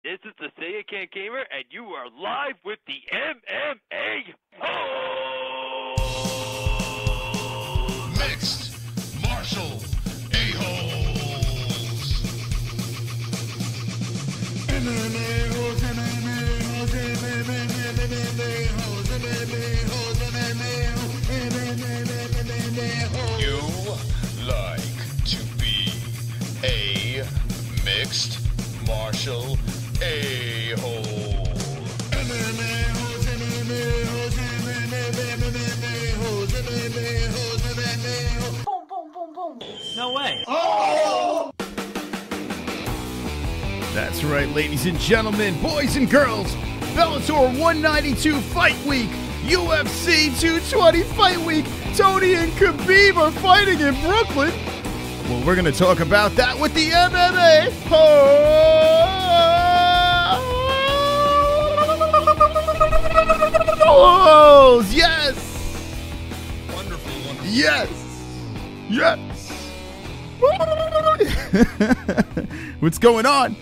This is the Say It Can't Gamer, and you are live with the MMA-Holes! Mixed martial a-holes. MMA-Holes, MMA-Holes, MMA-Holes, MMA-Holes, MMA-Holes. You like to be a mixed martial a-hole. MMA-Holes, MMA-Holes, MMA-Holes, MMA-Holes, MMA-Holes. Boom, boom, boom, boom. No way. Oh! That's right, ladies and gentlemen, boys and girls. Bellator 192 Fight Week, UFC 220 Fight Week. Tony and KHABIB are fighting in Brooklyn. Well, we're going to talk about that with the MMA-Holes. Yes. Wonderful, wonderful. Yes. Yes. What's going on?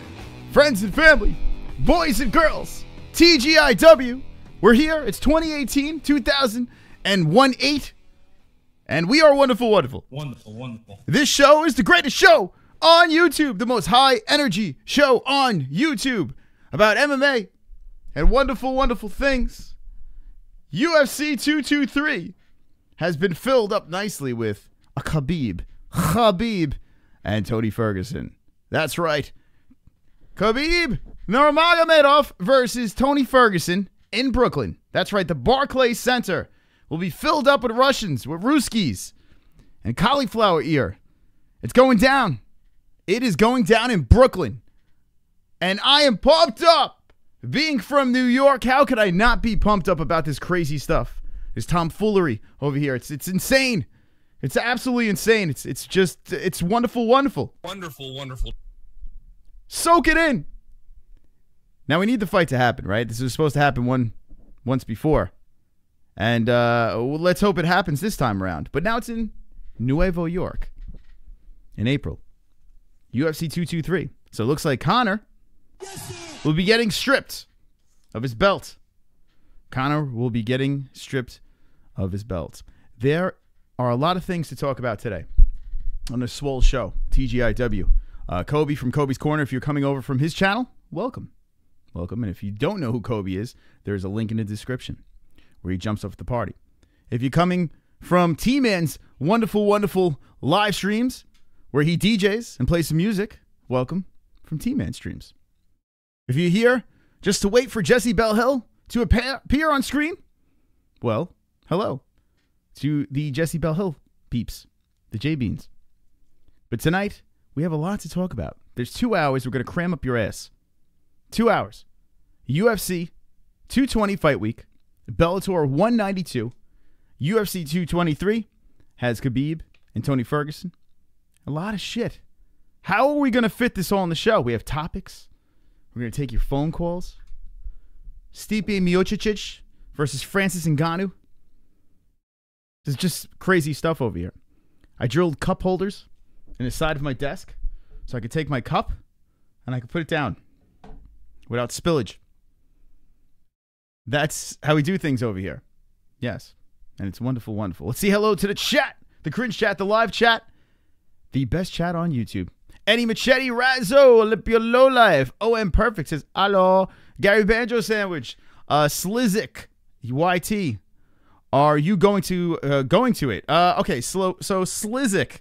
Friends and family, boys and girls, TGIW. We're here. It's 2018, 2018. And we are wonderful, wonderful. Wonderful, wonderful. This show is the greatest show on YouTube, the most high energy show on YouTube about MMA and wonderful, wonderful things. UFC 223 has been filled up nicely with a KHABIB, and Tony Ferguson. That's right. KHABIB Nurmagomedov versus Tony Ferguson in Brooklyn. That's right. The Barclays Center will be filled up with Russians, with Ruskies, and cauliflower ear. It's going down. It is going down in Brooklyn. And I am pumped up. Being from New York, how could I not be pumped up about this crazy stuff? This tomfoolery over here. It's insane. It's absolutely insane. It's wonderful, wonderful. Wonderful, wonderful. Soak it in. Now we need the fight to happen, right? This was supposed to happen once before. And let's hope it happens this time around. But now it's in Nuevo York in April. UFC 223. So it looks like Conor will be getting stripped of his belt. Conor will be getting stripped of his belt. There are a lot of things to talk about today on this swole show, TGIW. Kobe from Kobe's Corner, if you're coming over from his channel, welcome. Welcome. And if you don't know who Kobe is, there's a link in the description where he jumps off the party. If you're coming from T-Man's wonderful, wonderful live streams where he DJs and plays some music, welcome from T-Man streams. If you're here just to wait for Jessie Bell to appear on screen, well, hello to the Jessie Bell peeps, the J-Beans. But tonight, we have a lot to talk about. There's 2 hours we're going to cram up your ass. 2 hours. UFC 220 Fight Week. Bellator 192, UFC 223 has KHABIB and Tony Ferguson. A lot of shit. How are we going to fit this all in the show? We have topics. We're going to take your phone calls. Stipe Miocic versus Francis Ngannou. This is just crazy stuff over here. I drilled cup holders in the side of my desk so I could take my cup and I could put it down without spillage. That's how we do things over here. Yes. And it's wonderful, wonderful. Let's say hello to the chat. The cringe chat, the live chat. The best chat on YouTube. Eddie Machete, Razzo, Olympia Lowlife. OM Perfect says, hello. Gary Banjo Sandwich. Slizik, YT. Are you going to it? Okay, so Slizik.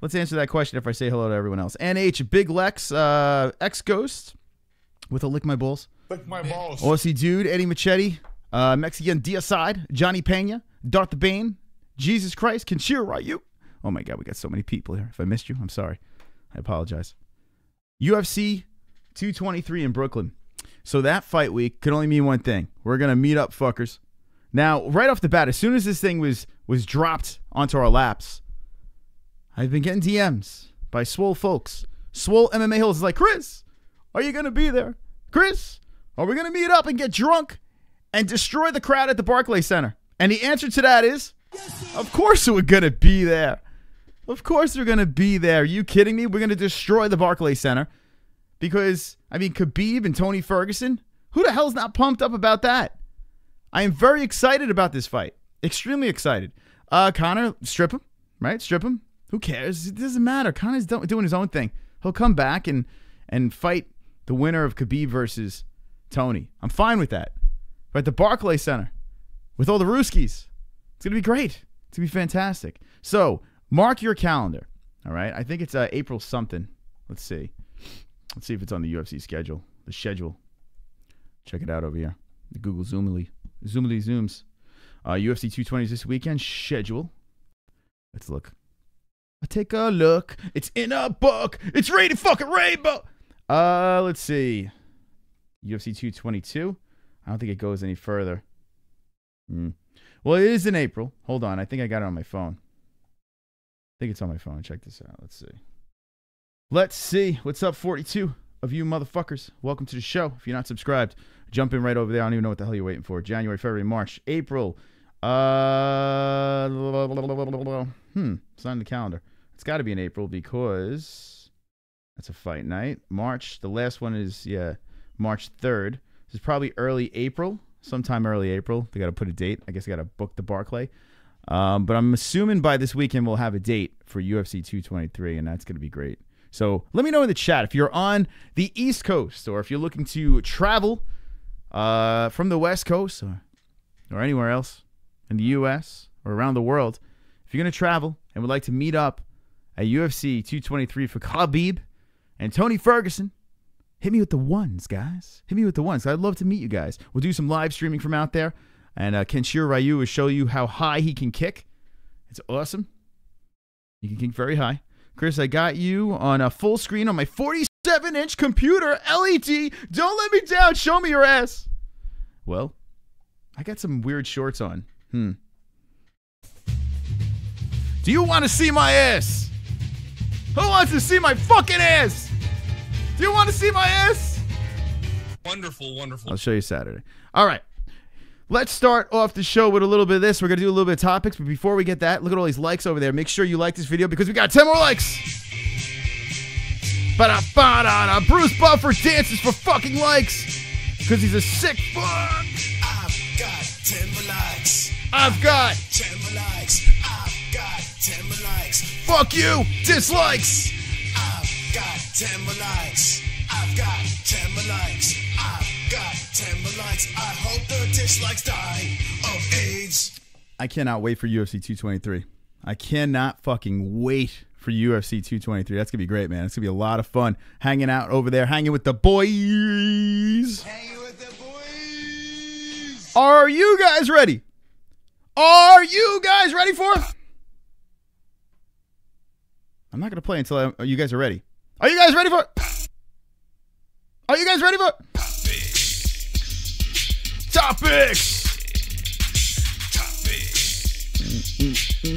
Let's answer that question if I say hello to everyone else. NH, Big Lex, X-Ghost with a lick my balls. Lick my balls. Aussie Dude, Eddie Machete, Mexican Deicide, Johnny Pena, Darth the Bane, Jesus Christ, Kenshiro Ryu. Oh my God, we got so many people here. If I missed you, I'm sorry. I apologize. UFC 223 in Brooklyn. So that fight week could only mean one thing. We're going to meet up, fuckers. Now, right off the bat, as soon as this thing was dropped onto our laps, I've been getting DMs by swole folks. Swole MMA-Holes is like, Chris, are you going to be there? Chris, are we going to meet up and get drunk and destroy the crowd at the Barclays Center? And the answer to that is, of course we're going to be there. Of course we're going to be there. Are you kidding me? We're going to destroy the Barclays Center because, I mean, Khabib and Tony Ferguson, who the hell's not pumped up about that? I am very excited about this fight. Extremely excited. Conor, strip him, right? Strip him. Who cares? It doesn't matter. Conor's doing his own thing. He'll come back and fight the winner of Khabib versus Tony. I'm fine with that. But at the Barclays Center with all the Ruskies, it's going to be great. It's going to be fantastic. So, mark your calendar. All right? I think it's April something. Let's see. Let's see if it's on the UFC schedule. The schedule. Check it out over here. The Google Zoomly zooms. UFC 220 is this weekend. Schedule. Let's look. Take a look. It's in a book. It's rated fucking rainbow. Let's see. UFC 222. I don't think it goes any further. Well, it is in April. Hold on. I think I got it on my phone. I think it's on my phone. Check this out. Let's see. Let's see. What's up, 42 of you motherfuckers? Welcome to the show. If you're not subscribed, jump in right over there. I don't even know what the hell you're waiting for. January, February, March, April. It's not in the calendar. It's got to be in April because that's a fight night. March, the last one is, March 3rd. This is probably early April, sometime early April. They got to put a date. I guess they got to book the Barclay. But I'm assuming by this weekend we'll have a date for UFC 223, and that's going to be great. So let me know in the chat if you're on the East Coast or if you're looking to travel from the West Coast or anywhere else in the U.S. or around the world. If you're going to travel and would like to meet up at UFC 223 for Khabib and Tony Ferguson, hit me with the ones, guys. Hit me with the ones. I'd love to meet you guys. We'll do some live streaming from out there. And Kenshiro Ryu will show you how high he can kick. It's awesome. He can kick very high. Chris, I got you on a full screen on my 47-inch computer LED. Don't let me down. Show me your ass. Well, I got some weird shorts on. Do you want to see my ass? Who wants to see my fucking ass? Do you want to see my ass? Wonderful, wonderful. I'll show you Saturday. All right. Let's start off the show with a little bit of this. We're going to do a little bit of topics, but before we get that, look at all these likes over there. Make sure you like this video because we got 10 more likes. Ba-da-ba-da-da. Bruce Buffer dances for fucking likes because he's a sick fuck. I've got 10 more likes. I've got 10 more likes. I've got 10 more likes. fuck you, dislikes. I've got 10 more likes. I've got 10 more likes. I've got 10 more likes. I hope the dislikes die of AIDS. I cannot wait for UFC 223. I cannot fucking wait for UFC 223. That's going to be great, man. It's going to be a lot of fun hanging out over there, hanging with the boys. Hanging with the boys. Are you guys ready? Are you guys ready for it? I'm not going to play until you guys are ready. Are you guys ready for it? Are you guys ready for it? Topics. Topics.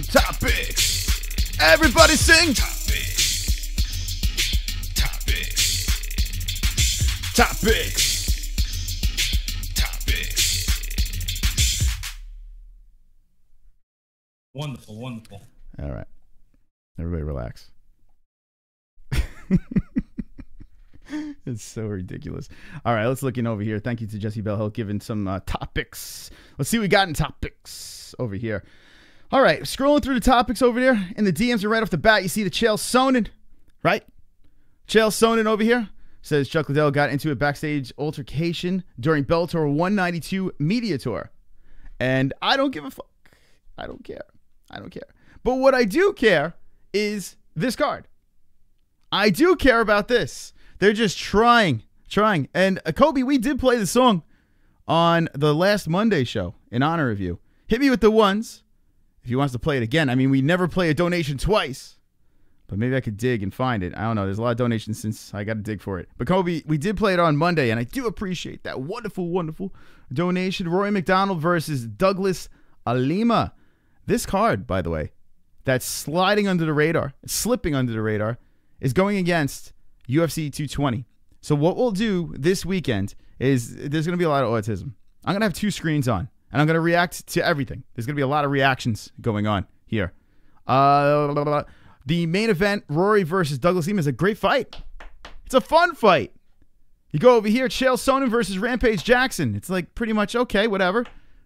Topics. Everybody sing. Topics. Topics. Topics. Topics. Wonderful, wonderful. All right. Everybody relax. It's so ridiculous. All right, let's look in over here. Thank you to Jessie Bell giving some topics. Let's see what we got in topics over here. All right, scrolling through the topics over there. In the DMs and right off the bat, you see the Chael Sonnen, right? Chael Sonnen over here says Chuck Liddell got into a backstage altercation during Bellator 192 media tour. And I don't give a fuck. I don't care. I don't care. But what I do care is this card. I do care about this. They're just trying. And Kobe, we did play the song on the last Monday show in honor of you. Hit me with the ones if he wants to play it again. I mean, we never play a donation twice, but maybe I could dig and find it. I don't know. There's a lot of donations since I got to dig for it. But Kobe, we did play it on Monday, and I do appreciate that wonderful, wonderful donation. Rory McDonald versus Douglas Alima. This card, by the way, that's sliding under the radar, slipping under the radar, is going against UFC 220. So what we'll do this weekend is there's going to be a lot of autism. I'm going to have two screens on, and I'm going to react to everything. There's going to be a lot of reactions going on here. The main event, Rory versus Douglas Lima, is a great fight. It's a fun fight. You go over here, Chael Sonnen versus Rampage Jackson. It's like pretty much okay, whatever.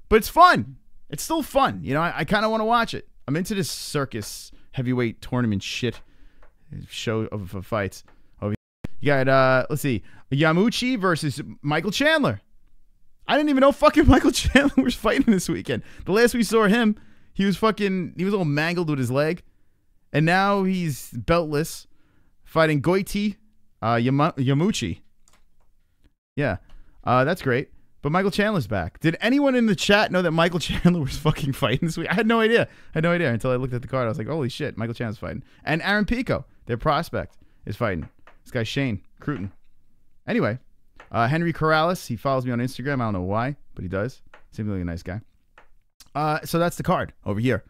But it's fun. It's still fun. You know, I kind of want to watch it. I'm into this circus heavyweight tournament shit show of fights. Over here. You got, let's see, Yamuchi versus Michael Chandler. I didn't even know fucking Michael Chandler was fighting this weekend. The last we saw him, he was all mangled with his leg. And now he's beltless, fighting Gaethje Yamuchi. Yeah, that's great. But Michael Chandler's back. Did anyone in the chat know that Michael Chandler was fucking fighting this week? I had no idea. Until I looked at the card. I was like, holy shit, Michael Chandler's fighting. And Aaron Pico, their prospect, is fighting. This guy Shane Cruton. Anyway, Henry Corrales, he follows me on Instagram. I don't know why, but he does. Seems like a nice guy. So that's the card over here.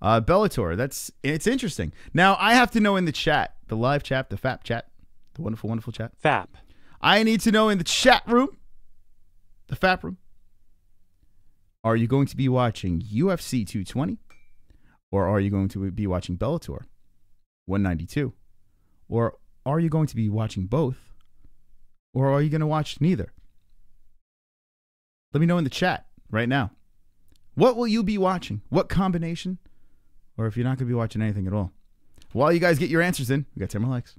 Bellator, it's interesting. Now, I have to know in the chat, the live chat, the FAP chat, the wonderful, wonderful chat. FAP. I need to know in the chat room, the FAP room, are you going to be watching UFC 220? Or are you going to be watching Bellator 192? Or are you going to be watching both? Or are you going to watch neither? Let me know in the chat right now. What will you be watching? What combination? Or if you're not going to be watching anything at all. While you guys get your answers in, we got 10 more likes.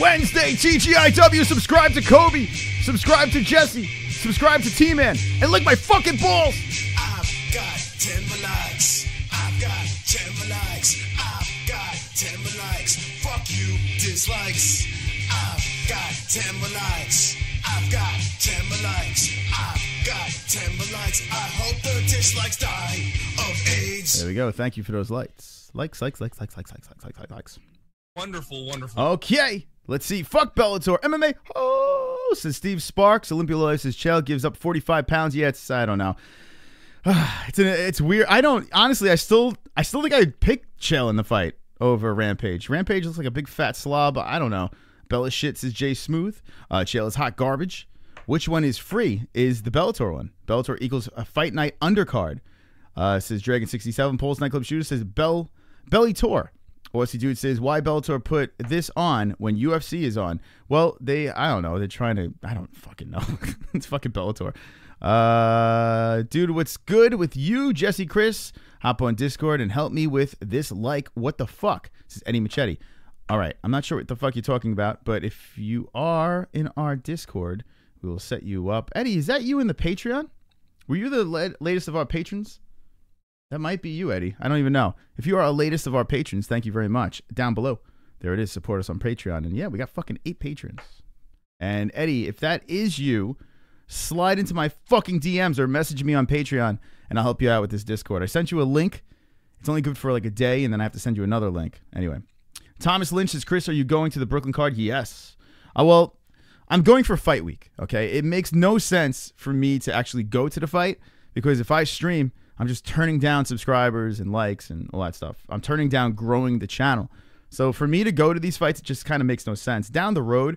Wednesday, TGIW, subscribe to Kobe, subscribe to Jesse, subscribe to T-Man, and lick my fucking balls. I've got 10 more likes. I've got 10 more likes. I've got 10 more likes. Fuck you, dislikes. I've got 10 more likes. I've got 10 more likes. I've got 10 more likes. I hope the dislikes die of AIDS. There we go. Thank you for those likes. Likes. Wonderful, wonderful. Okay. Let's see. Fuck Bellator. MMA. Oh, says Steve Sparks. Olympia Life says Chael gives up 45 pounds. Yeah, I don't know. It's weird. I don't, honestly, I still think I'd pick Chael in the fight over Rampage. Rampage looks like a big fat slob. I don't know. Bella shit says Jay Smooth. Chael is hot garbage. Which one is free is the Bellator one. Bellator equals a fight night undercard. Says Dragon67. Poles Nightclub Shooter says Bellator. OSC Dude says, why Bellator put this on when UFC is on? Well, I don't know. They're trying to, I don't fucking know. It's fucking Bellator. Dude, what's good with you, Jesse Chris? Hop on Discord and help me with this like, what the fuck? This is Eddie Machete. All right, I'm not sure what the fuck you're talking about, but if you are in our Discord, we will set you up. Eddie, is that you in the Patreon? Were you the latest of our patrons? That might be you, Eddie. I don't even know. If you are our latest of our patrons, thank you very much. Down below, there it is. Support us on Patreon. And yeah, we got fucking 8 patrons. And Eddie, if that is you, slide into my fucking DMs or message me on Patreon, and I'll help you out with this Discord. I sent you a link. It's only good for like a day, and then I have to send you another link. Anyway, Thomas Lynch says, Chris, are you going to the Brooklyn card? Yes. Well, I'm going for fight week, okay? It makes no sense for me to actually go to the fight because if I stream, I'm just turning down subscribers and likes and all that stuff. I'm turning down growing the channel. So for me to go to these fights, it just kind of makes no sense. Down the road,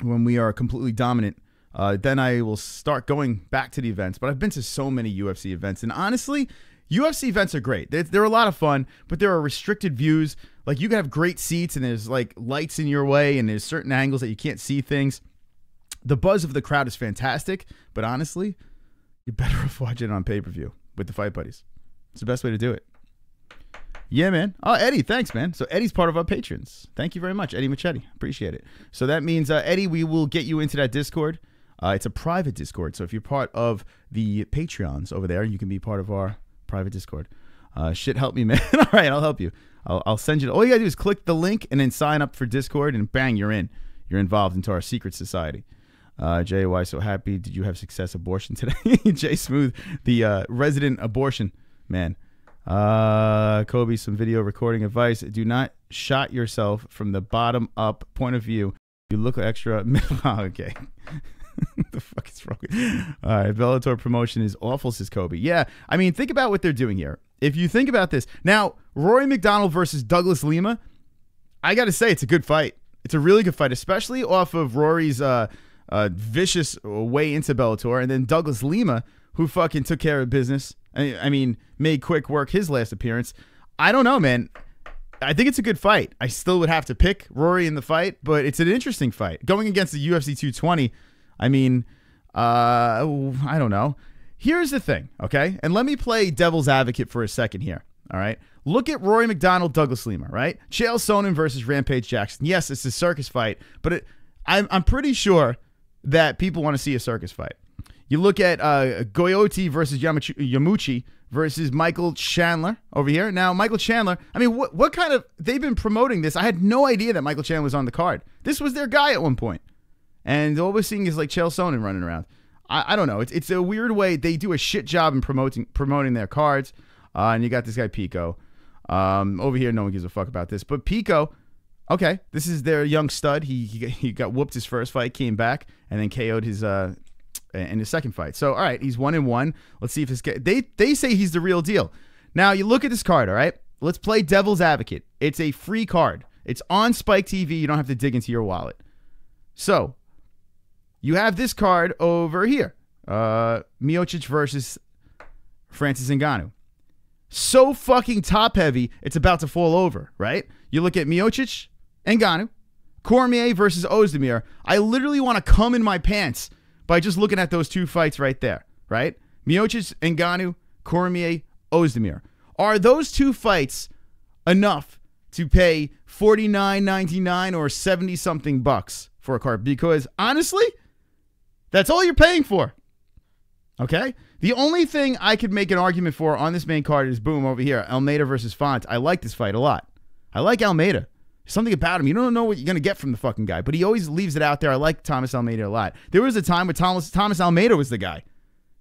when we are completely dominant, then I will start going back to the events. But I've been to so many UFC events. And honestly, UFC events are great. They're a lot of fun, but there are restricted views. Like you can have great seats and there's like lights in your way and there's certain angles that you can't see things. The buzz of the crowd is fantastic. But honestly, you're better off watching it on pay-per-view with the Fight Buddies. It's the best way to do it. Yeah, man. Oh, Eddie, thanks, man. So Eddie's part of our patrons. Thank you very much, Eddie Machete. Appreciate it. So that means, Eddie, we will get you into that Discord. It's a private Discord. So if you're part of the Patreons over there, you can be part of our private Discord. Shit, help me, man. All right, I'll help you. I'll send you. All you got to do is click the link and then sign up for Discord, and bang, you're in. You're involved into our secret society. Jay, why so happy? Did you have success abortion today? Jay Smooth, the resident abortion man. Kobe, some video recording advice. Do not shot yourself from the bottom up point of view. You look extra. Okay. What the fuck is wrong? All right, Bellator promotion is awful, says Kobe. Yeah, I mean, think about what they're doing here. If you think about this. Now, Rory McDonald versus Douglas Lima, I got to say, it's a good fight. It's a really good fight, especially off of Rory's vicious way into Bellator, and then Douglas Lima, who fucking took care of business. I mean, made quick work his last appearance. I don't know, man. I think it's a good fight. I still would have to pick Rory in the fight, but it's an interesting fight. Going against the UFC 220, I mean, I don't know. Here's the thing, okay? And let me play devil's advocate for a second here, all right? Look at Rory McDonald, Douglas Lima, right? Chael Sonnen versus Rampage Jackson. Yes, it's a circus fight, but I'm pretty sure that people want to see a circus fight. You look at Goyoti versus Yamuchi versus Michael Chandler over here. Now, Michael Chandler, I mean, what kind of... They've been promoting this. I had no idea that Michael Chandler was on the card. This was their guy at one point. And all we're seeing is like Chael Sonnen running around. I don't know. It's a weird way. They do a shit job in promoting their cards. And you got this guy, Pico. Over here, no one gives a fuck about this. But Pico, okay, this is their young stud. He got whooped his first fight, came back, and then KO'd his... in his second fight. So, all right, he's 1-1. Let's see if this guy... They say he's the real deal. Now, you look at this card, all right? Let's play devil's advocate. It's a free card. It's on Spike TV. You don't have to dig into your wallet. So, you have this card over here. Miocic versus Francis Ngannou. So fucking top-heavy, it's about to fall over, right? You look at Miocic, Ngannou, Cormier versus Ozdemir. I literally want to come in my pants by just looking at those two fights right there, right? Miocic, Ngannou, Cormier, Ozdemir. Are those two fights enough to pay $49.99 or 70-something bucks for a card? Because honestly, that's all you're paying for. Okay? The only thing I could make an argument for on this main card is, boom, over here, Almeida versus Font. I like this fight a lot. I like Almeida. Something about him. You don't know what you're going to get from the fucking guy, but he always leaves it out there. I like Thomas Almeida a lot. There was a time when Thomas Almeida was the guy.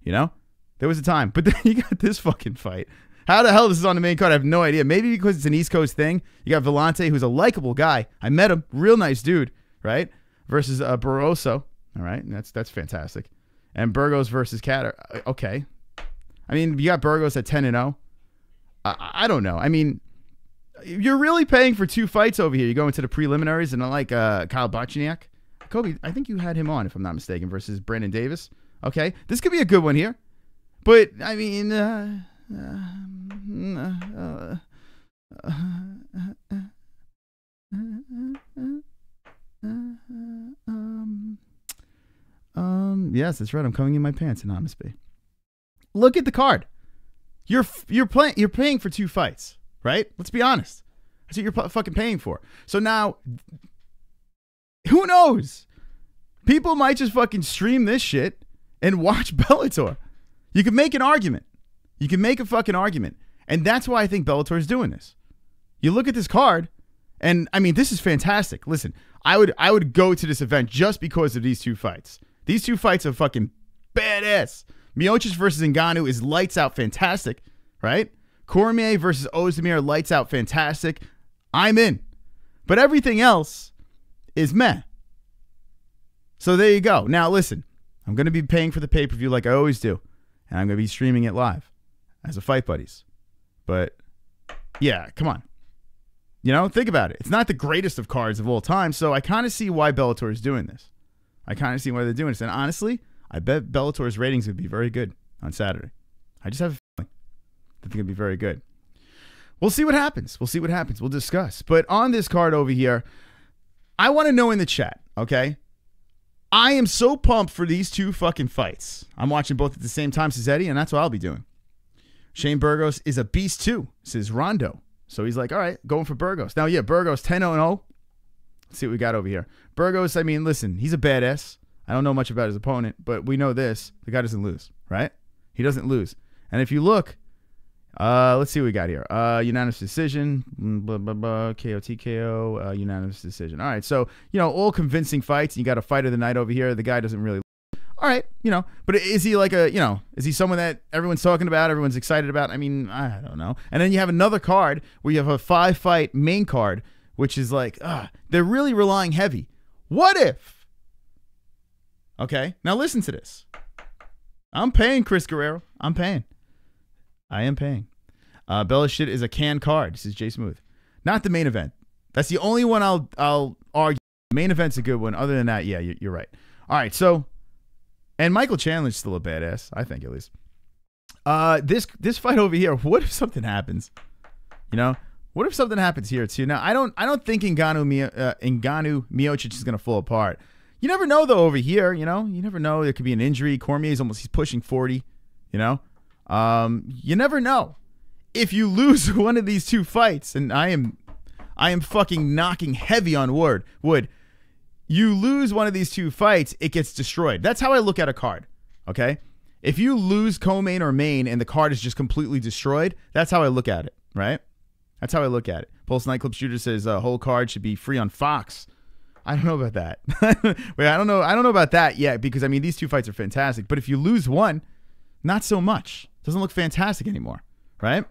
You know? There was a time. But then you got this fucking fight. How the hell this is on the main card, I have no idea. Maybe because it's an East Coast thing. You got Vellante, who's a likable guy. I met him. Real nice dude, right? Versus Barroso. All right? And that's fantastic. And Burgos versus Catter. Okay. I mean, you got Burgos at 10-0. I don't know. I mean... You're really paying for two fights over here. You go into the preliminaries, and I like Kyle Bochniak. Kobe, I think you had him on, if I'm not mistaken, versus Brandon Davis. Okay, this could be a good one here. But, I mean... yes, that's right. I'm coming in my pants, Anonymous B. Look at the card. You're paying for two fights. Right? Let's be honest. That's what you're fucking paying for. So now, who knows? People might just fucking stream this shit and watch Bellator. You can make an argument. You can make a fucking argument. And that's why I think Bellator is doing this. You look at this card, and I mean, this is fantastic. Listen, I would go to this event just because of these two fights. These two fights are fucking badass. Miocic versus Ngannou is lights out fantastic, right? Cormier versus Ozdemir, lights out fantastic. I'm in. But everything else is meh. So there you go. Now listen, I'm going to be paying for the pay-per-view like I always do. And I'm going to be streaming it live as a Fight Buddies. But yeah, come on. You know, think about it. It's not the greatest of cards of all time, so I kind of see why Bellator is doing this. I kind of see why they're doing this. And honestly, I bet Bellator's ratings would be very good on Saturday. I just have a feeling. I think it'd be very good. We'll see what happens. We'll see what happens. We'll discuss. But on this card over here, I want to know in the chat, okay? I am so pumped for these two fucking fights. I'm watching both at the same time, says Eddie, and that's what I'll be doing. Shane Burgos is a beast too, says Rondo. So he's like, all right, going for Burgos. Now, yeah, Burgos 10-0. Let's see what we got over here. Burgos, I mean, listen, he's a badass. I don't know much about his opponent, but we know this. The guy doesn't lose, right? He doesn't lose. And if you look... let's see what we got here. Unanimous decision, blah, blah, blah, KO, TKO, unanimous decision. All right, so, you know, all convincing fights. You got a fight of the night over here. The guy doesn't really... All right, you know, but is he like a, you know, is he someone that everyone's talking about, everyone's excited about? I mean, I don't know. And then you have another card where you have a 5-fight main card, which is like, they're really relying heavy. What if? Okay, now listen to this. I'm paying Chris Guerrero. I'm paying. I am paying. Bella shit is a canned card. This is Jay Smooth. Not the main event. That's the only one I'll argue. The main event's a good one. Other than that, yeah, you're right. All right, so, and Michael Chandler's still a badass, I think at least. This fight over here, what if something happens? You know, What if something happens here too? Now I don't think Ngannou Miocic is gonna fall apart. You never know though over here. You never know. There could be an injury. Cormier's he's pushing 40. You never know. If you lose one of these two fights, and I am fucking knocking heavy on wood. You lose one of these two fights, it gets destroyed. That's how I look at a card. Okay, if you lose co-main or main and the card is just completely destroyed, that's how I look at it. Right. That's how I look at it. Pulse Nightclub Shooter says whole card should be free on Fox. I don't know about that. Wait, I don't know about that yet because, I mean, these two fights are fantastic. But if you lose one, not so much. Doesn't look fantastic anymore, right?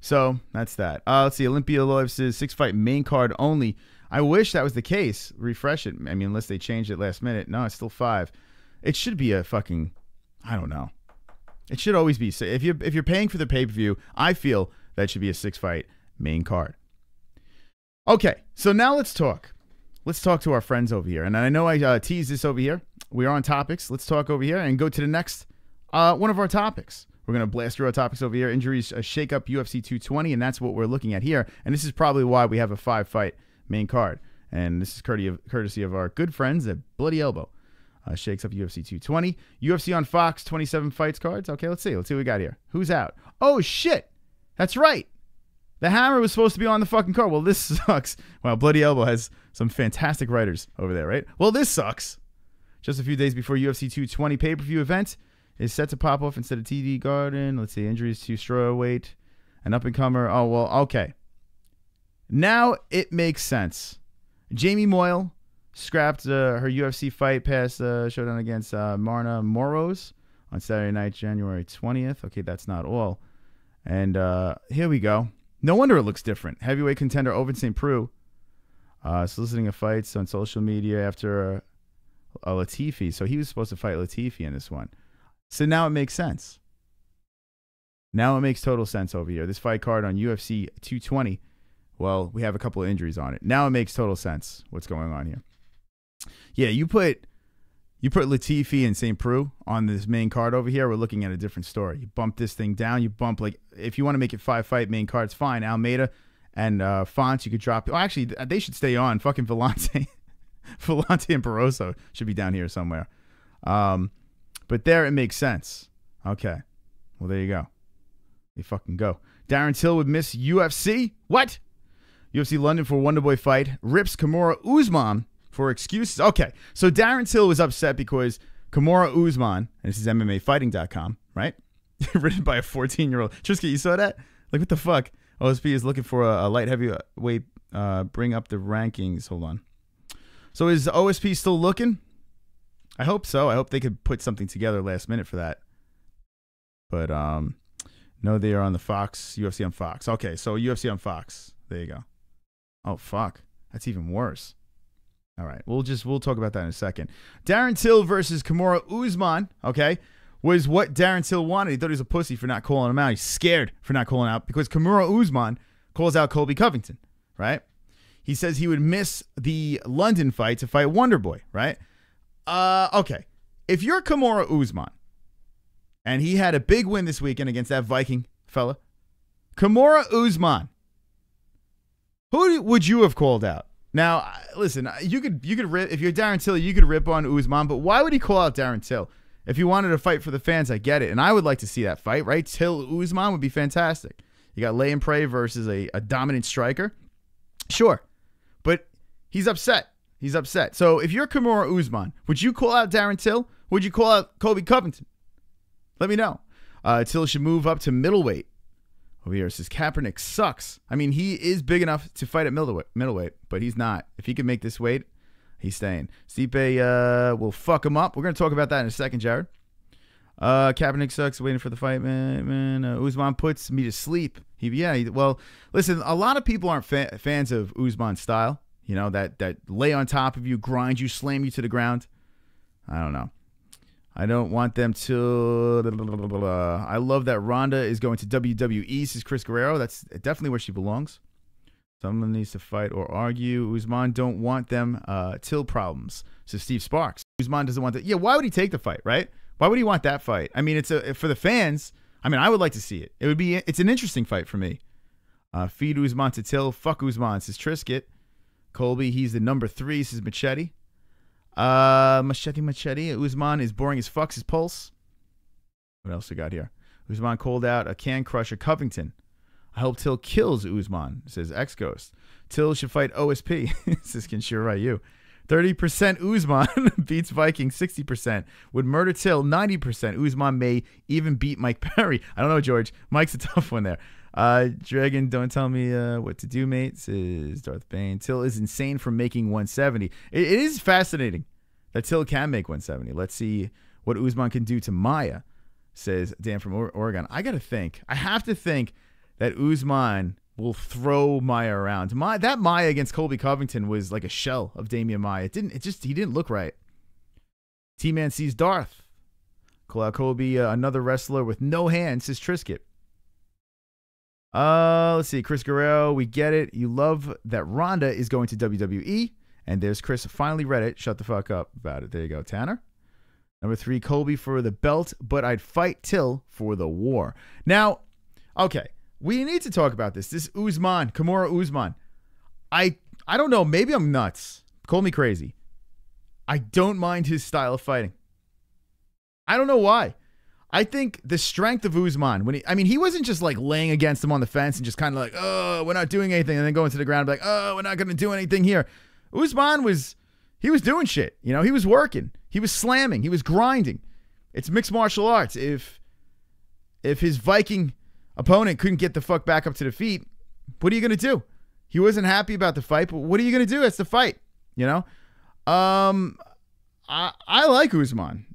So that's that. Let's see. Olympia Loev says 6-fight main card only. I wish that was the case. Refresh it. I mean, unless they changed it last minute. No, it's still 5. It should be a fucking, I don't know. It should always be. If you're paying for the pay-per-view, I feel that should be a 6-fight main card. Okay, so now let's talk. Let's talk to our friends over here. And I know I teased this over here. We are on topics. Let's talk over here and go to the next one of our topics. We're going to blast through our topics over here. Injuries, shake-up UFC 220, and that's what we're looking at here. And this is probably why we have a 5-fight main card. And this is courtesy of our good friends at Bloody Elbow. Shakes up UFC 220. UFC on Fox, 27 fights cards. Okay, let's see. Let's see what we got here. Who's out? Oh, shit. That's right. The Hammer was supposed to be on the fucking card. Well, this sucks. Well, Bloody Elbow has some fantastic writers over there, right? Well, this sucks. Just a few days before UFC 220 pay-per-view event is set to pop off instead of TD Garden. Let's see. Injuries to strawweight. An up-and-comer. Oh, well, okay. Now it makes sense. Jamie Moyle scrapped her UFC fight past showdown against Marna Moros on Saturday night, January 20th. Okay, that's not all. And here we go. No wonder it looks different. Heavyweight contender Ovince St. Preux soliciting a fights on social media after a Latifi. So he was supposed to fight Latifi in this one. So now it makes sense. Now it makes total sense over here. This fight card on UFC 220. Well, we have a couple of injuries on it. Now it makes total sense what's going on here. Yeah, you put Latifi and St. Preux on this main card over here, we're looking at a different story. You bump this thing down. You bump, like, if you want to make it 5-fight main cards, fine. Almeida and Fonts, you could drop. Oh, actually, they should stay on. Fucking Vellante. Vellante and Barroso should be down here somewhere. But there it makes sense. Okay. Well, there you go. You fucking go. Darren Till would miss UFC. What? UFC London for Wonderboy fight. Rips Kimura Usman for excuses. Okay, so Darren Till was upset because Kimura Usman, and this is MMAfighting.com, right? Written by a 14-year-old. Trisky, you saw that? Like, what the fuck? OSP is looking for a light heavyweight. Bring up the rankings. Hold on. So is OSP still looking? I hope so. I hope they could put something together last minute for that. But no, they are on the Fox. UFC on Fox. Okay, so UFC on Fox. There you go. Oh, fuck. That's even worse. All right, we'll talk about that in a second. Darren Till versus Kimura Usman, okay, was what Darren Till wanted. He thought he was a pussy for not calling him out. He's scared for not calling out because Kimura Usman calls out Colby Covington, right? He says he would miss the London fight to fight Wonderboy, right? Okay, if you're Kimura Usman and he had a big win this weekend against that Viking fella, Kimura Usman, who would you have called out? Now, listen, you could rip, if you're Darren Till, you could rip on Usman, but why would he call out Darren Till? If he wanted to fight for the fans, I get it. And I would like to see that fight, right? Till Usman would be fantastic. You got Lay and Pray versus a dominant striker. Sure. But he's upset. He's upset. So if you're Kimura Usman, would you call out Darren Till? Would you call out Colby Covington? Let me know. Till should move up to middleweight. Over here, it says Kaepernick sucks. I mean, he is big enough to fight at middleweight, but he's not. If he can make this weight, he's staying. Stipe will fuck him up. We're going to talk about that in a second, Jared. Kaepernick sucks. Waiting for the fight, man. Usman puts me to sleep. Well, listen, a lot of people aren't fans of Usman's style. You know, that lay on top of you, grind you, slam you to the ground. I don't know. I don't want them to. I love that Ronda is going to WWE, says Chris Guerrero. That's definitely where she belongs. Someone needs to fight or argue. Usman don't want them Till problems, says Steve Sparks. Usman doesn't want that. Yeah, why would he take the fight, right? Why would he want that fight? I mean, it's for the fans. I mean, I would like to see it. It's an interesting fight for me. Feed Usman to Till. Fuck Usman, says Trisket. Colby, he's the number 3, says Machete. Machete. Usman is boring as fuck, his pulse. What else we got here? Usman called out a can crusher Covington. I hope Till kills Usman, says X-Ghost. Till should fight OSP, says Kenshiro Ryu. 30% Usman beats Viking 60%. Would murder Till 90%. Usman may even beat Mike Perry. I don't know, George. Mike's a tough one there. Dragon, don't tell me what to do, mate, says Darth Bane. Till is insane for making 170. It is fascinating that Till can make 170. Let's see what Usman can do to Maya, says Dan from Oregon. I have to think that Usman will throw Maya around. That Maya against Colby Covington was like a shell of Damian Maya. He didn't look right. T-Man sees Darth. Call out Colby, another wrestler with no hands, says Trisket. Let's see. Chris Guerrero, we get it. You love that Ronda is going to WWE. And there's Chris. Finally read it. Shut the fuck up about it. There you go, Tanner. Number 3, Colby for the belt, but I'd fight Till for the war. Now, okay, we need to talk about this. This Usman, Kimura Usman. I don't know. Maybe I'm nuts. Call me crazy. I don't mind his style of fighting. I don't know why. I think the strength of Usman, he wasn't just like laying against him on the fence and just kind of like, oh, we're not doing anything, and then going to the ground and be like, oh, we're not going to do anything here. Usman was doing shit. You know, he was working. He was slamming. He was grinding. It's mixed martial arts. If his Viking opponent couldn't get the fuck back up to the feet, what are you going to do? He wasn't happy about the fight, but what are you going to do? It's the fight, you know? I like Usman.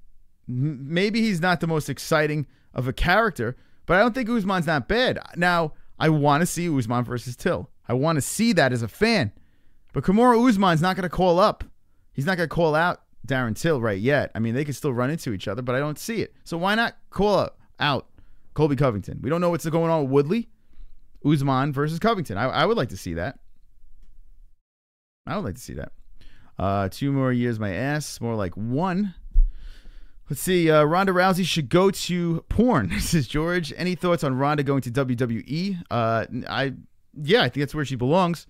Maybe he's not the most exciting of a character, but I don't think Usman's not bad. Now, I want to see Usman versus Till. I want to see that as a fan. But Kimura Usman's not going to call up. He's not going to call out Darren Till right yet. I mean, they can still run into each other, but I don't see it. So why not call out Colby Covington? We don't know what's going on with Woodley. Usman versus Covington. I would like to see that. I would like to see that. 2 more years, my ass. More like 1. Let's see. Ronda Rousey should go to porn. This is George. Any thoughts on Ronda going to WWE? I think that's where she belongs.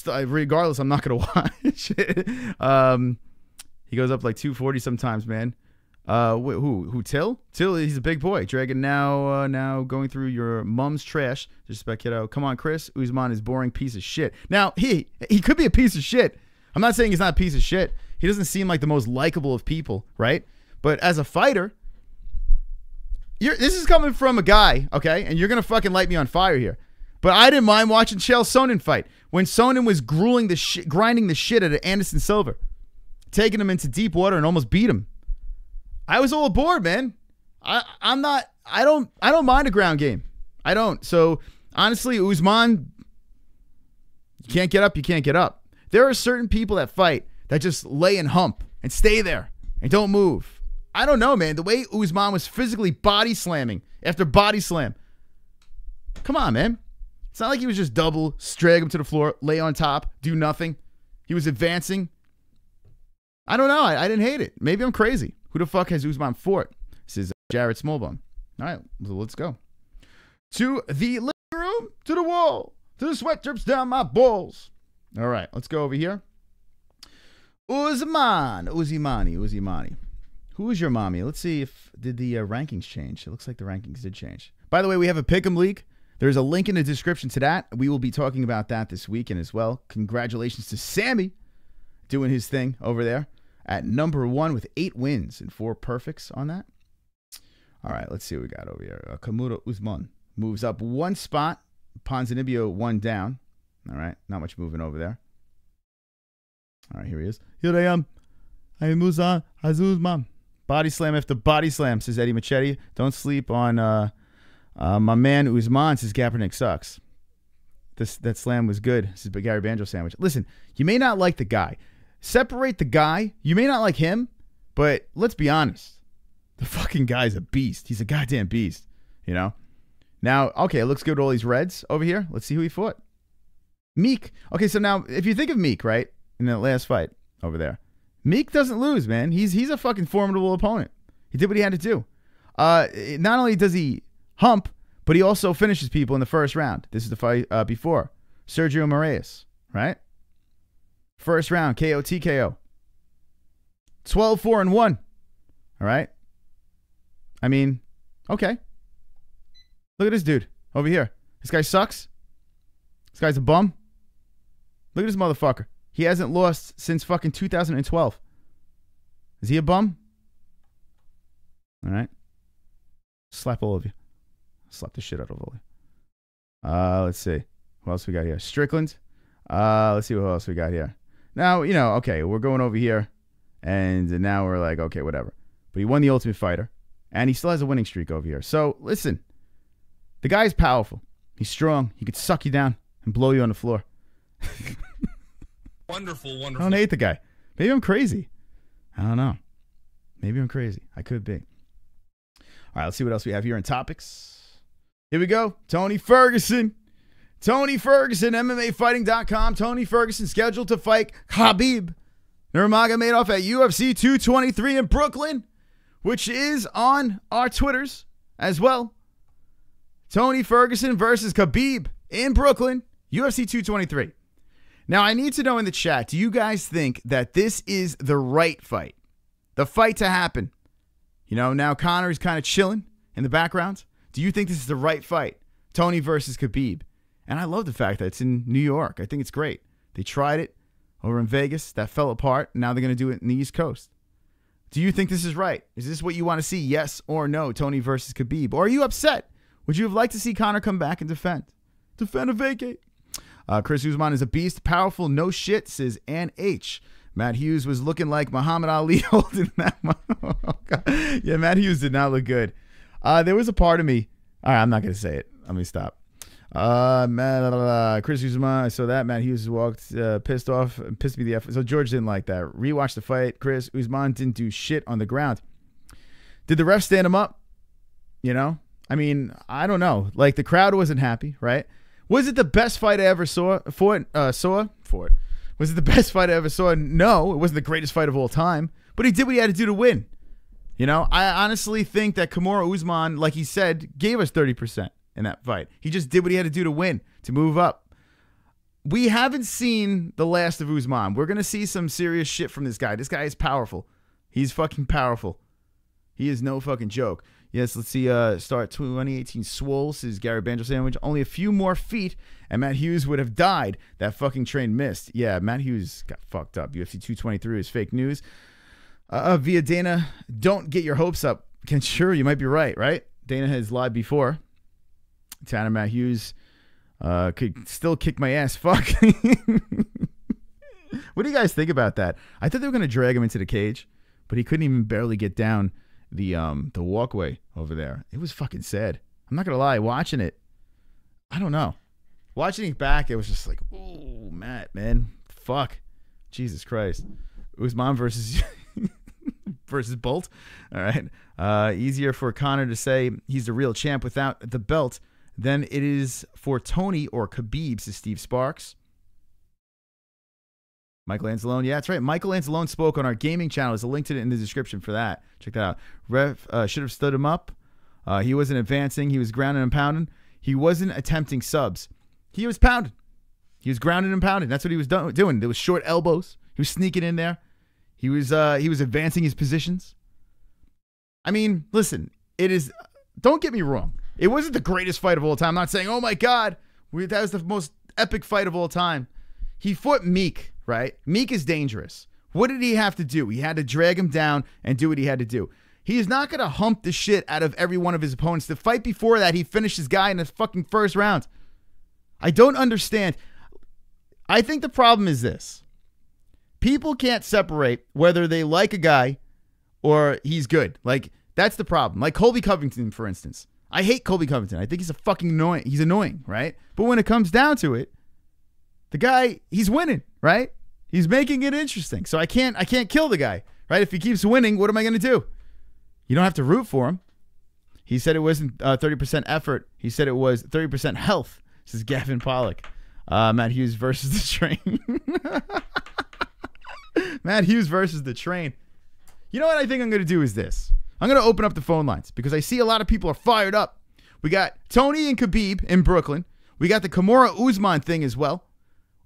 Regardless, I'm not gonna watch. He goes up like 240 sometimes, man. Who? Till? Till, he's a big boy. Dragon now going through your mom's trash. Disrespect, kiddo. Come on, Chris. Usman is boring piece of shit. Now he could be a piece of shit. I'm not saying he's not a piece of shit. He doesn't seem like the most likable of people, right? But as a fighter, this is coming from a guy, okay? And you're going to fucking light me on fire here. But I didn't mind watching Chael Sonnen fight. When Sonnen was grinding the shit out of Anderson Silva, taking him into deep water and almost beat him. I was all aboard, man. I don't mind a ground game. I don't. So, honestly, Usman, you can't get up, you can't get up. There are certain people that fight that just lay and hump and stay there and don't move. I don't know, man. The way Usman was physically body slamming after body slam. Come on, man. It's not like he was just double, drag him to the floor, lay on top, do nothing. He was advancing. I don't know. I didn't hate it. Maybe I'm crazy. Who the fuck has Usman fought? This is Jared Smallbone. All right, so let's go. To the living room, to the wall, to the sweat drips down my balls. All right, let's go over here. Uzimani. Who is your mommy? Let's see did the rankings change. It looks like the rankings did change. By the way, we have a Pick'em League. There's a link in the description to that. We will be talking about that this weekend as well. Congratulations to Sammy doing his thing over there at number 1 with 8 wins and 4 perfects on that. All right, let's see what we got over here. Kimura Usman moves up 1 spot. Ponzinibbio 1 down. All right, not much moving over there. All right, here he is. Here I am. I am Usman. Body slam after body slam, says Eddie Machete. Don't sleep on my man Usman, says Kaepernick sucks. That slam was good, says Gary Banjo Sandwich. Listen, you may not like the guy. Separate the guy. You may not like him, but let's be honest. The fucking guy's a beast. He's a goddamn beast, you know? Now, okay, it looks good with all these reds over here. Let's see who he fought. Meek. Okay, so now, if you think of Meek, right, in that last fight over there, Meek doesn't lose, man. He's a fucking formidable opponent. He did what he had to do. Not only does he hump, But he also finishes people in the first round. This is the fight before. Sergio Moraes, right? First round, KO, TKO. 12-4-1. All right? I mean, okay. Look at this dude over here. This guy sucks. This guy's a bum. Look at this motherfucker. He hasn't lost since fucking 2012. Is he a bum? All right. Slap all of you. Slap the shit out of all of you. Let's see. What else we got here? Strickland. Let's see what else we got here. Now, you know, okay, we're going over here. And now we're like, okay, whatever. But he won the Ultimate Fighter. And he still has a winning streak over here. So, listen. The guy's powerful. He's strong. He could suck you down and blow you on the floor. Wonderful, I wonderful. don't hate the guy. Maybe I'm crazy. I don't know. Maybe I'm crazy. I could be. All right, let's see what else we have here in topics. Here we go. Tony Ferguson. Tony Ferguson, MMAfighting.com. Tony Ferguson scheduled to fight KHABIB Nurmagomedov at UFC 223 in Brooklyn, which is on our Twitters as well. Tony Ferguson versus KHABIB in Brooklyn, UFC 223. Now, I need to know in the chat, do you guys think that this is the right fight? The fight to happen? You know, now Conor is kind of chilling in the background. Do you think this is the right fight? Tony versus KHABIB. And I love the fact that it's in New York. I think it's great. They tried it over in Vegas. That fell apart. Now they're going to do it in the East Coast. Do you think this is right? Is this what you want to see? Yes or no? Tony versus KHABIB. Or are you upset? Would you have liked to see Conor come back and defend? Defend or vacate? Chris Guzman is a beast. Powerful, no shit, says Ann H. Matt Hughes was looking like Muhammad Ali holding that. Yeah, Matt Hughes did not look good. There was a part of me. All right, I'm not going to say it. Let me stop. Chris Guzman, I saw that. Matt Hughes walked pissed off, pissed me the F. So George didn't like that. Rewatch the fight. Chris Guzman didn't do shit on the ground. Did the ref stand him up? You know? I mean, I don't know. Like, the crowd wasn't happy, right? Was it the best fight I ever saw? Was it the best fight I ever saw? No, it wasn't the greatest fight of all time. But he did what he had to do to win. You know, I honestly think that Kamaru Usman, like he said, gave us 30% in that fight. He just did what he had to do to win, to move up. We haven't seen the last of Usman. We're going to see some serious shit from this guy. This guy is powerful. He's fucking powerful. He is no fucking joke. Yes, let's see. Start 2018 swole, says Gary Banjo Sandwich. Only a few more feet, and Matt Hughes would have died. That fucking train missed. Yeah, Matt Hughes got fucked up. UFC 223 is fake news. Via Dana, don't get your hopes up. Sure, you might be right, right? Dana has lied before. Tanner Matt Hughes could still kick my ass. Fuck. What do you guys think about that? I thought they were going to drag him into the cage, but he couldn't even barely get down the walkway over there. It was fucking sad. I'm not gonna lie, watching it, I don't know. Watching it back, it was just like, oh, Matt, man, fuck, Jesus Christ. Usman versus versus Bolt. All right, easier for Conor to say he's the real champ without the belt than it is for Tony or Khabib, says Steve Sparks. Michael Anzalone. Yeah, that's right. Michael Anzalone spoke on our gaming channel. There's a link to it in the description for that. Check that out. Ref should have stood him up. He wasn't advancing. He was grounding and pounding. He wasn't attempting subs. He was pounding. He was grounding and pounding. That's what he was doing. There was short elbows. He was sneaking in there. He was advancing his positions. I mean, listen, it is, don't get me wrong. It wasn't the greatest fight of all time. I'm not saying, oh my God, that was the most epic fight of all time. He fought Meek. Right? Meek is dangerous. What did he have to do? He had to drag him down and do what he had to do. He is not going to hump the shit out of every one of his opponents. The fight before that, he finished his guy in the fucking first round. I don't understand. I think the problem is this. People can't separate whether they like a guy or he's good. Like, that's the problem. Like Colby Covington, for instance. I hate Colby Covington. I think he's a fucking annoying. He's annoying, right? But when it comes down to it, the guy, he's winning, right? He's making it interesting. So I can't kill the guy, right? If he keeps winning, what am I going to do? You don't have to root for him. He said it wasn't 30% effort. He said it was 30% health. This is Gavin Pollock. Matt Hughes versus the train. Matt Hughes versus the train. You know what I think I'm going to do is this. I'm going to open up the phone lines because I see a lot of people are fired up We got Tony and Khabib in Brooklyn. We got the Kimura Guzman thing as well.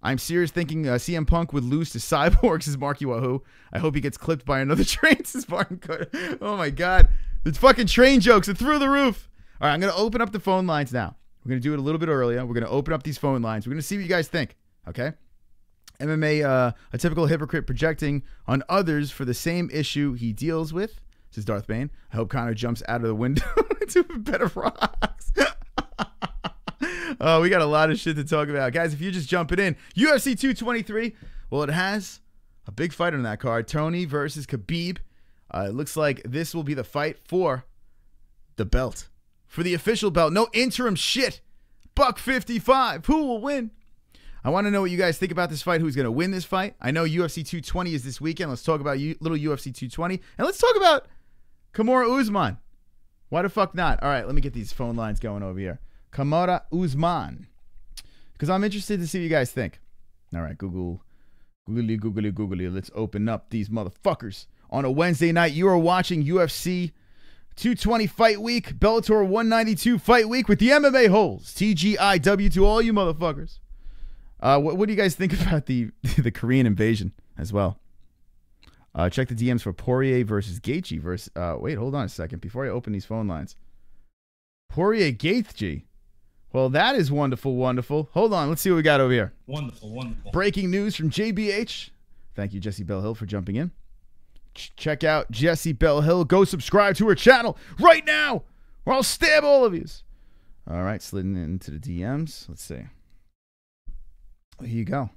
I'm serious thinking CM Punk would lose to Cyborg, says Marky Wahoo. I hope he gets clipped by another train, says Martin Coder. Oh my God. The fucking train jokes are through the roof. All right, I'm going to open up the phone lines now. We're going to do it a little bit earlier. We're going to open up these phone lines. We're going to see what you guys think, okay? MMA, a typical hypocrite projecting on others for the same issue he deals with, says Darth Bane. I hope Conor jumps out of the window into a bed of rocks. Oh, we got a lot of shit to talk about. Guys, if you're just jumping in, UFC 223, well, it has a big fight on that card. Tony versus Khabib. It looks like this will be the fight for the belt. For the official belt. No interim shit. $155. Who will win? I want to know what you guys think about this fight. Who's going to win this fight? I know UFC 220 is this weekend. Let's talk about little UFC 220. And let's talk about Kimura Guzman. Why the fuck not? All right, let me get these phone lines going over here. Kimura Guzman. Because I'm interested to see what you guys think. All right, googly. Let's open up these motherfuckers. On a Wednesday night, you are watching UFC 220 Fight Week, Bellator 192 Fight Week with the MMA-Holes. TGIW to all you motherfuckers. What do you guys think about the Korean invasion as well? Check the DMs for Poirier versus Gaethje versus... wait, hold on a second before I open these phone lines. Poirier Gaethje. Well, that is wonderful, wonderful. Hold on, let's see what we got over here. Wonderful, wonderful. Breaking news from JBH. Thank you, Jessie Bell Hill, for jumping in. Check out Jessie Bell Hill. Go subscribe to her channel right now, or I'll stab all of you. All right, sliding into the DMs. Let's see. Here you go.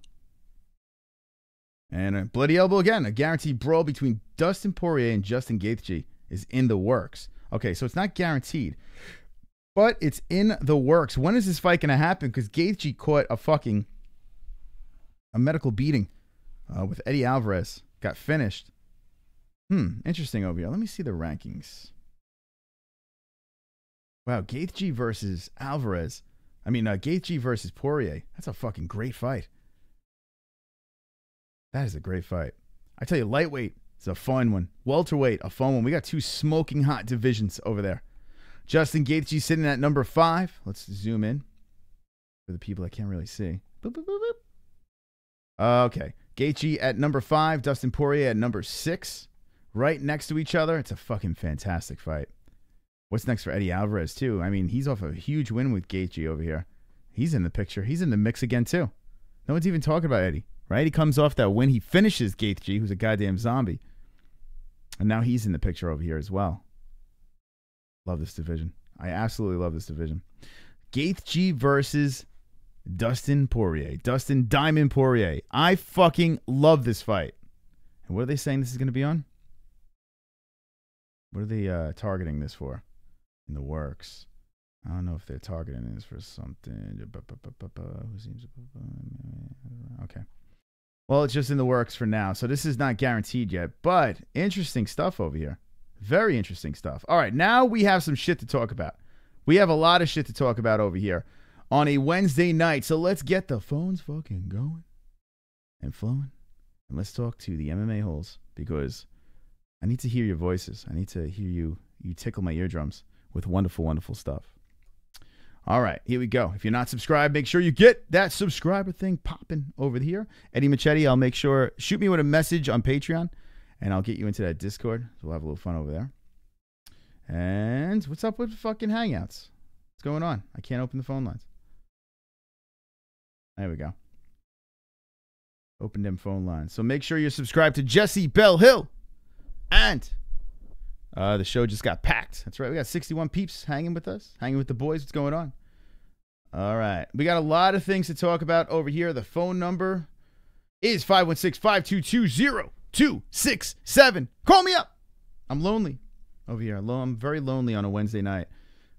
And a bloody elbow again. A guaranteed brawl between Dustin Poirier and Justin Gaethje is in the works. Okay, so it's not guaranteed, but it's in the works. When is this fight going to happen? Because Gaethje caught a medical beating with Eddie Alvarez. Got finished. Interesting over here. Let me see the rankings. Wow, Gaethje versus Alvarez. Gaethje versus Poirier. That's a fucking great fight. That is a great fight. I tell you, lightweight is a fun one. Welterweight, a fun one. We got two smoking hot divisions over there. Justin Gaethje sitting at number 5. Let's zoom in for the people that can't really see. Boop, boop, boop, boop. Okay. Gaethje at number 5. Dustin Poirier at number 6. Right next to each other. It's a fucking fantastic fight. What's next for Eddie Alvarez, too? He's off a huge win with Gaethje over here. He's in the picture. He's in the mix again, too. No one's even talking about Eddie, right? He comes off that win. He finishes Gaethje, who's a goddamn zombie. And now he's in the picture over here as well. Love this division. I absolutely love this division. Gaethje versus Dustin Poirier. Dustin Diamond Poirier. I fucking love this fight. And what are they saying this is going to be on? What are they targeting this for? In the works. I don't know if they're targeting this for something. Okay. Well, it's just in the works for now. So this is not guaranteed yet. But interesting stuff over here. Very interesting stuff. All right. Now we have some shit to talk about. We have a lot of shit to talk about over here on a Wednesday night. So let's get the phones fucking going and flowing. And let's talk to the MMA-Holes because I need to hear your voices. I need to hear you tickle my eardrums with wonderful, wonderful stuff. All right, here we go. If you're not subscribed, make sure you get that subscriber thing popping over here. Eddie Machete, I'll make sure, shoot me with a message on Patreon, and I'll get you into that Discord. So we'll have a little fun over there. And what's up with fucking Hangouts? What's going on? I can't open the phone lines. There we go. Open them phone lines. So make sure you're subscribed to Jessie Bell Hill. And the show just got packed. That's right. We got 61 peeps hanging with us, hanging with the boys. What's going on? All right. We got a lot of things to talk about over here. The phone number is 516-522-0267. Call me up. I'm lonely over here. I'm very lonely on a Wednesday night.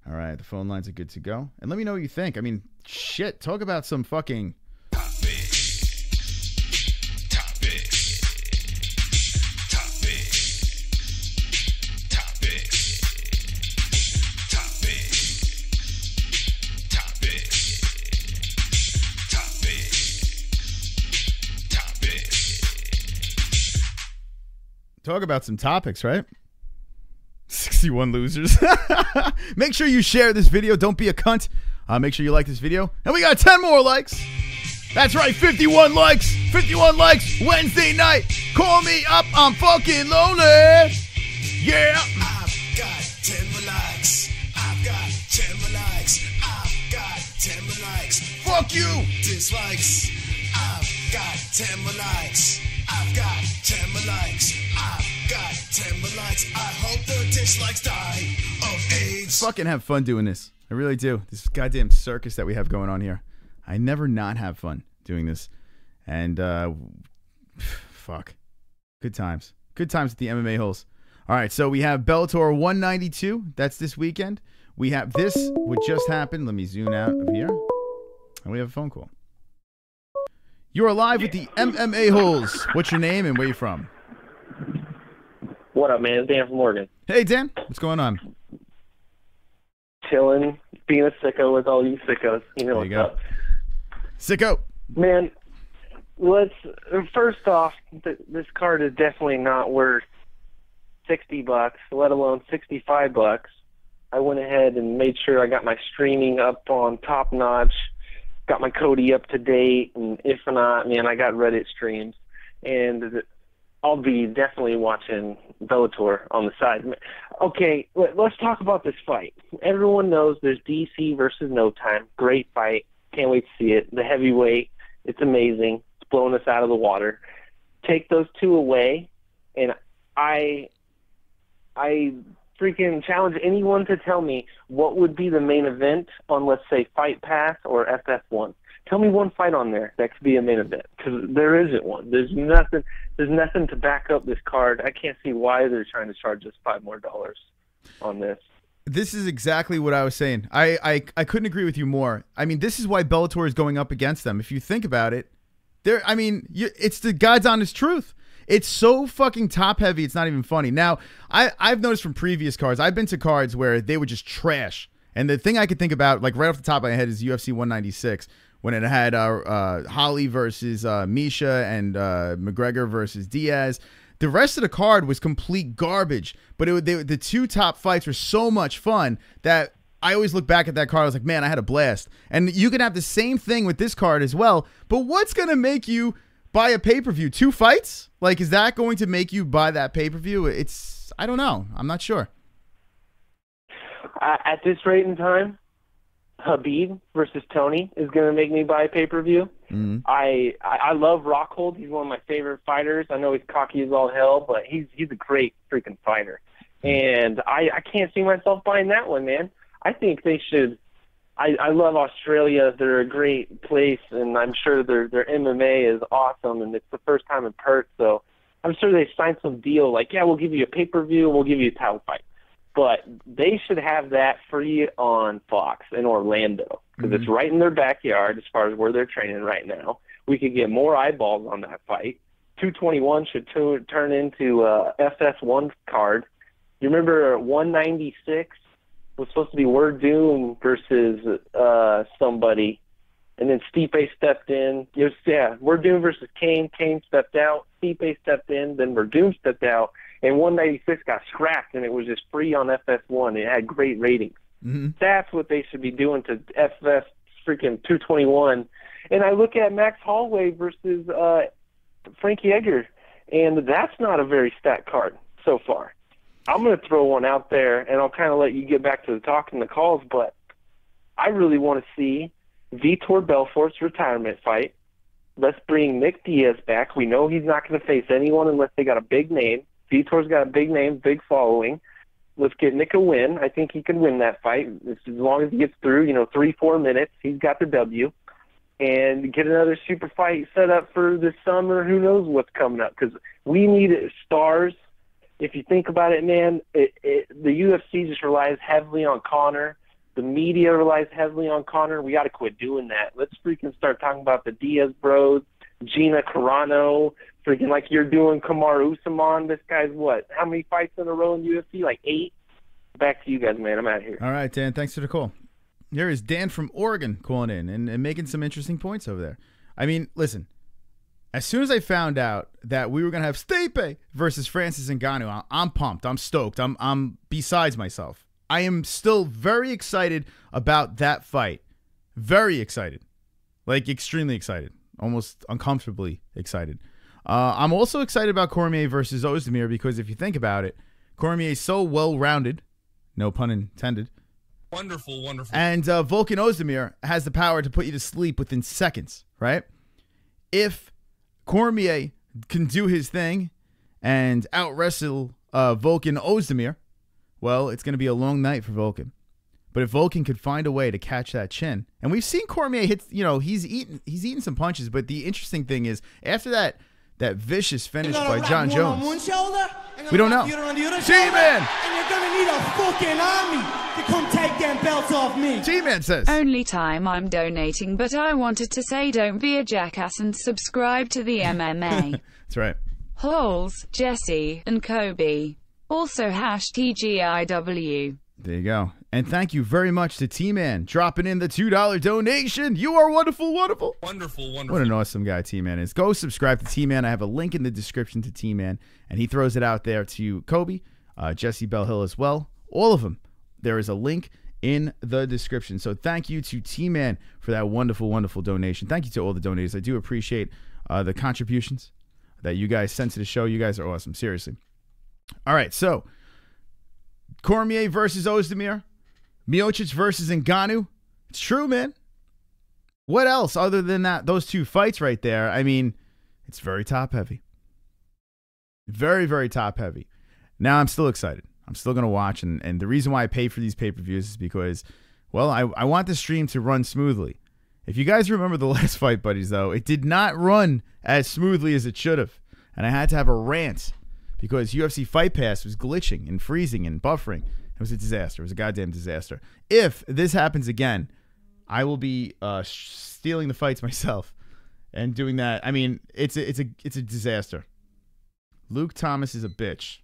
All right. The phone lines are good to go. And let me know what you think. Shit. Talk about some fucking... Talk about some topics, right? 61 losers. Make sure you share this video. Don't be a cunt. Make sure you like this video. And we got 10 more likes. That's right, 51 likes. 51 likes Wednesday night. Call me up. I'm fucking lonely. Yeah. I've got 10 more likes. I've got 10 more likes. I've got 10 more likes. Fuck you. Dislikes. I've got 10 more likes. I've got 10 more likes. I've got 10 more likes. I hope the dislikes die of AIDS. Fucking have fun doing this. I really do. This goddamn circus that we have going on here. I never not have fun doing this. And, fuck. Good times. Good times at the MMA-Holes. All right, so we have Bellator 192. That's this weekend. We have this, what just happened. Let me zoom out of here. And we have a phone call. You are live with the MMA-Holes. What's your name and where you from? What up, man? It's Dan from Oregon. Hey, Dan. What's going on? Chilling, being a sicko with all you sickos. You know There you what's go. up. Sicko. Man, first off, this card is definitely not worth $60, let alone $65. I went ahead and made sure I got my streaming up on top notch, got my Cody up to date, and if not, man, I got Reddit streams. And I'll be definitely watching Bellator on the side. Okay, let's talk about this fight. Everyone knows there's DC versus No Time. Great fight. Can't wait to see it. The heavyweight, it's amazing. It's blowing us out of the water. Take those two away, and I freaking challenge anyone to tell me what would be the main event on, let's say, Fight Pass or FS1. Tell me one fight on there that could be a main event, because there isn't one. There's nothing to back up this card. I can't see why they're trying to charge us $5 more on this. This is exactly what I was saying. I couldn't agree with you more. I mean, this is why Bellator is going up against them. If you think about it, it's the God's honest truth. It's so fucking top heavy. It's not even funny. Now, I've noticed from previous cards, I've been to cards where they were just trash. And the thing I could think about, like right off the top of my head, is UFC 196. When it had Holly versus Misha and McGregor versus Diaz. The rest of the card was complete garbage. But the two top fights were so much fun that I always look back at that card. I was like, man, I had a blast. And you can have the same thing with this card as well. But what's going to make you buy a pay-per-view? 2 fights? Like, is that going to make you buy that pay-per-view? I don't know. I'm not sure. At this rate in time, KHABIB versus Tony is going to make me buy a pay-per-view. Mm-hmm. I love Rockhold. He's one of my favorite fighters. I know he's cocky as all hell, but he's a great freaking fighter. And I can't see myself buying that one, man. I think they should. I love Australia. They're a great place, and I'm sure their MMA is awesome, and it's the first time in Perth, so I'm sure they signed some deal like, yeah, we'll give you a pay-per-view, we'll give you a title fight. But they should have that free on Fox in Orlando because it's right in their backyard as far as where they're training right now. We could get more eyeballs on that fight. 221 should turn into a FS1 card. You remember 196 was supposed to be Doom versus somebody, and then Stipe stepped in. Doom versus Kane. Kane stepped out. Stipe stepped in. Then Doom stepped out. And 196 got scrapped, and it was just free on FS1. It had great ratings. Mm-hmm. That's what they should be doing to FS freaking 221. And I look at Max Holloway versus Frankie Edgar, and that's not a very stacked card so far. I'm going to throw one out there, and I'll kind of let you get back to the talk and the calls, but I really want to see Vitor Belfort's retirement fight. Let's bring Nick Diaz back. We know he's not going to face anyone unless they got a big name. Vitor's got a big name, big following. Let's get Nick a win. I think he can win that fight as long as he gets through, 3-4 minutes. He's got the W. And get another super fight set up for this summer. Who knows what's coming up? Because we need stars. If you think about it, man, the UFC just relies heavily on Conor. The media relies heavily on Conor. We got to quit doing that. Let's freaking start talking about the Diaz bros, Gina Carano, freaking like you're doing Kamaru Usman. This guy's what? How many fights in a row in UFC? Like 8? Back to you guys, man. I'm out of here. All right, Dan. Thanks for the call. Here is Dan from Oregon calling in and making some interesting points over there. I mean, listen, as soon as I found out that we were going to have Stipe versus Francis Ngannou, I'm pumped. I'm stoked. I'm besides myself. I am still very excited about that fight. Very excited. Like, extremely excited. Almost uncomfortably excited. I'm also excited about Cormier versus Ozdemir because if you think about it, Cormier is so well-rounded, no pun intended. Wonderful, wonderful. And Volkan Ozdemir has the power to put you to sleep within seconds, right? If Cormier can do his thing and out-wrestle Volkan Ozdemir, well, it's going to be a long night for Volkan. But if Volkan could find a way to catch that chin, and we've seen Cormier hit, he's eaten some punches, but the interesting thing is after that vicious finish by John Jones, we don't know. T-Man! And you're gonna need a fucking army to come take them belts off me. T-Man says. Only time I'm donating, but I wanted to say don't be a jackass and subscribe to the MMA. That's right. Holes, Jessie, and Kobe. Also #TGIW. There you go. And thank you very much to T-Man dropping in the $2 donation. You are wonderful, wonderful. Wonderful, wonderful. What an awesome guy T-Man is. Go subscribe to T-Man. I have a link in the description to T-Man, and he throws it out there to Kobe, Jesse Bell Hill as well. All of them. There is a link in the description. So thank you to T-Man for that wonderful, wonderful donation. Thank you to all the donators. I do appreciate the contributions that you guys sent to the show. You guys are awesome. Seriously. All right, so Cormier versus Ozdemir. Miocic versus Ngannou. It's true, man. What else other than that? Those two fights right there. I mean, it's very top heavy. Very, very top heavy. Now I'm still excited. I'm still going to watch. And the reason why I pay for these pay-per-views is because, well, I want the stream to run smoothly. If you guys remember the last fight, buddies, though, it did not run as smoothly as it should have. And I had to have a rant because UFC Fight Pass was glitching and freezing and buffering. It was a disaster. It was a goddamn disaster. If this happens again, I will be stealing the fights myself and doing that. I mean, it's a disaster. Luke Thomas is a bitch.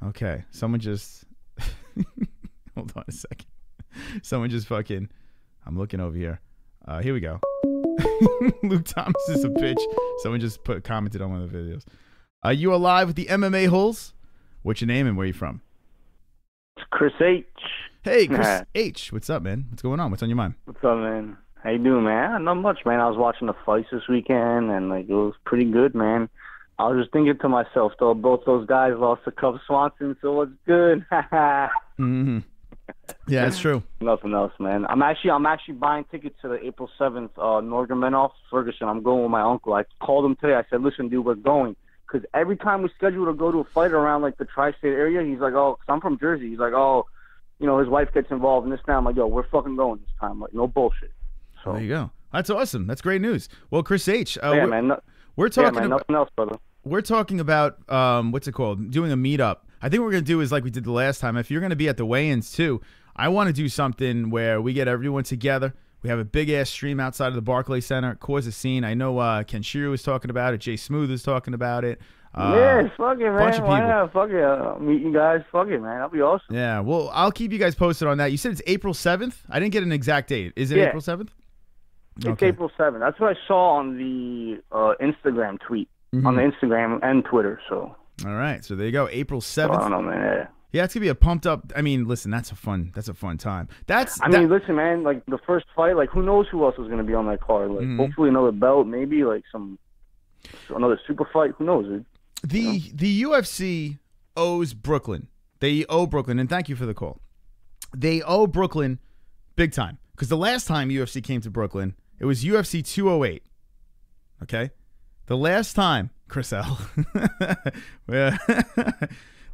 Okay, someone just hold on a second. Someone just fucking. I'm looking over here. Here we go. Luke Thomas is a bitch. Someone just commented on one of the videos. You are live with the MMA-Holes. What's your name and where you from? It's Chris H. Hey, Chris H. What's up, man? What's going on? What's on your mind? What's up, man? How you doing, man? Not much, man. I was watching the fights this weekend, and like it was pretty good, man. I was just thinking to myself, though, both those guys lost to Cub Swanson, so what's good? Mm-hmm. Yeah, it's true. Nothing else, man. I'm actually buying tickets to the April 7th Nurmagomedov Ferguson. I'm going with my uncle. I called him today. I said, listen, dude, we're going. Because every time we schedule to go to a fight around, like, the tri-state area, he's like, oh, 'cause I'm from Jersey. He's like, oh, you know, his wife gets involved in this now. I'm like, yo, we're fucking going this time. Like, no bullshit. So there you go. That's awesome. That's great news. Well, Chris H. Yeah, man. We're talking man, about nothing else, brother. We're talking about what's it called? Doing a meetup. I think what we're gonna do is like we did the last time. If you're gonna be at the weigh-ins too, I want to do something where we get everyone together. We have a big ass stream outside of the Barclays Center, cause a scene. I know Kenshiro was talking about it. Jay Smooth is talking about it. Yeah, fuck it, man. Bunch of Why people. not? Fuck it. I'll meet you guys. Fuck it, man. That'll be awesome. Yeah, well, I'll keep you guys posted on that. You said it's April 7th? I didn't get an exact date. Is it Yeah. April 7th? It's Okay. April 7th. That's what I saw on the Instagram tweet, on the Instagram and Twitter. So All right, so there you go. April I 7th. don't know, man. Yeah, it's gonna be a pumped up. I mean, listen, that's a fun time. I mean, listen, man. Like the first fight, like who knows who else is gonna be on that card? Like hopefully another belt, maybe like another super fight. Who knows, dude? The UFC owes Brooklyn. They owe Brooklyn, and thank you for the call. They owe Brooklyn big time because the last time UFC came to Brooklyn, it was UFC 208. Okay, the last time Chris L.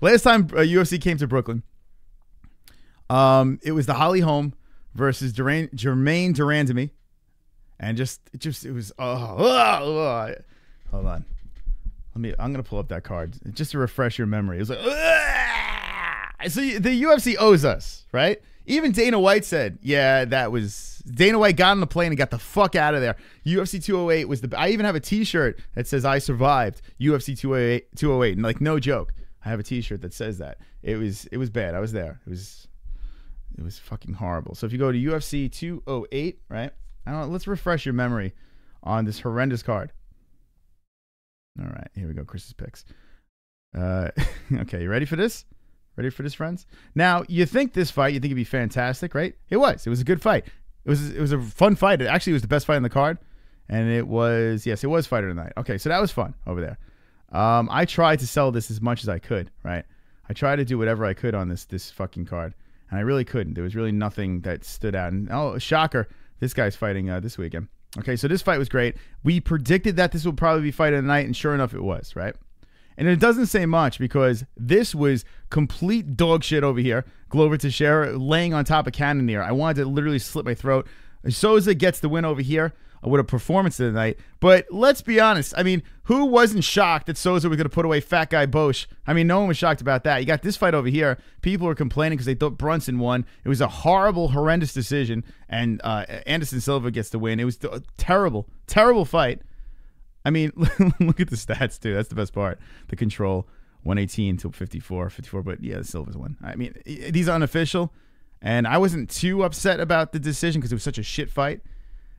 Last time UFC came to Brooklyn, it was the Holly Holm versus Jermaine Durandamy, and it was hold on. I'm gonna pull up that card just to refresh your memory. It was like, so the UFC owes us, right? Even Dana White said, yeah, that was Dana White got on the plane and got the fuck out of there. UFC 208 was I even have a T-shirt that says I survived UFC 208, and like no joke, I have a T-shirt that says that. It was bad. I was there. It was fucking horrible. So if you go to UFC 208, right? Let's refresh your memory on this horrendous card. All right, here we go. Chris's picks. Okay, you ready for this? Ready for this, friends? Now, you think this fight, you think it'd be fantastic, right? It was. It was a good fight. It was a fun fight. It actually was the best fight on the card. And it was, yes, it was fighter of the night. Okay, so that was fun over there. I tried to sell this as much as I could, right? I tried to do whatever I could on this fucking card. And I really couldn't. There was really nothing that stood out. And, oh, shocker, this guy's fighting this weekend. Okay, so this fight was great. We predicted that this would probably be fight of the night, and sure enough, it was, right? And it doesn't say much because this was complete dog shit over here. Glover Teixeira laying on top of Cannonier. I wanted to literally slit my throat. Souza gets the win over here with a performance of the night. But let's be honest. I mean, who wasn't shocked that Souza was going to put away fat guy Bosch? I mean, no one was shocked about that. You got this fight over here. People were complaining because they thought Brunson won. It was a horrible, horrendous decision. And Anderson Silva gets the win. It was a terrible, terrible fight. I mean, look at the stats, too. That's the best part. The control, 118 to 54. But, yeah, Silva's won. I mean, these are unofficial. And I wasn't too upset about the decision because it was such a shit fight.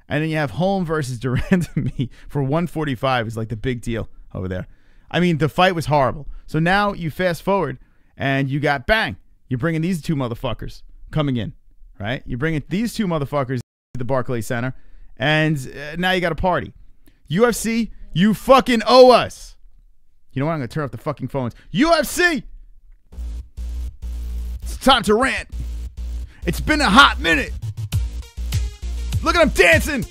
And then you have Holm versus Durandamy for 145 is like the big deal over there. I mean, the fight was horrible. So now you fast forward and you got, bang, you're bringing these two motherfuckers coming in, right? You're bringing these two motherfuckers to the Barclays Center. And now you got a party. UFC, you fucking owe us. You know what? I'm going to turn off the fucking phones. UFC! It's time to rant. It's been a hot minute. Look at him dancing.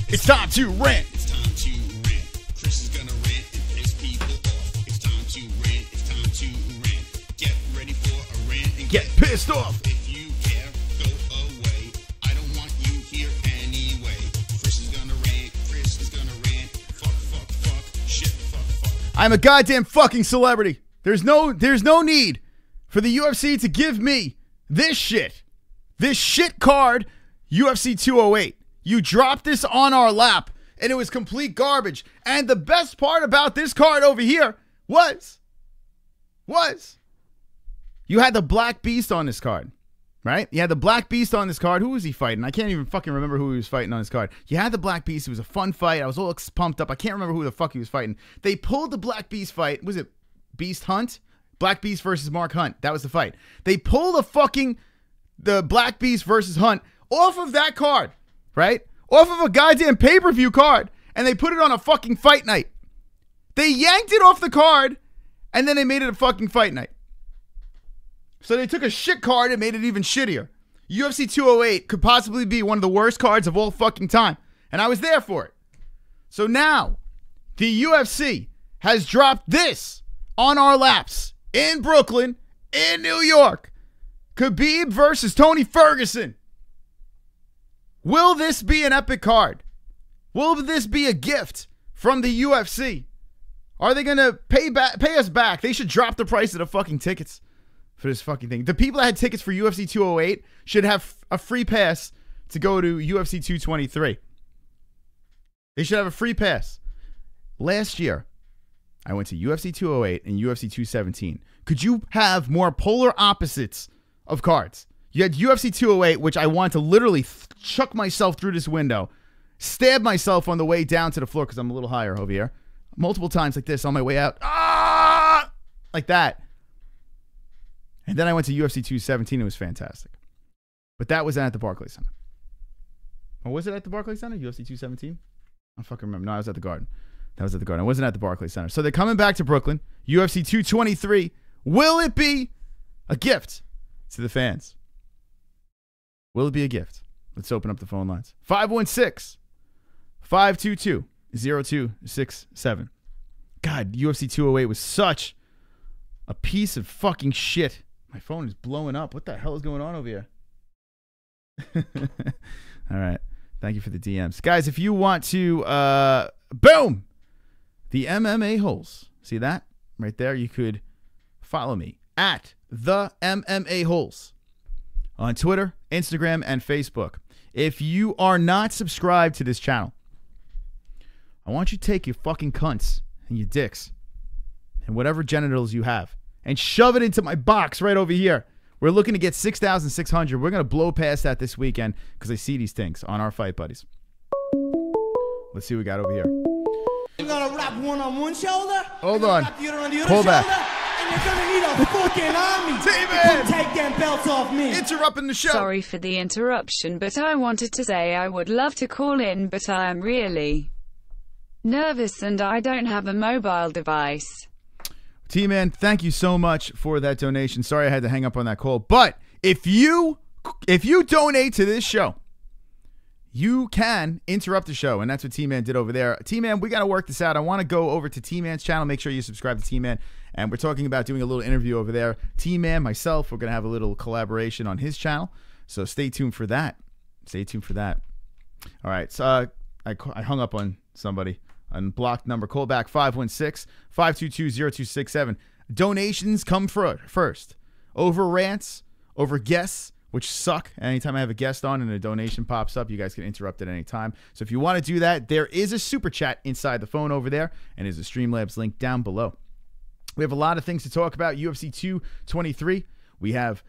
It's time to rant. It's time to rant. Chris is gonna rant and piss people off. It's time to rant. It's time to rant. Get ready for a rant and Get pissed off. If you care, go away. I don't want you here anyway. Chris is gonna rant. Chris is gonna rant. Fuck. Shit, fuck. I'm a goddamn fucking celebrity. There's no need for the UFC to give me this shit. This shit card, UFC 208. You dropped this on our lap, and it was complete garbage. And the best part about this card over here was you had the Black Beast on this card, right? You had the Black Beast on this card. Who was he fighting? I can't even fucking remember who he was fighting on this card. You had the Black Beast. It was a fun fight. I was all pumped up. I can't remember who the fuck he was fighting. They pulled the Black Beast fight. Was it Beast Hunt? Black Beast versus Mark Hunt. That was the fight. They pulled the Black Beast versus Hunt off of that card, right? Off of a goddamn pay-per-view card, and they put it on a fucking fight night. They yanked it off the card, and then they made it a fucking fight night. So they took a shit card and made it even shittier. UFC 208 could possibly be one of the worst cards of all fucking time, and I was there for it. So now, the UFC has dropped this on our laps in Brooklyn, in New York. KHABIB versus Tony Ferguson. Will this be an epic card? Will this be a gift from the UFC? Are they going to pay us back? They should drop the price of the fucking tickets for this fucking thing. The people that had tickets for UFC 208 should have a free pass to go to UFC 223. They should have a free pass. Last year, I went to UFC 208 and UFC 217. Could you have more polar opposites of cards? You had UFC 208, which I want to literally chuck myself through this window, stab myself on the way down to the floor because I'm a little higher over here, multiple times like this on my way out, like that. And then I went to UFC 217. It was fantastic. But that was at the Barclays Center. Or was it at the Barclays Center? UFC 217? I don't fucking remember. No, I was at the Garden. That was at the Garden. I wasn't at the Barclays Center. So they're coming back to Brooklyn. UFC 223. Will it be a gift to the fans? Will it be a gift? Let's open up the phone lines. 516-522-0267. God, UFC 208 was such a piece of fucking shit. My phone is blowing up. What the hell is going on over here? All right. Thank you for the DMs. Guys, if you want to, boom, the MMA-Holes. See that? Right there. You could follow me at the MMA-Holes on Twitter, Instagram, and Facebook. If you are not subscribed to this channel, I want you to take your fucking cunts and your dicks and whatever genitals you have and shove it into my box right over here. We're looking to get 6,600. We're going to blow past that this weekend because I see these things on our Fight Buddies. Let's see what we got over here. You're gonna wrap one on one shoulder. Hold on. Wrap the other on the other Pull shoulder. back. And you're gonna need a fucking army to come take them belts off me. Interrupting the show. Sorry for the interruption, but I wanted to say I would love to call in, but I am really nervous and I don't have a mobile device. T-Man, thank you so much for that donation. Sorry I had to hang up on that call. But if you donate to this show, you can interrupt the show, and that's what T-Man did over there. T-Man, we got to work this out. I want to go over to T-Man's channel. Make sure you subscribe to T-Man, and we're talking about doing a little interview over there. T-Man, myself, we're going to have a little collaboration on his channel, so stay tuned for that. Stay tuned for that. All right, so I hung up on somebody. Unblocked number. Call back 516-522-0267. Donations come first. Over rants, over guests, which suck. Anytime I have a guest on and a donation pops up, you guys can interrupt at any time. So if you want to do that, there is a super chat inside the phone over there, and there's a Streamlabs link down below. We have a lot of things to talk about. UFC 223. We have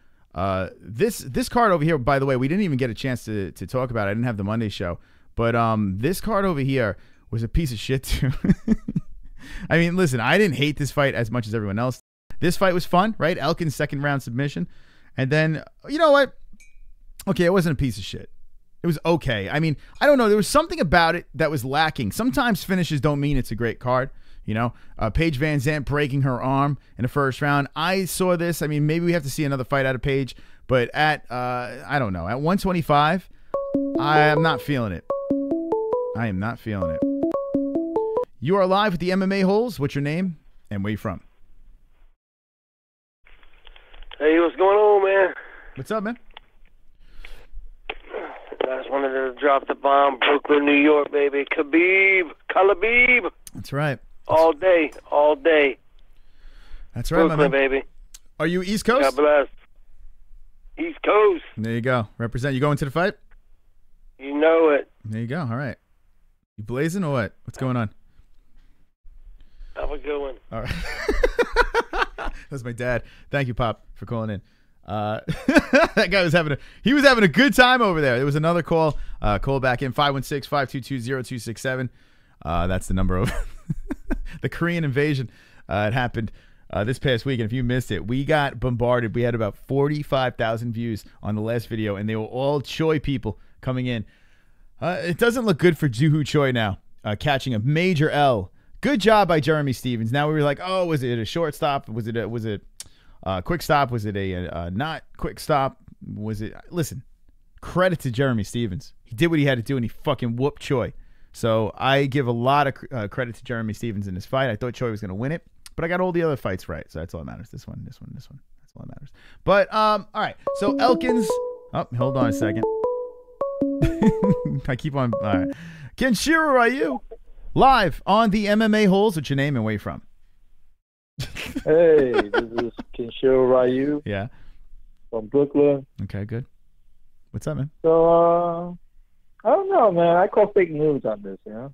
this card over here. By the way, we didn't even get a chance to talk about it. I didn't have the Monday show, but this card over here was a piece of shit too. I mean, listen, I didn't hate this fight as much as everyone else. This fight was fun, right? Elkin's second round submission. And then, you know what? Okay, it wasn't a piece of shit. It was okay. I mean, I don't know. There was something about it that was lacking. Sometimes finishes don't mean it's a great card. You know, Paige Van Zandt breaking her arm in the first round. I saw this. I mean, maybe we have to see another fight out of Paige. But at, I don't know, at 125, I am not feeling it. I am not feeling it. You are live with the MMA-Holes. What's your name and where you from? Hey, what's going on, man? What's up, man? I just wanted to drop the bomb. Brooklyn, New York, baby. KHABIB. That's right. All day. That's right, Brooklyn, my man. baby. Are you East Coast? God bless. East Coast. There you go. Represent. You going to the fight? You know it. There you go. All right. You blazing or what? What's going on? Have a good one. All right. That's my dad. Thank you, Pop, for calling in. That guy was having a good time over there. There was another call. Call back in 516-522-0267. That's the number of the Korean invasion. It happened this past week, and if you missed it, we got bombarded. We had about 45,000 views on the last video, and they were all Choi people coming in. It doesn't look good for Juhu Choi now, catching a major L. Good job by Jeremy Stephens. Now we were like, oh, was it a short stop? Was it a quick stop? Was it a not quick stop? Was it? Listen, credit to Jeremy Stephens. He did what he had to do, and he fucking whooped Choi. So I give a lot of credit to Jeremy Stephens in this fight. I thought Choi was going to win it, but I got all the other fights right, so that's all that matters. This one. That's all that matters. But all right. So Elkins. Oh, hold on a second. I keep on. All right. Kenshiro Ryu. Live on the MMA-Holes. What's your name and where you from? Hey, this is Kenshiro Ryu. Yeah. From Brooklyn. Okay, good. What's up, man? So, I don't know, man. I call fake news on this, you know?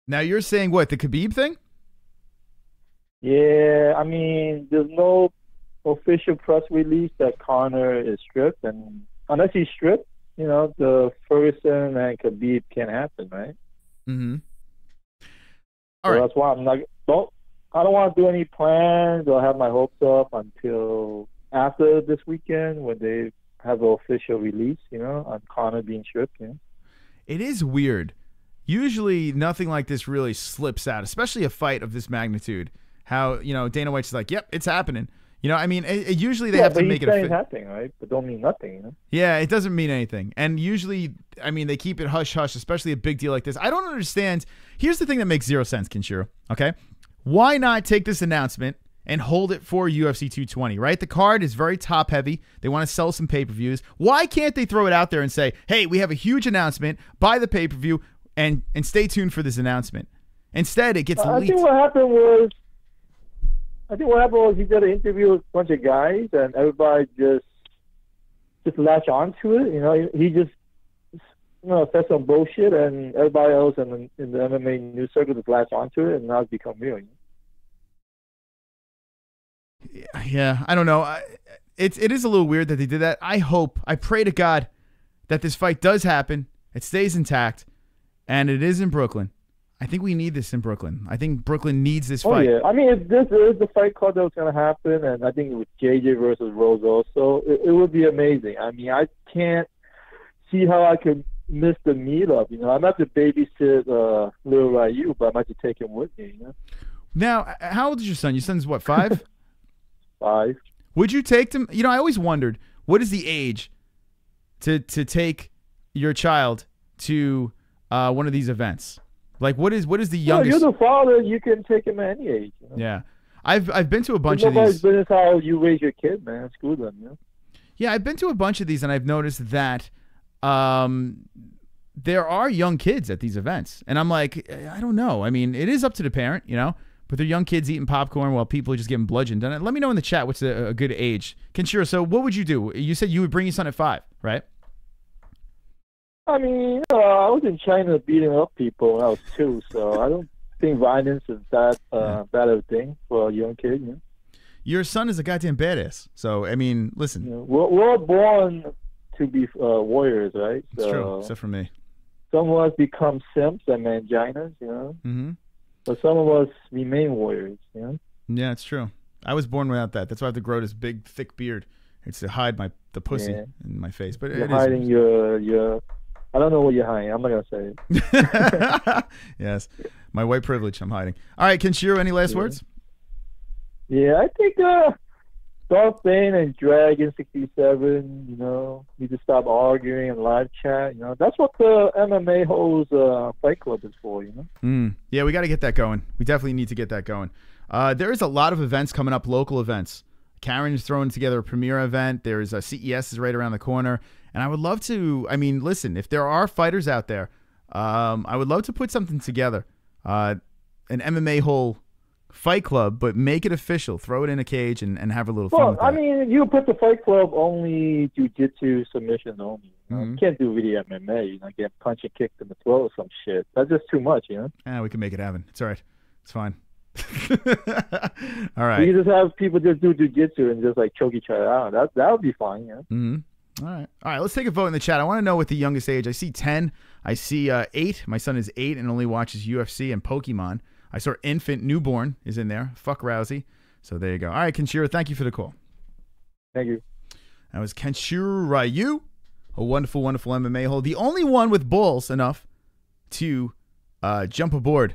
Now you're saying what, the Khabib thing? Yeah, I mean, there's no official press release that Conor is stripped, and unless he's stripped, you know, the Ferguson and Khabib can't happen, right? Mm-hmm. So that's why I don't want to do any plans or have my hopes up until after this weekend when they have an official release, you know, on Conor being stripped. You know? It is weird. Usually nothing like this really slips out, especially a fight of this magnitude. How, you know, Dana White's like, yep, it's happening. You know, I mean, usually they have to make it it's happening, right? But don't mean nothing, you know? Yeah, it doesn't mean anything. And usually, I mean, they keep it hush-hush, especially a big deal like this. I don't understand. Here's the thing that makes zero sense, Kenshiro, okay? Why not take this announcement and hold it for UFC 220, right? The card is very top-heavy. They want to sell some pay-per-views. Why can't they throw it out there and say, hey, we have a huge announcement, buy the pay-per-view, and stay tuned for this announcement? Instead, it gets leaked. I think what happened was he did an interview with a bunch of guys, and everybody just latched onto it. You know, he just said some bullshit, and everybody else in the MMA news circle just latched onto it, and now it's become real. You know? Yeah, I don't know. It is a little weird that they did that. I pray to God that this fight does happen, it stays intact, and it is in Brooklyn. I think we need this in Brooklyn. I think Brooklyn needs this Oh, fight. yeah. I mean, if this is the fight card that was going to happen, and I think with JJ versus Rose also, it would be amazing. I mean, I can't see how I could miss the meetup. You know, I'm not to babysit little Ryu, but I might have to take him with me. You know? Now, how old is your son? Your son's what, 5? 5. Would you take him? You know, I always wondered, what is the age to take your child to one of these events? Like, what is the youngest? Well, you're the father. You can take him at any age. You know? Yeah, I've been to a bunch of Nobody's these. business how you raise your kid, man. Screw them, you know? Yeah, I've been to a bunch of these, and I've noticed that there are young kids at these events, and I'm like, I don't know. I mean, it is up to the parent, you know, but they're young kids eating popcorn while people are just getting bludgeoned. And let me know in the chat what's a good age. Kenshiro, so what would you do? You said you would bring your son at 5, right? I mean, you know, I was in China beating up people when I was 2, so I don't think violence is that bad of a thing for a young kid. You know? Your son is a goddamn badass. So, I mean, listen. You know, we're all born to be warriors, right? It's true, except for me. Some of us become simps and manginas, you know? Mm-hmm. But some of us remain warriors, you know? Yeah, it's true. I was born without that. That's why I have to grow this big, thick beard. It's to hide the pussy in my face. But you're hiding your I don't know what you're hiding. I'm not going to say it. Yes. My white privilege I'm hiding. All right, Kenshiro, any last words? Yeah, I think Darth Bane and Dragon 67, you know, need to stop arguing and live chat. You know, that's what the MMA-Holes fight club is for, you know? Yeah, we got to get that going. We definitely need to get that going. There is a lot of events coming up, local events. Karen is throwing together a premiere event. There's a CES is right around the corner. And I would love to, I mean, listen, if there are fighters out there, I would love to put something together. An MMA hole fight club, but make it official. Throw it in a cage and have a little fun with that. I mean, you put the fight club only jiu-jitsu submission only. You know? You can't do video MMA, you know, get punched and kicked in the throat or some shit. That's just too much, you know? Yeah, we can make it happen. It's all right. It's fine. All right. You just have people just do jiu-jitsu and just like choke each other out. That would be fine, yeah. All right. Let's take a vote in the chat. I want to know what the youngest age. I see 10. I see 8. My son is 8 and only watches UFC and Pokemon. I saw infant newborn is in there. Fuck Rousey. So there you go. All right, Kenshiro, thank you for the call. Thank you. That was Kenshiro Ryu, a wonderful, wonderful MMA hole. The only one with balls enough to jump aboard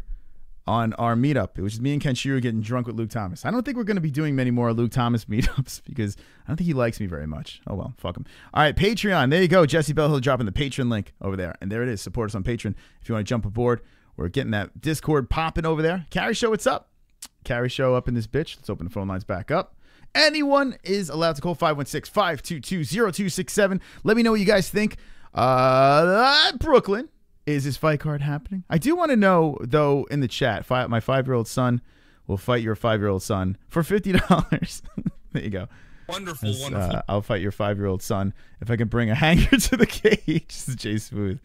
on our meetup. It was just me and Kenshiro getting drunk with Luke Thomas. I don't think we're going to be doing many more Luke Thomas meetups because I don't think he likes me very much. Oh, well, fuck him. All right, Patreon. There you go. Jesse Bell, he'll drop in the Patreon link over there. And there it is. Support us on Patreon if you want to jump aboard. We're getting that Discord popping over there. Carrie Show, what's up? Carrie Show up in this bitch. Let's open the phone lines back up. Anyone is allowed to call 516-522-0267. Let me know what you guys think. Brooklyn. Is this fight card happening? I do want to know, though, in the chat, my 5-year-old son will fight your 5-year-old son for $50. There you go. Wonderful, wonderful. I'll fight your 5-year-old son if I can bring a hanger to the cage. This is Jay Smooth.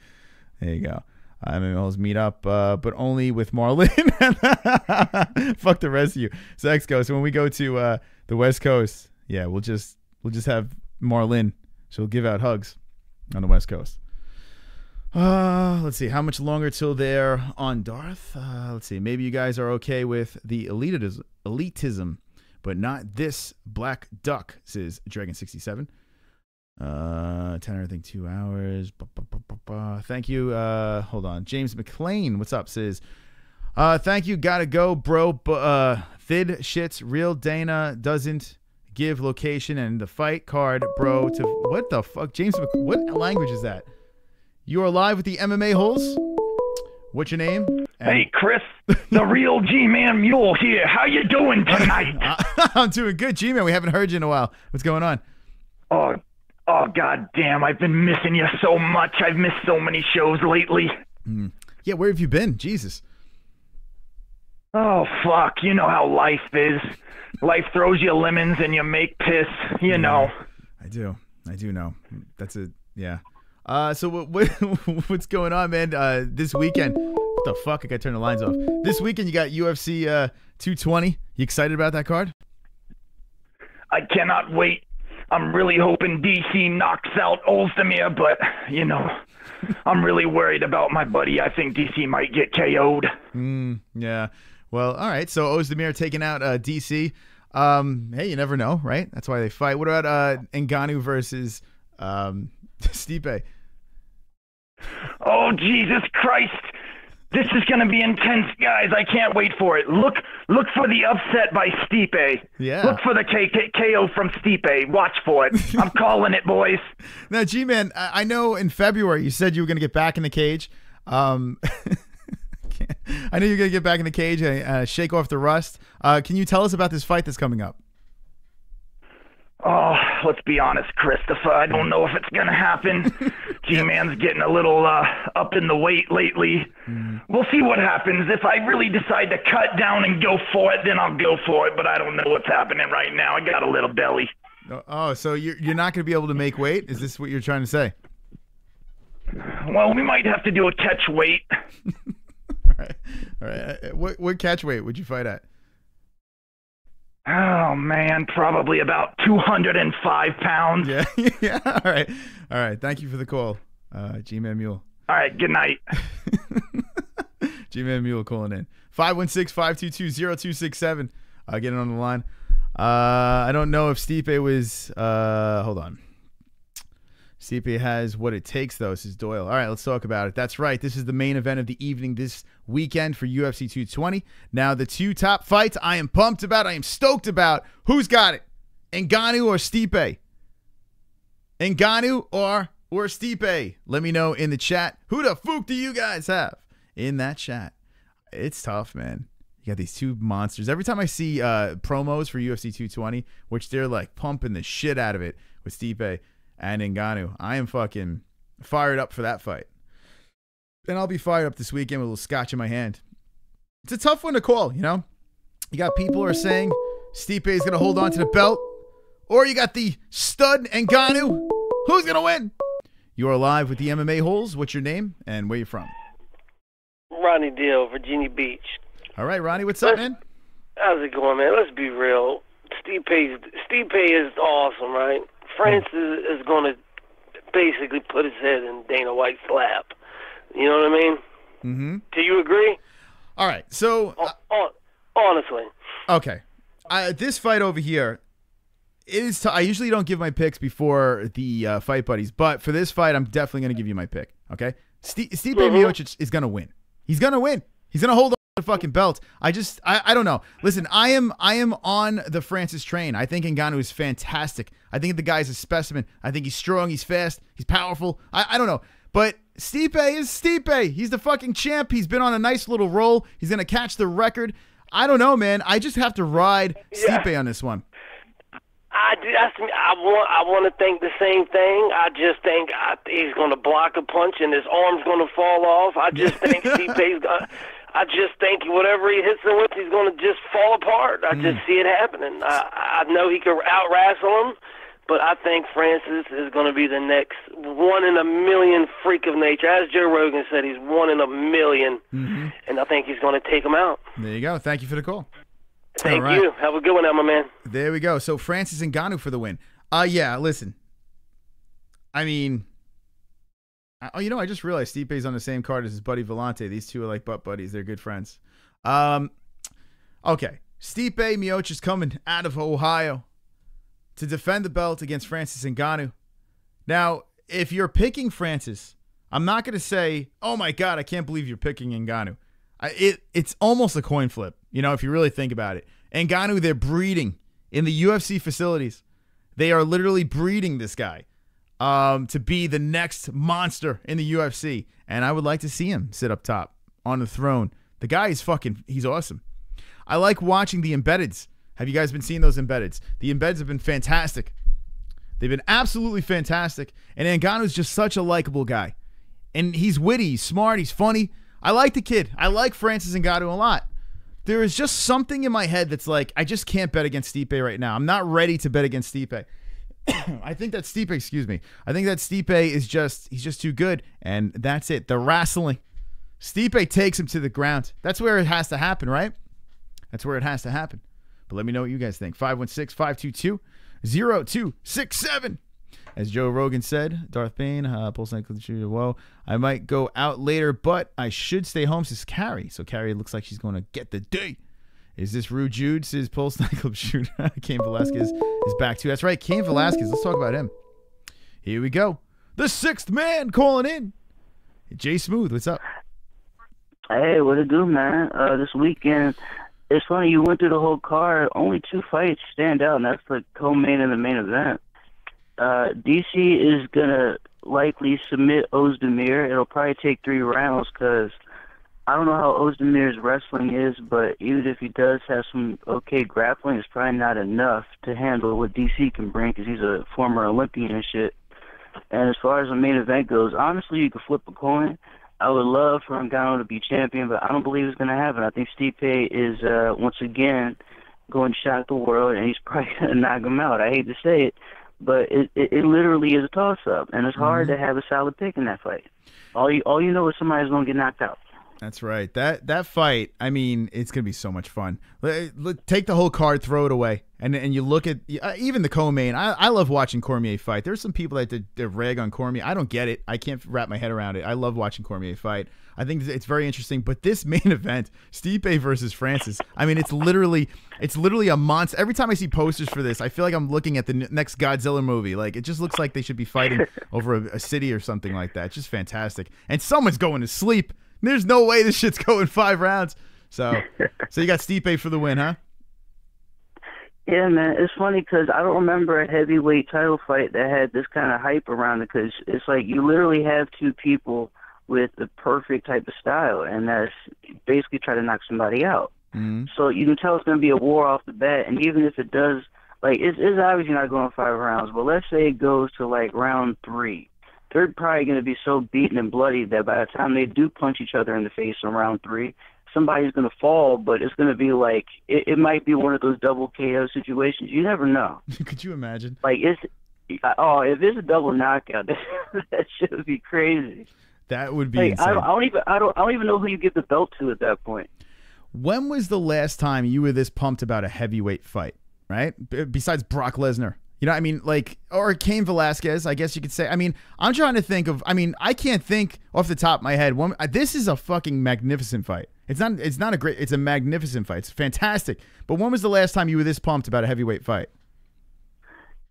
There you go. MMOs meet up, but only with MARLYNN. Fuck the rest of you. So X goes. So when we go to the West Coast, yeah, we'll just have MARLYNN. She'll give out hugs on the West Coast. Let's see. How much longer till they're on Darth? Let's see. Maybe you guys are okay with the elitism, but not this black duck, says Dragon67. 10, I think 2 hours. Thank you. Hold on. James McLean, what's up, says, thank you. Gotta go, bro. Thid shits. Real Dana doesn't give location and the fight card, bro. To what the fuck? James, what language is that? You are live with the MMA-Holes. What's your name? Hey, Chris, the real G-Man Mule here. How you doing tonight? I'm doing good, G-Man. We haven't heard you in a while. What's going on? Oh, god damn. I've been missing you so much. I've missed so many shows lately. Yeah, where have you been? Jesus. Oh, fuck. You know how life is. Life throws you lemons and you make piss. You know. I do know. That's it. Yeah. So what's going on, man? This weekend, what the fuck? I gotta turn the lines off. This weekend you got UFC 220. You excited about that card? I cannot wait. I'm really hoping DC knocks out Ozdemir, but, you know, I'm really worried about my buddy. I think DC might get KO'd. Yeah. Well, all right. So Ozdemir taking out DC. Hey, you never know, right? That's why they fight. What about Ngannou versus Stipe? Oh, Jesus Christ. This is going to be intense, guys. I can't wait for it. Look for the upset by Stipe. Yeah. Look for the KO from Stipe. Watch for it. I'm calling it, boys. Now, G-Man, I know in February you said you were going to get back in the cage. I know you're going to get back in the cage and shake off the rust. Can you tell us about this fight that's coming up? Oh, let's be honest, Christopher. I don't know if it's going to happen. G-Man's getting a little up in the weight lately. We'll see what happens. If I really decide to cut down and go for it, then I'll go for it. But I don't know what's happening right now. I got a little belly. Oh, so you're not going to be able to make weight? Is this what you're trying to say? Well, we might have to do a catch weight. All right. What catch weight would you fight at? Oh, man, probably about 205 pounds. Yeah, yeah. All right. Thank you for the call, G-Man Mule. All right, good night. G-Man Mule calling in. 516-522-0267. Get it on the line. I don't know if Stipe was... hold on. Stipe has what it takes, though, says Doyle. All right, let's talk about it. That's right. This is the main event of the evening this weekend for UFC 220. Now, the two top fights I am pumped about, I am stoked about. Who's got it? Ngannou or Stipe? Ngannou or Stipe? Let me know in the chat. Who the fuck do you guys have in that chat? It's tough, man. You got these two monsters. Every time I see promos for UFC 220, which they're like pumping the shit out of it with Stipe and Ngannou, I am fucking fired up for that fight. And I'll be fired up this weekend with a little scotch in my hand. It's a tough one to call, you know? You got people who are saying Stipe is going to hold on to the belt, or you got the stud Ngannou. Who's going to win? You are live with the MMA-Holes. What's your name and where you from? Ronnie Deal, Virginia Beach. All right, Ronnie, what's up, man? How's it going, man? Let's be real. Stipe is awesome, right? Francis is going to basically put his head in Dana White's lap. You know what I mean? Mm-hmm. Do you agree? All right, so... honestly. Okay. This fight over here, I usually don't give my picks before the Fight Buddies, but for this fight, I'm definitely going to give you my pick, okay? Stipe Miocic is going to win. He's going to win. He's going to hold on to the fucking belt. I don't know. Listen, I am on the Francis train. I think Ngannou is fantastic. I think the guy's a specimen. I think he's strong. He's fast. He's powerful. I don't know. But Stipe is Stipe. He's the fucking champ. He's been on a nice little roll. He's going to catch the record. I don't know, man. I just have to ride Stipe on this one. I want to think the same thing. I just think he's going to block a punch and his arm's going to fall off. I just think Stipe's going. I just think whatever he hits him with, he's going to just fall apart. I just see it happening. I know he could out-wrestle him, but I think Francis is going to be the next one in a million freak of nature. As Joe Rogan said, he's one in a million, and I think he's going to take him out. There you go. Thank you for the call. Thank you. Have a good one, my man. There we go. So Francis Ngannou for the win. Yeah, listen. I mean, you know, I just realized Stipe's on the same card as his buddy Vellante. These two are like butt buddies. They're good friends. Okay. Stipe Miocic is coming out of Ohio to defend the belt against Francis Ngannou. Now, if you're picking Francis, I'm not going to say, oh my God, I can't believe you're picking Ngannou. It's almost a coin flip, you know, if you really think about it. Ngannou, they're breeding in the UFC facilities. They are literally breeding this guy to be the next monster in the UFC. And I would like to see him sit up top on the throne. The guy is he's awesome. I like watching the embeddeds. Have you guys been seeing those embeddeds? The embeds have been fantastic. They've been absolutely fantastic. And Ngannou's just such a likable guy. And he's witty, he's smart, he's funny. I like the kid. I like Francis Ngannou a lot. There is just something in my head that's like, I just can't bet against Stipe right now. I'm not ready to bet against Stipe. I think that Stipe, I think that Stipe is he's just too good. And that's it. The wrestling. Stipe takes him to the ground. That's where it has to happen, right? That's where it has to happen. But let me know what you guys think. 516-522-0267. 0267. As Joe Rogan said, Darth Bane, pulse shooter. Whoa, I might go out later, but I should stay home, says Carrie. So Carrie looks like she's going to get the day. Is this Rude Jude, says Pulse nightclub shooter. Cain Velasquez is back too. That's right, Cain Velasquez. Let's talk about him. Here we go. The sixth man calling in. Jay Smooth, what's up? Hey, what it do, man? This weekend, it's funny, you went through the whole card. Only 2 fights stand out, and that's the co-main and the main event. DC is going to likely submit Ozdemir. It'll probably take 3 rounds because I don't know how Ozdemir's wrestling is, but even if he does have some okay grappling, it's probably not enough to handle what DC can bring because he's a former Olympian and shit. And as far as the main event goes, honestly, you could flip a coin. I would love for Ngannou to be champion, but I don't believe it's going to happen. I think Stipe is, once again, going to shock the world, and he's probably going to knock him out. I hate to say it, but it literally is a toss-up, and it's hard to have a solid pick in that fight. All you know is somebody's going to get knocked out. That's right. That fight, I mean, it's going to be so much fun. Take the whole card, throw it away. And you look at even the co-main. I love watching Cormier fight. There's some people that rag on Cormier. I don't get it. I can't wrap my head around it. I love watching Cormier fight. I think it's very interesting. But this main event, Stipe versus Francis, I mean, it's literally a monster. Every time I see posters for this, I feel like I'm looking at the next Godzilla movie. Like, it just looks like they should be fighting over a city or something like that. It's just fantastic. And someone's going to sleep. There's no way this shit's going 5 rounds. So you got Stipe for the win, huh? Yeah, man. It's funny because I don't remember a heavyweight title fight that had this kind of hype around it because it's like you literally have 2 people with the perfect type of style, and that's basically try to knock somebody out. Mm-hmm. So you can tell it's going to be a war off the bat, and even if it does, like, it's obviously not going 5 rounds, but let's say it goes to, like, round 3. They're probably going to be so beaten and bloody that by the time they do punch each other in the face in round 3, somebody's going to fall, but it's going to be like, it might be one of those double KO situations. You never know. Could you imagine? Like, if it's a double knockout, that shit would be crazy. That would be insane. I don't even know who you give the belt to at that point. When was the last time you were this pumped about a heavyweight fight, right? Besides Brock Lesnar. You know, I mean, like, or Cain Velasquez, I guess you could say. I mean, I'm trying to think of, I mean, I can't think off the top of my head. This is a fucking magnificent fight. It's not a great, it's a magnificent fight. It's fantastic. But when was the last time you were this pumped about a heavyweight fight?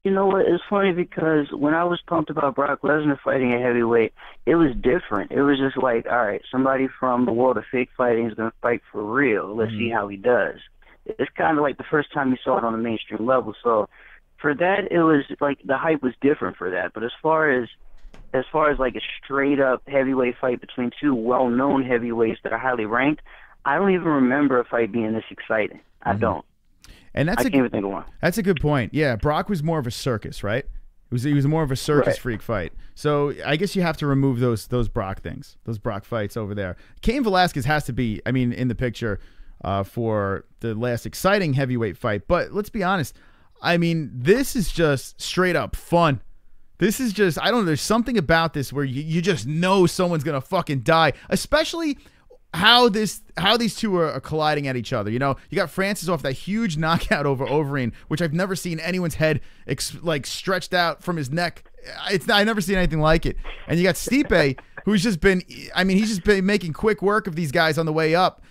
You know what? It's funny because when I was pumped about Brock Lesnar fighting a heavyweight, it was different. It was just like, all right, somebody from the world of fake fighting is going to fight for real. Let's see how he does. It's kind of like the first time you saw it on the mainstream level. So for that, it was like the hype was different for that. But as far as like a straight up heavyweight fight between 2 well-known heavyweights that are highly ranked, I don't even remember a fight being this exciting. I don't. And I can't even think of one. That's a good point. Yeah, Brock was more of a circus, right? He was more of a circus freak fight. So I guess you have to remove those Brock things, those Brock fights over there. Cain Velasquez has to be, I mean, in the picture for the last exciting heavyweight fight. But let's be honest. I mean, this is just straight up fun. This is just, I don't know, there's something about this where you just know someone's going to fucking die, especially how these 2 are colliding at each other. You know, you got Francis off that huge knockout over Overeem, which I've never seen anyone's head like stretched out from his neck. I've never seen anything like it. And you got Stipe, who's just been, I mean, he's just been making quick work of these guys on the way up.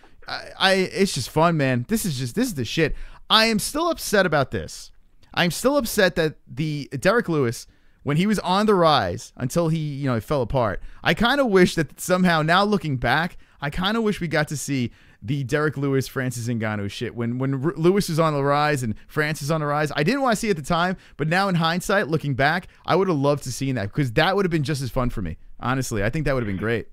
It's just fun, man. This is the shit. I am still upset about this. I'm still upset that the Derek Lewis, when he was on the rise until he fell apart, I kind of wish that somehow, now looking back, I kind of wish we got to see the Derek Lewis, Francis Ngannou shit. When Lewis is on the rise and Francis is on the rise, I didn't want to see it at the time, but now in hindsight, looking back, I would have loved to see that because that would have been just as fun for me. Honestly, I think that would have been great.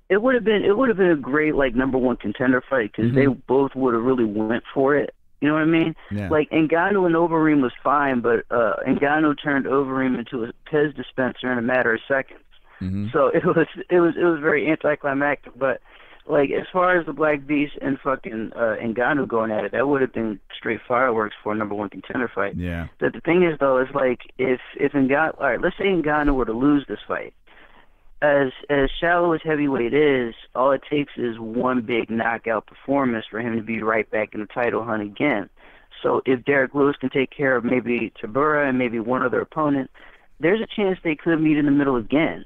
It would have been a great like #1 contender fight because they both would have really went for it. You know what I mean? Yeah. Like, Ngannou and Overeem was fine, but Ngannou turned Overeem into a Pez dispenser in a matter of seconds. So it was very anticlimactic. But, like, as far as the Black Beast and fucking Ngannou going at it, that would have been straight fireworks for a #1 contender fight. Yeah. But the thing is, though, is like, if Ngannou, all right, let's say Ngannou were to lose this fight. As shallow as heavyweight is, all it takes is one big knockout performance for him to be right back in the title hunt again. So if Derek Lewis can take care of maybe Tabura and maybe one other opponent, there's a chance they could meet in the middle again.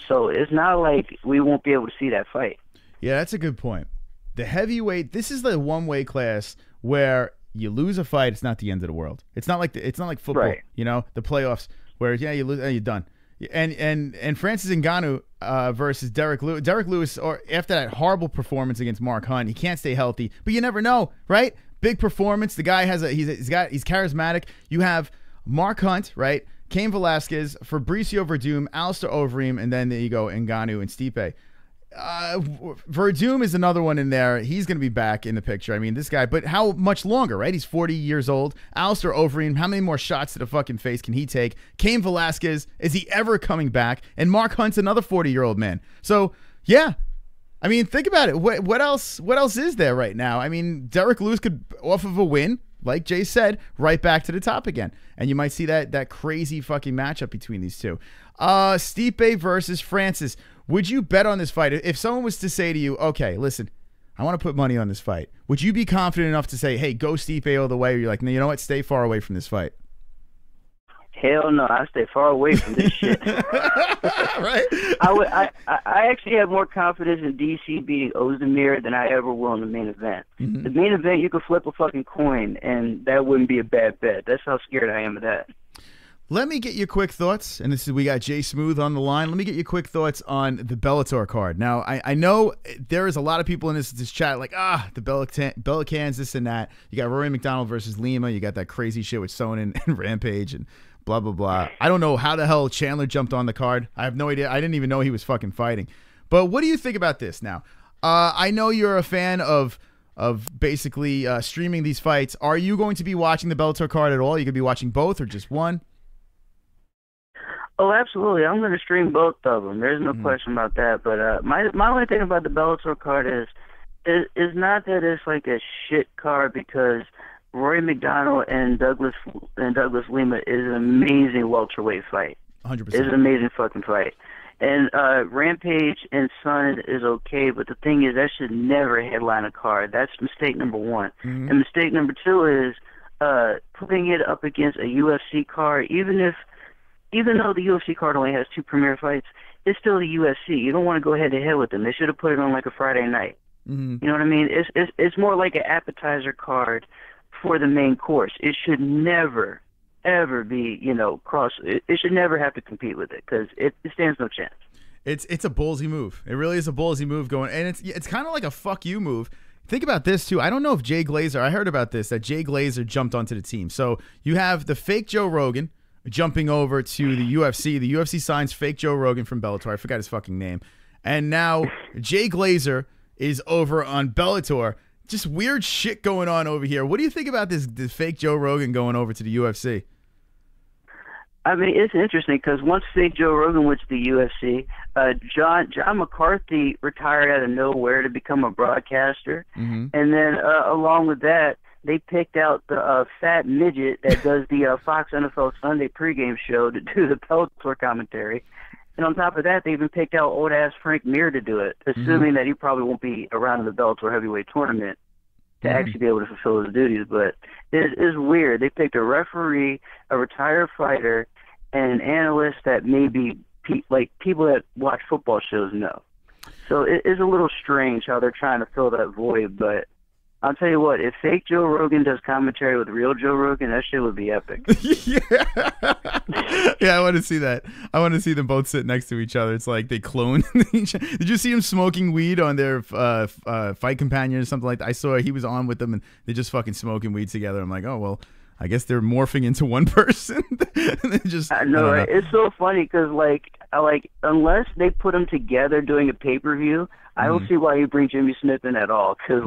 So it's not like we won't be able to see that fight. Yeah, that's a good point. The heavyweight, this is the one weight class where you lose a fight, it's not the end of the world. It's not like football, right. You know, the playoffs where you lose, you're done. And Francis Ngannou versus Derek Lewis. Derek Lewis, or after that horrible performance against Mark Hunt, he can't stay healthy. But you never know, right? Big performance. The guy he's charismatic. You have Mark Hunt, right? Cain Velasquez, Fabricio Verdum, Alistair Overeem, and then there you go, Ngannou and Stipe. Verdum is another one in there. He's going to be back in the picture. I mean, this guy, but how much longer, right? He's 40 years old. Alistair Overeem, how many more shots to the fucking face can he take? Cain Velasquez, is he ever coming back? And Mark Hunt's another 40-year-old man. So, yeah. I mean, think about it. What else is there right now? I mean, Derek Lewis could, off of a win, like Jay said, right back to the top again. And you might see that crazy fucking matchup between these two. Stipe versus Francis. Would you bet on this fight? If someone was to say to you, okay, listen, I want to put money on this fight, would you be confident enough to say, hey, go Stipe all the way? Or you're like, no, you know what? Stay far away from this fight. Hell no, I stay far away from this shit. Right? I actually have more confidence in DC beating Ozdemir than I ever will in the main event. Mm-hmm. The main event, you could flip a fucking coin, and that wouldn't be a bad bet. That's how scared I am of that. Let me get your quick thoughts, and we got Jay Smooth on the line. Let me get your quick thoughts on the Bellator card. Now, I know there is a lot of people in this chat like, the Bellicans, this and that. You got Rory McDonald versus Lima. You got that crazy shit with Sonnen and Rampage and blah, blah, blah. I don't know how the hell Chandler jumped on the card. I have no idea. I didn't even know he was fucking fighting. But what do you think about this now? I know you're a fan of basically streaming these fights. Are you going to be watching the Bellator card at all? You could be watching both or just one? Oh, absolutely. I'm going to stream both of them. There's no question about that. But my only thing about the Bellator card is not that it's like a shit card, because Rory McDonald and Douglas Lima is an amazing welterweight fight. 100%. It's an amazing fucking fight. And Rampage and Son is okay, but the thing is, that should never headline a card. That's mistake number one. Mm-hmm. And mistake number two is putting it up against a UFC card, even though the UFC card only has 2 premier fights, it's still the UFC. You don't want to go head to head with them. They should have put it on like a Friday night. Mm-hmm. You know what I mean? It's more like an appetizer card for the main course. It should never, ever be, it should never have to compete with it, because it stands no chance. It's a ballsy move. It really is a ballsy move going, and it's kind of like a fuck you move. Think about this too. I don't know if Jay Glazer, I heard about this, that Jay Glazer jumped onto the team. So you have the fake Joe Rogan jumping over to the UFC. The UFC signs fake Joe Rogan from Bellator. I forgot his fucking name. And now Jay Glazer is over on Bellator. Just weird shit going on over here. What do you think about this fake Joe Rogan going over to the UFC? I mean, it's interesting because once fake Joe Rogan went to the UFC, John McCarthy retired out of nowhere to become a broadcaster. Mm-hmm. And then along with that, they picked out the fat midget that does the Fox NFL Sunday pregame show to do the Bellator commentary. And on top of that, they even picked out old-ass Frank Mir to do it, assuming that he probably won't be around in the Bellator heavyweight tournament to actually be able to fulfill his duties. But it is weird. They picked a referee, a retired fighter, and an analyst that maybe people that watch football shows know. So it is a little strange how they're trying to fill that void, but I'll tell you what, if fake Joe Rogan does commentary with real Joe Rogan, that shit would be epic. Yeah, I want to see that. I want to see them both sit next to each other. It's like they clone each other. Did you see him smoking weed on their fight companion or something like that? I saw he was on with them, and they're just fucking smoking weed together. I'm like, oh, well, I guess they're morphing into one person. I know, right? It's so funny because, unless they put them together doing a pay-per-view, I don't see why you bring Jimmy Smith in at all, because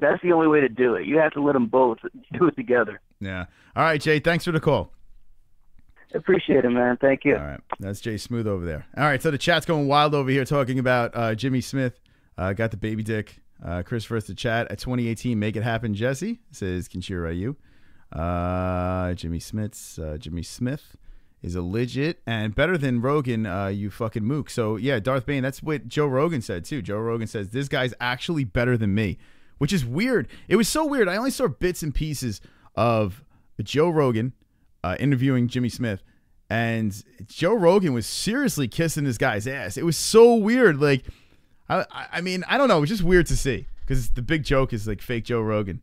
that's the only way to do it. You have to let them both do it together. Yeah. All right, Jay, thanks for the call. Appreciate it, man. Thank you. All right. That's Jay Smooth over there. All right, so the chat's going wild over here talking about Jimmy Smith. Got the baby dick. Chris first to chat at 2018. Make it happen, Jesse, says Kenshiro Ryu. Jimmy Smith is a legit and better than Rogan, you fucking mook. So, yeah, Darth Bane, that's what Joe Rogan said, too. Joe Rogan says, this guy's actually better than me, which is weird. It was so weird. I only saw bits and pieces of Joe Rogan interviewing Jimmy Smith. And Joe Rogan was seriously kissing this guy's ass. It was so weird. Like, I mean, I don't know. It was just weird to see because the big joke is like fake Joe Rogan.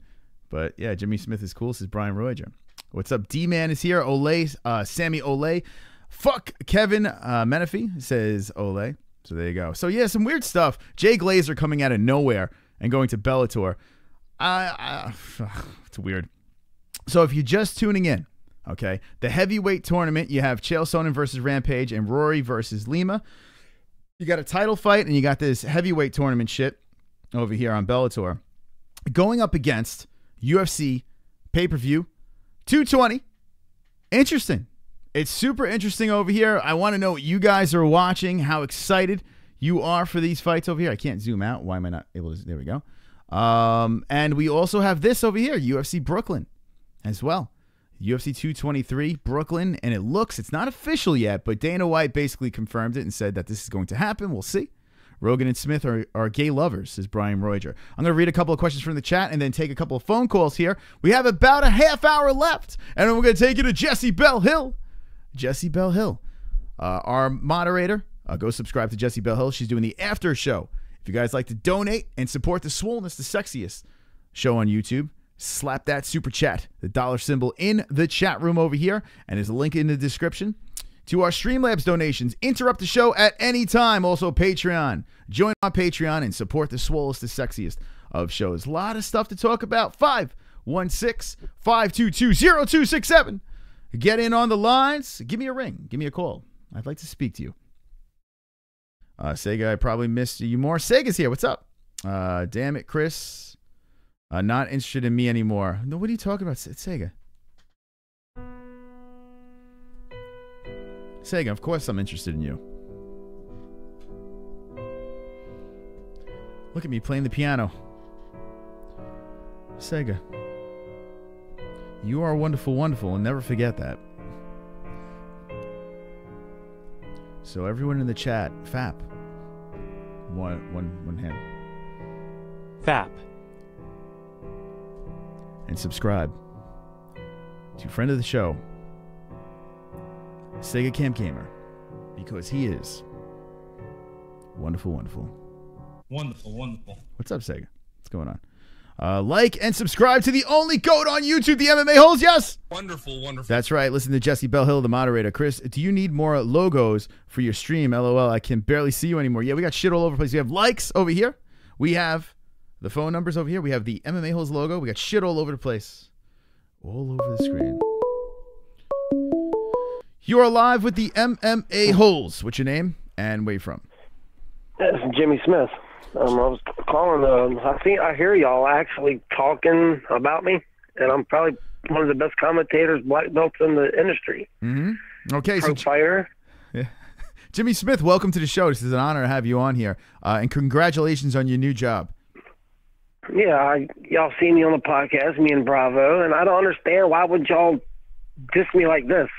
But yeah, Jimmy Smith is cool. Says Brian Royer. What's up? D-Man is here. Ole, Sammy Ole. Fuck Kevin Menifee, says Ole. So there you go. So yeah, some weird stuff. Jay Glazer coming out of nowhere and going to Bellator. It's weird. So if you're just tuning in, okay, the heavyweight tournament, you have Chael Sonnen versus Rampage and Rory versus Lima. You got a title fight and you got this heavyweight tournament shit over here on Bellator. Going up against UFC pay-per-view 220. Interesting. It's super interesting over here. I want to know what you guys are watching, how excited you are for these fights over here. I can't zoom out. Why am I not able to? There we go. And we also have this over here, UFC Brooklyn as well. UFC 223 Brooklyn, and it's not official yet, but Dana White basically confirmed it and said that this is going to happen. We'll see. Rogan and Smith are gay lovers, says Brian Royer. I'm going to read a couple of questions from the chat and then take a couple of phone calls here. We have about a half hour left, and then we're going to take you to Jessie Bell Hill. Jessie Bell Hill, our moderator. Go subscribe to Jessie Bell Hill. She's doing the after show. If you guys like to donate and support the Swollenness, the sexiest show on YouTube, slap that super chat, the dollar symbol in the chat room over here, and there's a link in the description to our Streamlabs donations. Interrupt the show at any time. Also Patreon. Join our Patreon and support the Swollenness, the sexiest of shows. A lot of stuff to talk about. 516-522-0267. Get in on the lines. Give me a ring. Give me a call. I'd like to speak to you. Sega, I probably missed you more. Sega's here. What's up? Damn it, Chris. Not interested in me anymore. No, what are you talking about, Sega? Sega, of course I'm interested in you. Look at me playing the piano. Sega. You are wonderful, wonderful, and never forget that. So everyone in the chat, FAP. One hand. FAP. And subscribe to friend of the show, Sega Camp Gamer, because he is wonderful, wonderful. Wonderful, wonderful. What's up, Sega? What's going on? Like and subscribe to the only goat on YouTube, the MMA-Holes, yes! Wonderful, wonderful. That's right. Listen to Jessie Bell Hill, the moderator. Chris, do you need more logos for your stream? LOL, I can barely see you anymore. Yeah, we got shit all over the place. We have likes over here. We have the phone numbers over here. We have the MMA-Holes logo. We got shit all over the place. All over the screen. You are live with the MMA-Holes. What's your name and where you from? That's Jimmy Smith. I was calling. I hear y'all actually talking about me, and I'm probably one of the best commentators, black belts in the industry. Mm-hmm. Okay, so fighter. Yeah. Jimmy Smith, welcome to the show. This is an honor to have you on here, and congratulations on your new job. Yeah, y'all see me on the podcast, me and Bravo, and I don't understand why would y'all diss me like this.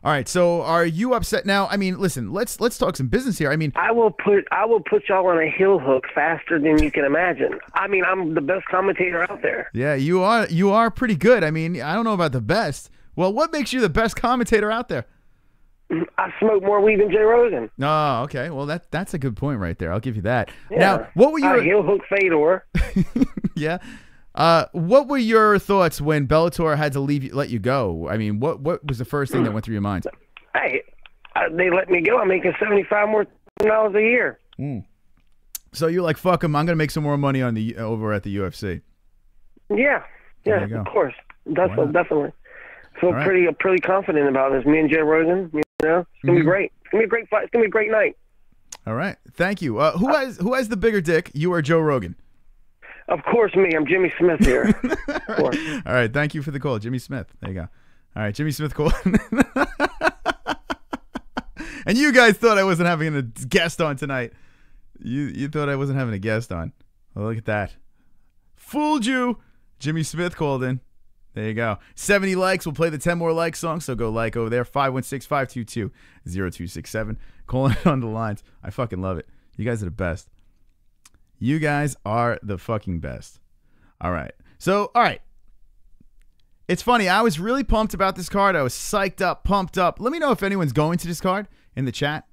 All right, so are you upset now? I mean, listen, let's talk some business here. I mean, I will put y'all on a heel hook faster than you can imagine. I mean, I'm the best commentator out there. Yeah, you are pretty good. I mean, I don't know about the best. Well, what makes you the best commentator out there? I smoke more weed than Jay Rogan. Oh, okay. Well, that's a good point right there. I'll give you that. Yeah. Now, what were your heel hook Fedor? Yeah. What were your thoughts when Bellator had to let you go? I mean, what was the first thing that went through your mind? Hey, they let me go. I'm making $75 more a year. So you're like, fuck them. I'm gonna make some more money on over at the UFC. Yeah, of course, definitely. Feel right. pretty confident about this. Me and Jay Rogan, you know, it's gonna be great. It's gonna be a great fight. It's gonna be a great night. All right, thank you. Who has the bigger dick? You or Joe Rogan? Of course, me. I'm Jimmy Smith here. All right. Thank you for the call, Jimmy Smith. There you go. All right, Jimmy Smith called. And you guys thought I wasn't having a guest on tonight. You thought I wasn't having a guest on. Well, look at that. Fooled you. Jimmy Smith called in. There you go. 70 likes. We'll play the 10 more like song, so go like over there. 516-522-0267. Calling on the lines. I fucking love it. You guys are the best. You guys are the fucking best. All right. So, all right. It's funny. I was really pumped about this card. I was psyched up, pumped up. Let me know if anyone's going to this card in the chat.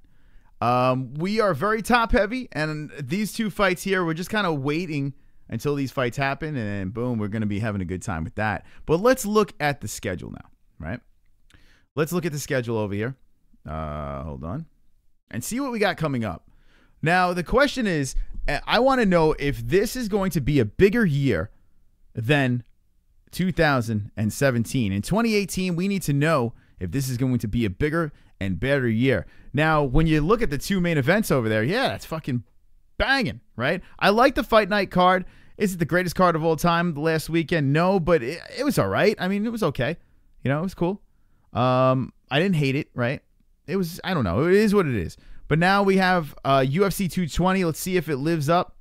We are very top heavy, and these two fights here, we're just kind of waiting until these fights happen, and then boom, we're going to be having a good time with that. But let's look at the schedule now, right? Let's look at the schedule over here. Hold on. And see what we got coming up. Now, the question is, I want to know if this is going to be a bigger year than 2017. In 2018, we need to know if this is going to be a bigger and better year. Now, when you look at the two main events over there, yeah, that's fucking banging, right? I like the Fight Night card. Is it the greatest card of all time the last weekend? No, but it was all right. I mean, it was okay. You know, it was cool. I didn't hate it, right? It was, I don't know. It is what it is. But now we have UFC 220. Let's see if it lives up.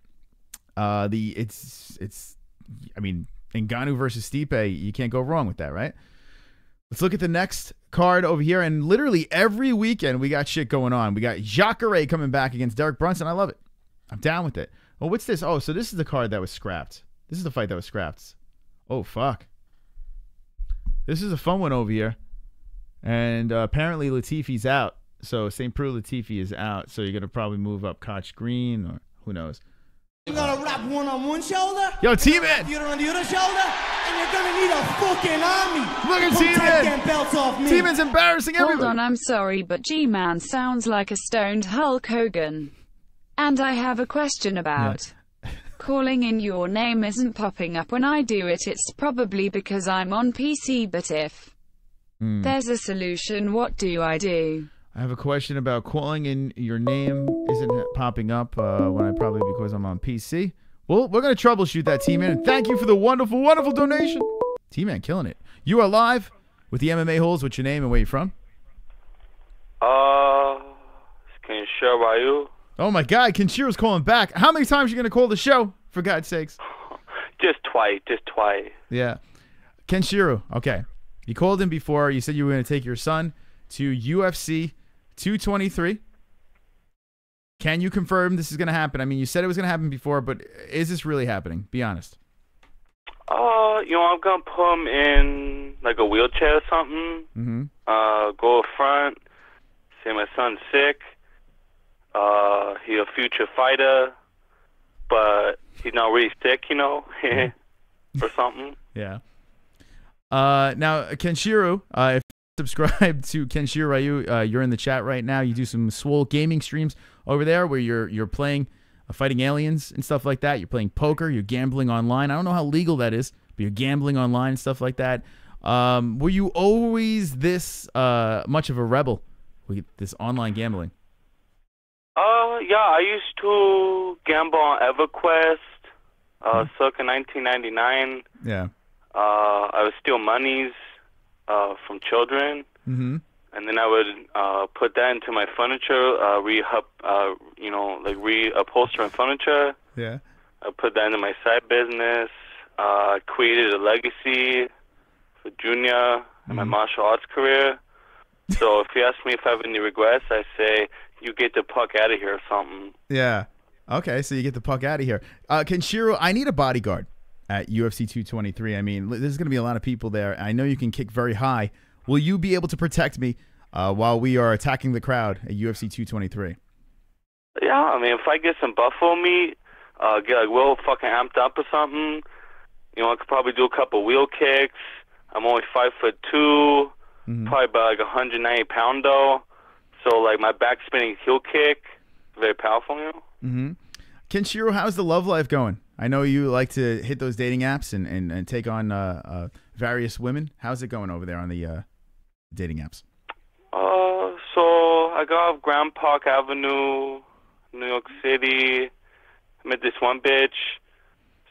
I mean, Ngannou versus Stipe, you can't go wrong with that, right? Let's look at the next card over here. And literally every weekend we got shit going on. We got Jacare coming back against Derek Brunson. I love it. I'm down with it. Well, what's this? Oh, so this is the card that was scrapped. This is the fight that was scrapped. Oh, fuck. This is a fun one over here. And apparently Latifi's out. So St. Preux Latifi is out. So you're going to probably move up Koch Green or who knows. You're gonna wrap one on one shoulder. Yo, T-Man. The other on the other shoulder, and you're gonna need a fucking army. Look at T-Man. T-Man's embarrassing everybody. Hold on, I'm sorry, but G-Man sounds like a stoned Hulk Hogan. And I have a question about. Calling in your name isn't popping up when I do it. It's probably because I'm on PC, but if there's a solution, what do I do? I have a question about calling in your name isn't popping up when I probably because I'm on PC. Well, we're going to troubleshoot that, T-Man. And thank you for the wonderful, wonderful donation. T-Man killing it. You are live with the MMA-Holes. What's your name and where you from? Kenshiro Ryu. Oh, my God. Kenshiro's calling back. How many times are you going to call the show, for God's sakes? Just twice. Yeah. Kenshiro, okay. You called in before. You said you were going to take your son to UFC 223. Can you confirm this is going to happen? I mean, you said it was going to happen before, but is this really happening? Be honest. I'm going to put him in like a wheelchair or something. Go up front. Say my son's sick. He's a future fighter, but he's not really sick, you know, or something. Yeah. Now, Kenshiro, if subscribe to Kenshiro Ryu. You're in the chat right now. You do some swole gaming streams over there where you're playing fighting aliens and stuff like that. You're playing poker. You're gambling online. I don't know how legal that is, but you're gambling online and stuff like that. Were you always this much of a rebel with this online gambling? Yeah, I used to gamble on EverQuest, circa 1999. Yeah. I would steal monies from children, and then I would put that into my furniture, reupholster my furniture. Yeah. I put that into my side business. Created a legacy for Junior and my martial arts career. So if you ask me if I have any regrets, I say you get the puck out of here or something. Yeah. Okay, so you get the puck out of here. Kenshiro, I need a bodyguard at UFC 223. I mean, there's going to be a lot of people there. I know you can kick very high. Will you be able to protect me while we are attacking the crowd at UFC 223? Yeah, I mean, if I get some buffalo meat, get like real fucking amped up or something, I could probably do a couple wheel kicks. I'm only 5'2", probably about like 190 pound though. So like my back spinning heel kick, very powerful, Kenshiro, how's the love life going? I know you like to hit those dating apps and take on various women. How's it going over there on the dating apps? So I got off Grand Park Avenue, New York City. I met this one bitch.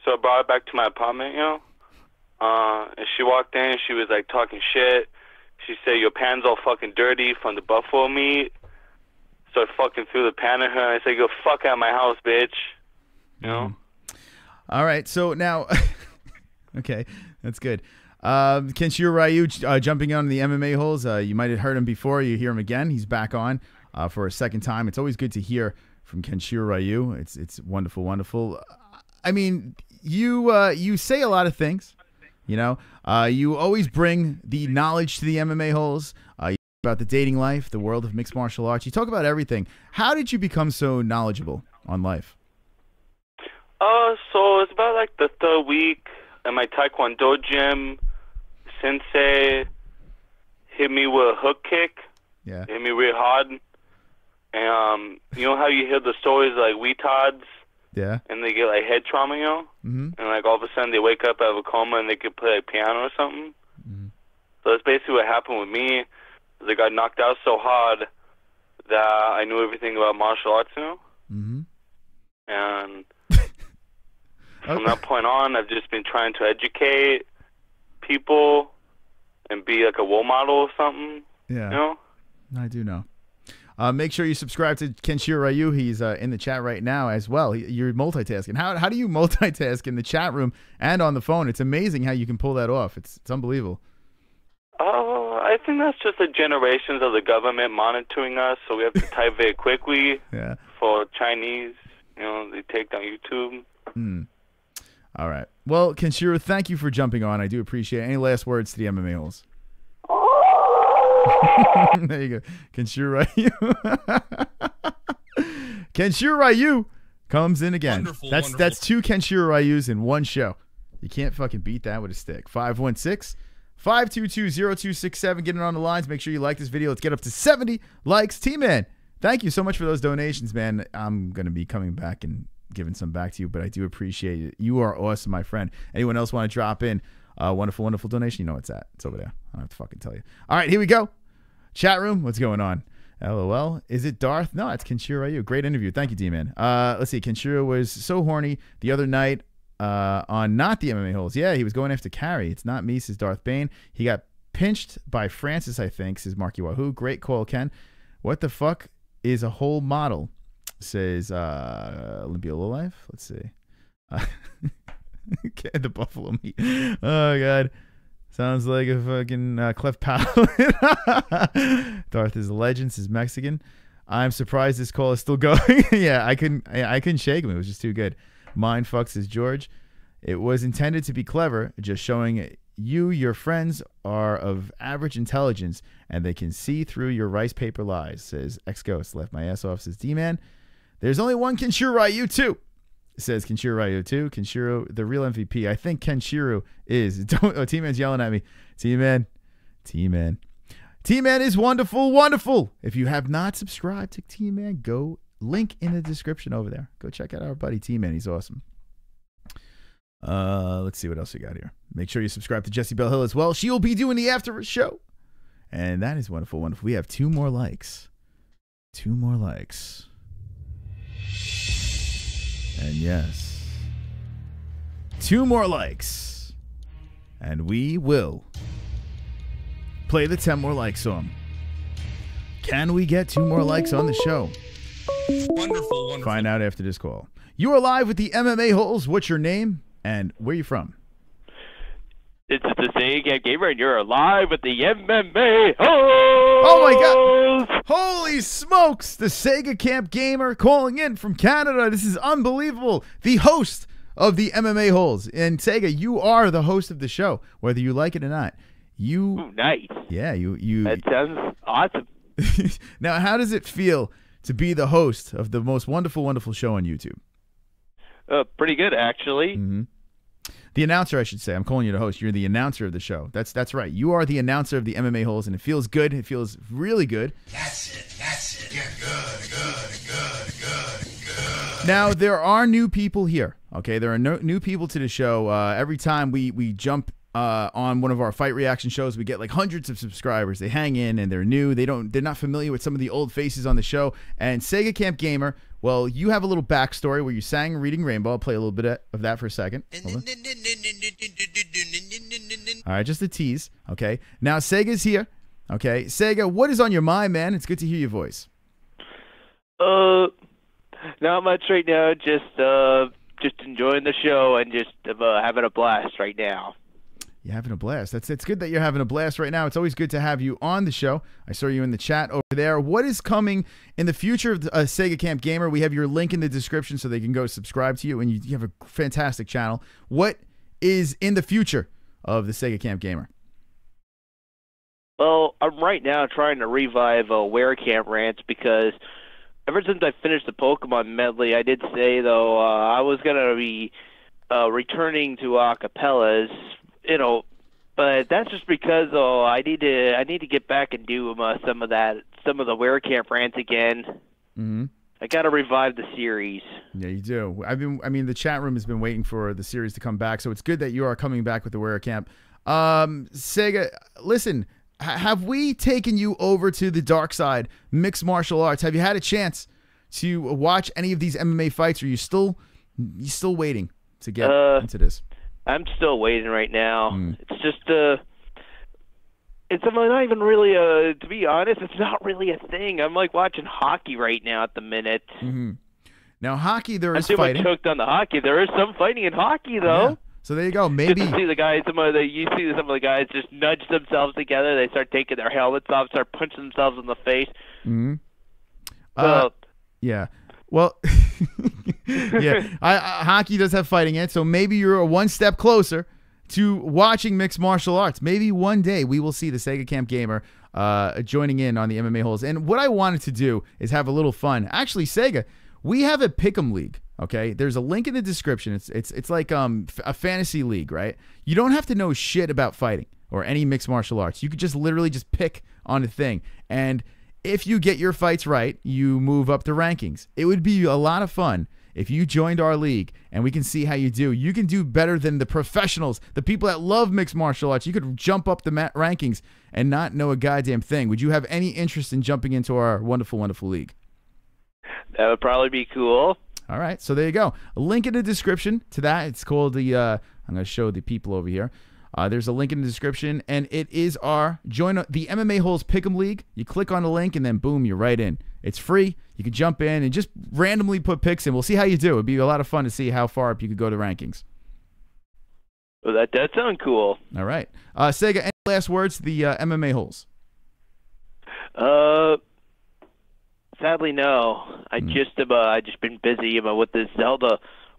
So I brought her back to my apartment, and she walked in. She was like talking shit. She said, "Your pan's all fucking dirty from the buffalo meat." So I fucking threw the pan at her. And I said, "Go fuck out of my house, bitch." All right. So now, okay, that's good. Kenshiro Ryu jumping on the MMA-Holes. You might have heard him before. You hear him again. He's back on for a second time. It's always good to hear from Kenshiro Ryu. It's wonderful, wonderful. I mean, you say a lot of things, You know, you always bring the knowledge to the MMA holes. You talk about the dating life, the world of mixed martial arts. You talk about everything. How did you become so knowledgeable on life? So it's about like the third week at my Taekwondo gym. Sensei hit me with a hook kick. Yeah. Hit me real hard. And you know how you hear the stories like retards? Yeah. And they get like head trauma, you know? Mm-hmm. And like all of a sudden they wake up out of a coma and they could play like piano or something. Mm-hmm. So that's basically what happened with me. Is I got knocked out so hard that I knew everything about martial arts, you know? Mm-hmm. And from that point on, I've just been trying to educate people and be like a role model or something. Yeah. You know? I do know. Make sure you subscribe to Kenshiro Ryu. He's in the chat right now as well. You're multitasking. How do you multitask in the chat room and on the phone? It's amazing how you can pull that off. It's unbelievable. I think that's just the generations of the government monitoring us, so we have to type very quickly. Yeah. For Chinese, you know, they take down YouTube. All right. Well, Kenshiro, thank you for jumping on. I do appreciate it. Any last words to the MMA holes? There you go. Kenshiro Ryu. Kenshiro Ryu comes in again. That's two Kenshiro Ryus in one show. You can't fucking beat that with a stick. 516-522-0267. Getting on the lines. Make sure you like this video. Let's get up to 70 likes. T-Man, thank you so much for those donations, man. I'm going to be coming back and giving some back to you, but I do appreciate it. You are awesome, my friend. Anyone else want to drop in wonderful, wonderful donation? You know what's at. It's over there. I don't have to fucking tell you. All right, here we go. Chat room, what's going on? LOL. Is it Darth? No, it's Kenshiro Ryu. Great interview. Thank you, D-Man. Let's see. Kenshiro was so horny the other night on not the MMA holes. Yeah, he was going after Carrie. It's not me, says Darth Bane. He got pinched by Francis, I think, says Marky Wahoo. Great call, Ken. What the fuck is a whole model? Says Olympia Life. Let's see. The buffalo meat. Oh, God. Sounds like a fucking cleft palate. Darth is a legend, says Mexican. I'm surprised this call is still going. Yeah, I couldn't shake him. It was just too good. Mind fucks, says George. It was intended to be clever, just showing you your friends are of average intelligence and they can see through your rice paper lies, says X-Ghost. Left my ass off, says D-Man. There's only one Kenshiro Ryu, too. Says Kenshiro Ryu, too. Kenshiro, the real MVP. I think Kenshiro is. T-Man's yelling at me. T-Man. T-Man. T-Man is wonderful, wonderful. If you have not subscribed to T-Man, go link in the description over there. Go check out our buddy T-Man. He's awesome. Let's see what else we got here. Make sure you subscribe to Jessie Bell Hill as well. She will be doing the after show. And that is wonderful, wonderful. We have 2 more likes. 2 more likes. And yes, 2 more likes, and we will play the 10 more likes song. Can we get 2 more likes on the show? Wonderful, wonderful. Find out after this call. You are live with the MMA holes. What's your name and where are you from? It's the Sega Camp Gamer, and you're live with the MMA Holes. Oh my God! Holy smokes! The Sega Camp Gamer calling in from Canada. This is unbelievable. The host of the MMA Holes. And Sega, you are the host of the show, whether you like it or not. Ooh, nice. Yeah, you. That sounds awesome. Now, how does it feel to be the host of the most wonderful, wonderful show on YouTube? Pretty good, actually. Mm-hmm. The announcer, I should say. I'm calling you the host. You're the announcer of the show. That's right. You are the announcer of the MMA Holes, and it feels good. It feels really good. That's it. That's it. Yeah, good. Now, there are new people here, okay? There are new people to the show. Every time we jump on one of our fight reaction shows, we get like hundreds of subscribers. They hang in, and they're new. They're not familiar with some of the old faces on the show. And Sega Camp Gamer, well, you have a little backstory where you sang Reading Rainbow. I'll play a little bit of that for a second. All right, just a tease, okay? Now, Sega's here, okay? Sega, what is on your mind, man? It's good to hear your voice. Not much right now. Just enjoying the show and just having a blast right now. You're having a blast. It's good that you're having a blast right now. It's always good to have you on the show. I saw you in the chat over there. What is coming in the future of Sega Camp Gamer? We have your link in the description so they can go subscribe to you, and you have a fantastic channel. What is in the future of the Sega Camp Gamer? Well, I'm right now trying to revive Wear Camp rants because ever since I finished the Pokemon medley, I did say, though, I was going to be returning to acapellas, but that's just because, I need to get back and do some of the Wear Camp rants again. Mm-hmm. I got to revive the series. Yeah, you do. The chat room has been waiting for the series to come back, so it's good that you are coming back with the Wear Camp. Sega, listen, have we taken you over to the dark side, mixed martial arts? Have you had a chance to watch any of these MMA fights, or are you still waiting to get into this? I'm still waiting right now. It's just it's not even really to be honest, it's not really a thing. I'm like watching hockey right now at the minute. Mm-hmm. Now hockey, there is I'm fighting. too much hooked on the hockey. There is some fighting in hockey though. Yeah. So there you go. Maybe you see some of the guys just nudge themselves together. They start taking their helmets off, start punching themselves in the face. Mm-hmm. So, yeah. Well, yeah. Hockey does have fighting in it, so maybe you're one step closer to watching mixed martial arts. Maybe one day we will see the Sega Camp Gamer joining in on the MMA-Holes. And what I wanted to do is have a little fun. Actually, Sega, we have a Pick'em League. Okay, there's a link in the description. It's like a fantasy league, right? You don't have to know shit about fighting or any mixed martial arts. You could just literally just pick on a thing. And if you get your fights right, you move up the rankings. It would be a lot of fun if you joined our league and we can see how you do. You can do better than the professionals, the people that love mixed martial arts. You could jump up the rankings and not know a goddamn thing. Would you have any interest in jumping into our wonderful, wonderful league? That would probably be cool. All right, so there you go. A link in the description to that. It's called the, I'm going to show the people over here. There's a link in the description, and it is our join the MMA-Holes Pick'em League. You click on the link, and then boom, you're right in. It's free. You can jump in and just randomly put picks in. We'll see how you do. It'd be a lot of fun to see how far up you could go to rankings. Well, that does sound cool. All right. Sega, any last words to the MMA-Holes? Sadly, no. I just been busy with this Zelda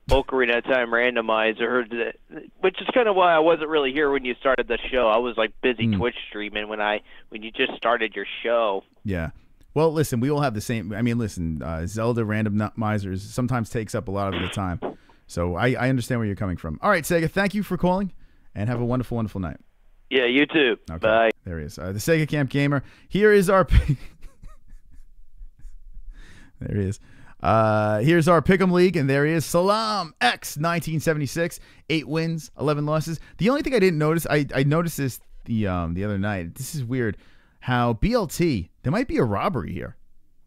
Ocarina of Time randomizer, which is kind of why I wasn't really here when you started the show. I was like busy Twitch streaming when you just started your show. Yeah. Well, listen, we all have the same. I mean, listen, Zelda randomizers sometimes takes up a lot of the time. So I understand where you're coming from. All right, Sega, thank you for calling, and have a wonderful, wonderful night. Yeah, you too. Okay. Bye. There he is. The Sega Camp Gamer. Here is our... There he is. Here's our Pick'em League, and there he is. Salam X 1976, 8 wins, 11 losses. The only thing I didn't notice, I noticed this the other night. This is weird. How BLT, there might be a robbery here.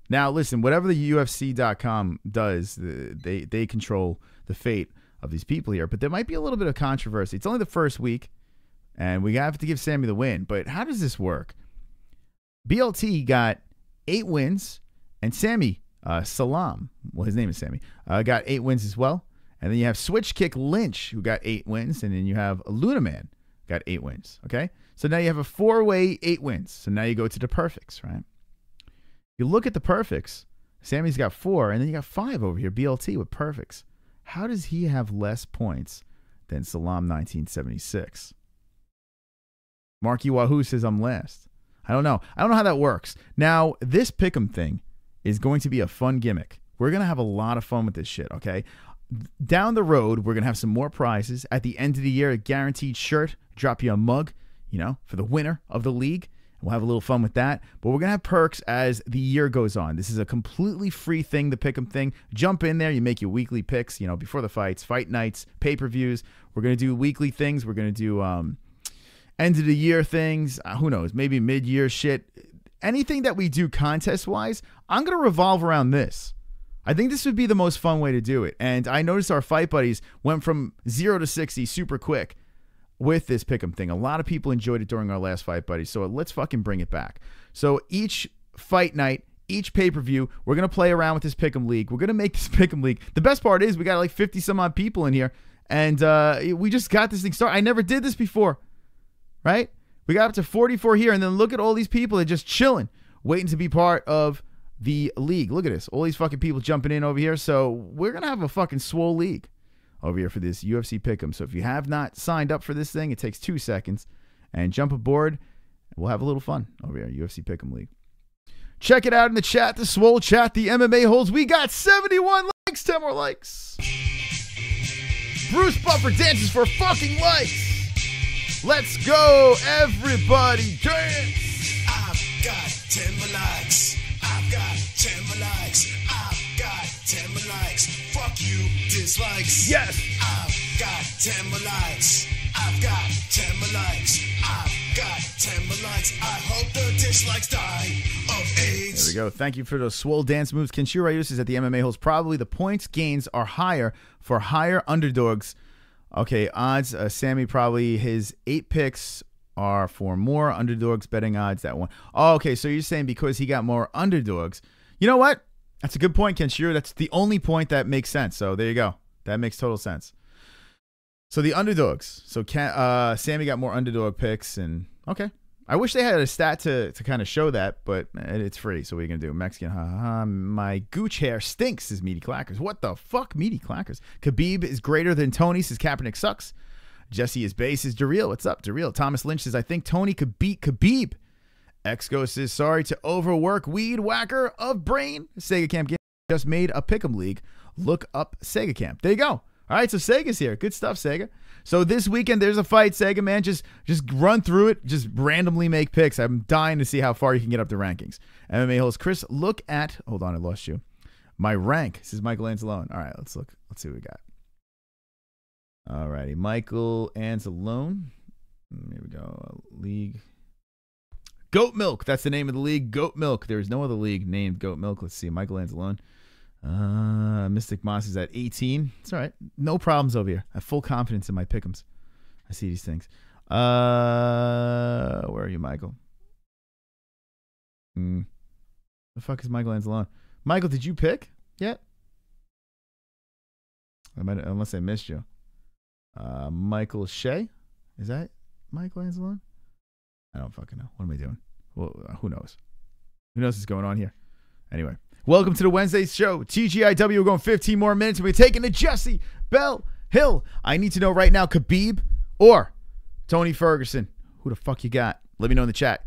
Now, listen, whatever the UFC.com does, they control the fate of these people here. But there might be a little bit of controversy. It's only the first week, and we have to give Sammy the win. But how does this work? BLT got 8 wins, and Sammy... Salam, well, his name is Sammy, got 8 wins as well. And then you have Switch Kick Lynch, who got 8 wins. And then you have Lunaman, got 8 wins. Okay? So now you have a 4-way 8 wins. So now you go to the perfects, right? You look at the perfects. Sammy's got 4, and then you got 5 over here, BLT with perfects. How does he have less points than Salam 1976? Marky Wahoo says I'm last. I don't know. I don't know how that works. Now, this pick'em thing is going to be a fun gimmick. We're going to have a lot of fun with this shit, okay? Down the road, we're going to have some more prizes. At the end of the year, a guaranteed shirt, drop you a mug, for the winner of the league. We'll have a little fun with that. But we're going to have perks as the year goes on. This is a completely free thing, the pick'em thing. Jump in there. You make your weekly picks, before the fights, fight nights, pay-per-views. We're going to do weekly things. We're going to do end of the year things. Who knows? Maybe mid-year shit. Anything that we do contest-wise, I'm going to revolve around this. I think this would be the most fun way to do it. And I noticed our fight buddies went from 0 to 60 super quick with this pick'em thing. A lot of people enjoyed it during our last fight buddies. So let's fucking bring it back. So each fight night, each pay-per-view, we're going to play around with this pick'em league. We're going to make this pick'em league. The best part is we got like 50 some odd people in here. And we just got this thing started. I never did this before. Right? We got up to 44 here, and then look at all these people that are just chilling, waiting to be part of the league. Look at this. All these fucking people jumping in over here. So we're going to have a fucking swole league. over here for this UFC Pick'em. So if you have not signed up for this thing, it takes 2 seconds. And jump aboard. We'll have a little fun over here, UFC Pick'em League. Check it out in the chat, the Swole chat, the MMA-Holes. We got 71 likes, 10 more likes. Bruce Buffer dances for fucking likes. Let's go, everybody, dance. I've got 10 more likes. I've got 10 more likes. I've got 10 more likes. Fuck you, dislikes. Yes. I've got 10 more likes. I've got 10 more likes. I've got 10 more likes. I hope the dislikes die of AIDS. There we go. Thank you for those swole dance moves. Kenshiro Ryu says at the MMA-Holes, probably the points gains are higher for higher underdogs. Okay, odds. Sammy, probably his 8 picks are for more underdogs betting odds. That one. Oh, okay, so you're saying because he got more underdogs. You know what? That's a good point, Kenshiro. That's the only point that makes sense. So there you go. That makes total sense. So the underdogs. So Sammy got more underdog picks, and okay. I wish they had a stat to kind of show that, but it's free. So what are you gonna do? Mexican, my gooch hair stinks, says Meaty Clackers. What the fuck, Meaty Clackers? Khabib is greater than Tony, says Kaepernick sucks. Jessie is base, says Darrell. What's up, Darrell? Thomas Lynch says I think Tony could beat Khabib. Exgo says sorry to overwork weed whacker of brain. Sega Camp just made a pick'em league. Look up Sega Camp. There you go. All right, so Sega's here. Good stuff, Sega. So this weekend, there's a fight, Sega, man. Just run through it. Just randomly make picks. I'm dying to see how far you can get up the rankings. MMA-Holes. Chris, look at... Hold on, I lost you. My rank. This is Michael Anzalone. All right, let's look. Let's see what we got. All righty. Michael Anzalone. Here we go. League. Goat Milk. That's the name of the league. Goat Milk. There's no other league named Goat Milk. Let's see. Michael Anzalone. Mystic Moss is at 18. It's all right. No problems over here. I have full confidence in my pick'ems. I see these things. Where are you, Michael? The fuck is Michael Anzalone? Michael, did you pick yet? Unless I missed you. Michael Shea? Is that Michael Anzalone? I don't fucking know. What am I doing? Well, who knows? Who knows what's going on here? Anyway. Welcome to the Wednesday show. TGIW, we're going 15 more minutes. We're taking to Jessie Bell Hill. I need to know right now, Khabib or Tony Ferguson. Who the fuck you got? Let me know in the chat.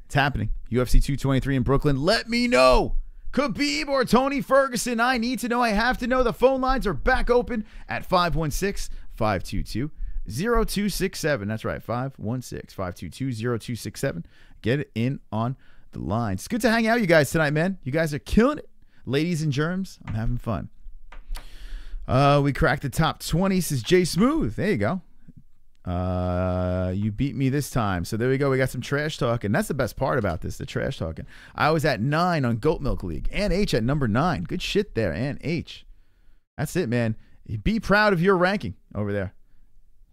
It's happening. UFC 223 in Brooklyn. Let me know. Khabib or Tony Ferguson. I need to know. I have to know. The phone lines are back open at 516-522-0267. That's right, 516-522-0267. Get it in on the line. It's good to hang out, you guys, tonight, man. You guys are killing it. Ladies and germs, I'm having fun. We cracked the top 20, says Jay Smooth. There you go. You beat me this time. So there we go. We got some trash talking. That's the best part about this, the trash talking. I was at 9 on Goat Milk League. Ann H at number 9. Good shit there, Ann H. That's it, man. Be proud of your ranking over there.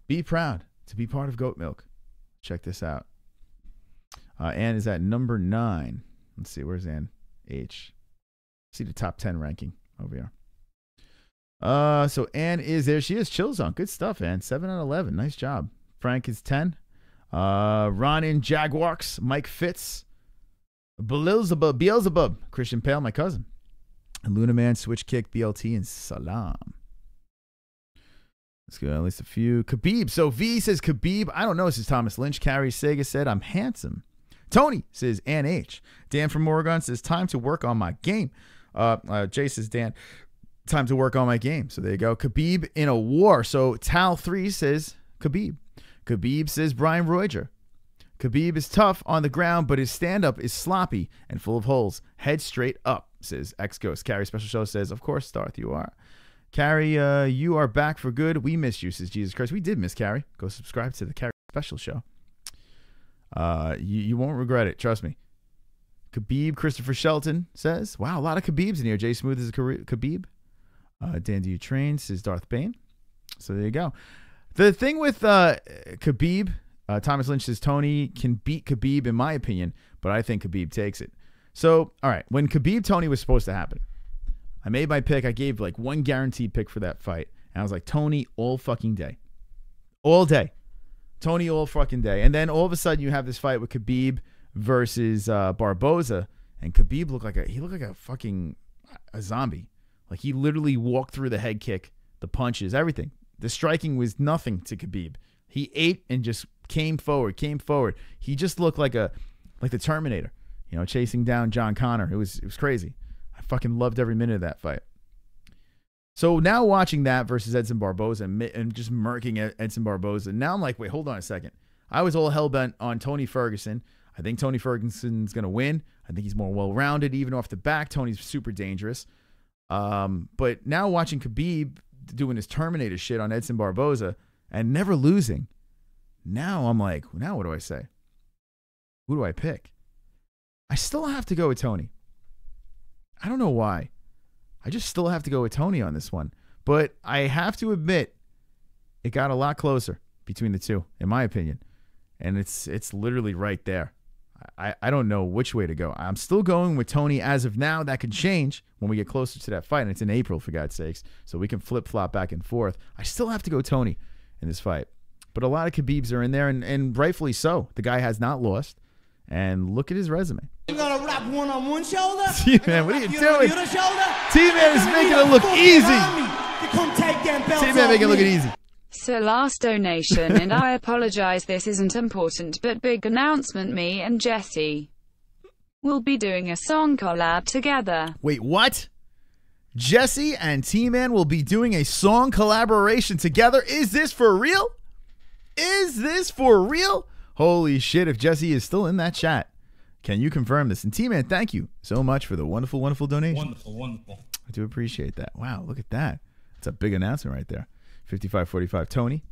Be proud to be part of Goat Milk. Check this out. Ann is at number 9. Let's see. Where's Ann H? See the top 10 ranking over here. So Ann is there. She is Chill Zone. Good stuff, Ann. 7 out of 11. Nice job. Frank is 10. Ronin Jaguars. Mike Fitz. Beelzebub. Christian Pale, my cousin. And Luna Man, Switch Kick, BLT, and Salam. Let's go at least a few. Khabib. So V says Khabib. I don't know. This is Thomas Lynch. Carrie Sega said, I'm handsome. Tony says Ann H. Dan from Oregon says, time to work on my game. Jay says, Dan, time to work on my game. So there you go. Khabib in a war. So Tal3 says Khabib. Khabib says Brian Roiger. Khabib is tough on the ground, but his stand-up is sloppy and full of holes. Head straight up, says X-Ghost. Carrie Special Show says, of course, Darth, you are. Carrie, you are back for good. We miss you, says Jesus Christ. We did miss Carrie. Go subscribe to the Carrie Special Show. You won't regret it. Trust me. Khabib, Christopher Shelton says, wow, a lot of Khabibs in here. Jay Smooth is a Khabib. Dan, do you train? Says Darth Bane. So there you go. The thing with Khabib, Thomas Lynch says Tony can beat Khabib in my opinion, but I think Khabib takes it. So, all right, when Khabib Tony was supposed to happen, I made my pick. I gave like one guaranteed pick for that fight. And I was like, Tony all fucking day. All day. Tony all fucking day. And then all of a sudden you have this fight with Khabib versus Barboza. And Khabib looked like a fucking zombie. Like he literally walked through the head kick, the punches, everything. The striking was nothing to Khabib. He ate and just came forward. He just looked like the Terminator, chasing down John Connor. It was crazy. I fucking loved every minute of that fight. So now watching that versus Edson Barboza and just murking Edson Barboza, now I'm like, wait, hold on a second. I was all hell-bent on Tony Ferguson. I think Tony Ferguson's going to win. I think he's more well-rounded. Even off the back, Tony's super dangerous. But now watching Khabib doing his Terminator shit on Edson Barboza and never losing, now I'm like, now what do I say? Who do I pick? I still have to go with Tony. I don't know why. I just still have to go with Tony on this one. But I have to admit, it got a lot closer between the two, in my opinion. And it's literally right there. I don't know which way to go. I'm still going with Tony as of now. That could change when we get closer to that fight. And it's in April, for God's sakes. So we can flip-flop back and forth. I still have to go Tony in this fight. But a lot of Khabibs are in there, and rightfully so. The guy has not lost. And look at his resume. You gonna wrap one on one shoulder? T-Man, what are you doing? T-Man is making it look easy. T-Man making it look easy. So last donation, and I apologize, this isn't important, but big announcement, me and Jessie will be doing a song collab together. Wait, what? Jessie and T-Man will be doing a song collaboration together? Is this for real? Is this for real? Holy shit, if Jessie is still in that chat, can you confirm this? And T-Man, thank you so much for the wonderful, wonderful donation. Wonderful. I do appreciate that. Wow, look at that. That's a big announcement right there. 5545 Tony.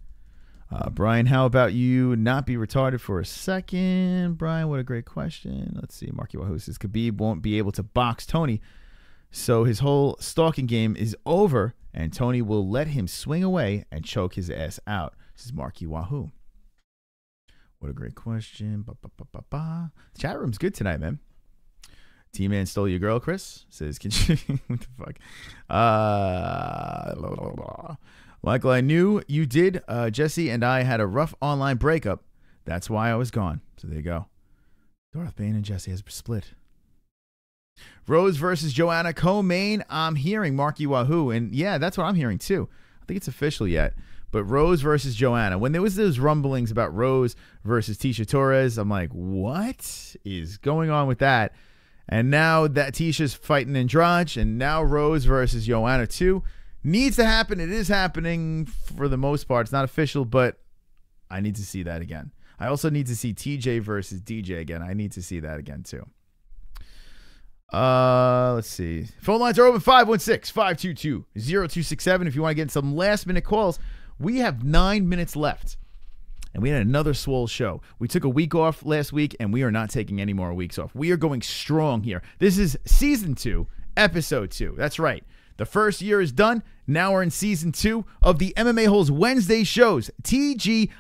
Brian, how about you not be retarded for a second? Brian, what a great question. Let's see. Marky Wahoo says Khabib won't be able to box Tony, so his whole stalking game is over, and Tony will let him swing away and choke his ass out. This is Marky Wahoo. What a great question. The chat room's good tonight, man. T-Man stole your girl, Chris. Says, what the fuck? Michael, I knew you did. Jessie and I had a rough online breakup. That's why I was gone. So there you go. Darth Bane and Jessie has split. Rose versus Joanna co-main. I'm hearing Marky Wahoo. And yeah, that's what I'm hearing too. I think it's official yet. But Rose versus Joanna. When there was those rumblings about Rose versus Tisha Torres, I'm like, what is going on with that? And now that Tisha's fighting Andrade, and now Rose versus Joanna too. Needs to happen. It is happening for the most part. It's not official, but I need to see that again. I also need to see TJ versus DJ again. I need to see that again too. Let's see. Phone lines are open 516-522-0267 if you want to get some last minute calls. We have 9 minutes left. And we had another swole show. We took a week off last week, and we are not taking any more weeks off. We are going strong here. This is Season 2, Episode 2. That's right. The first year is done. Now we're in Season 2 of the MMA-Holes Wednesday shows, TGIW.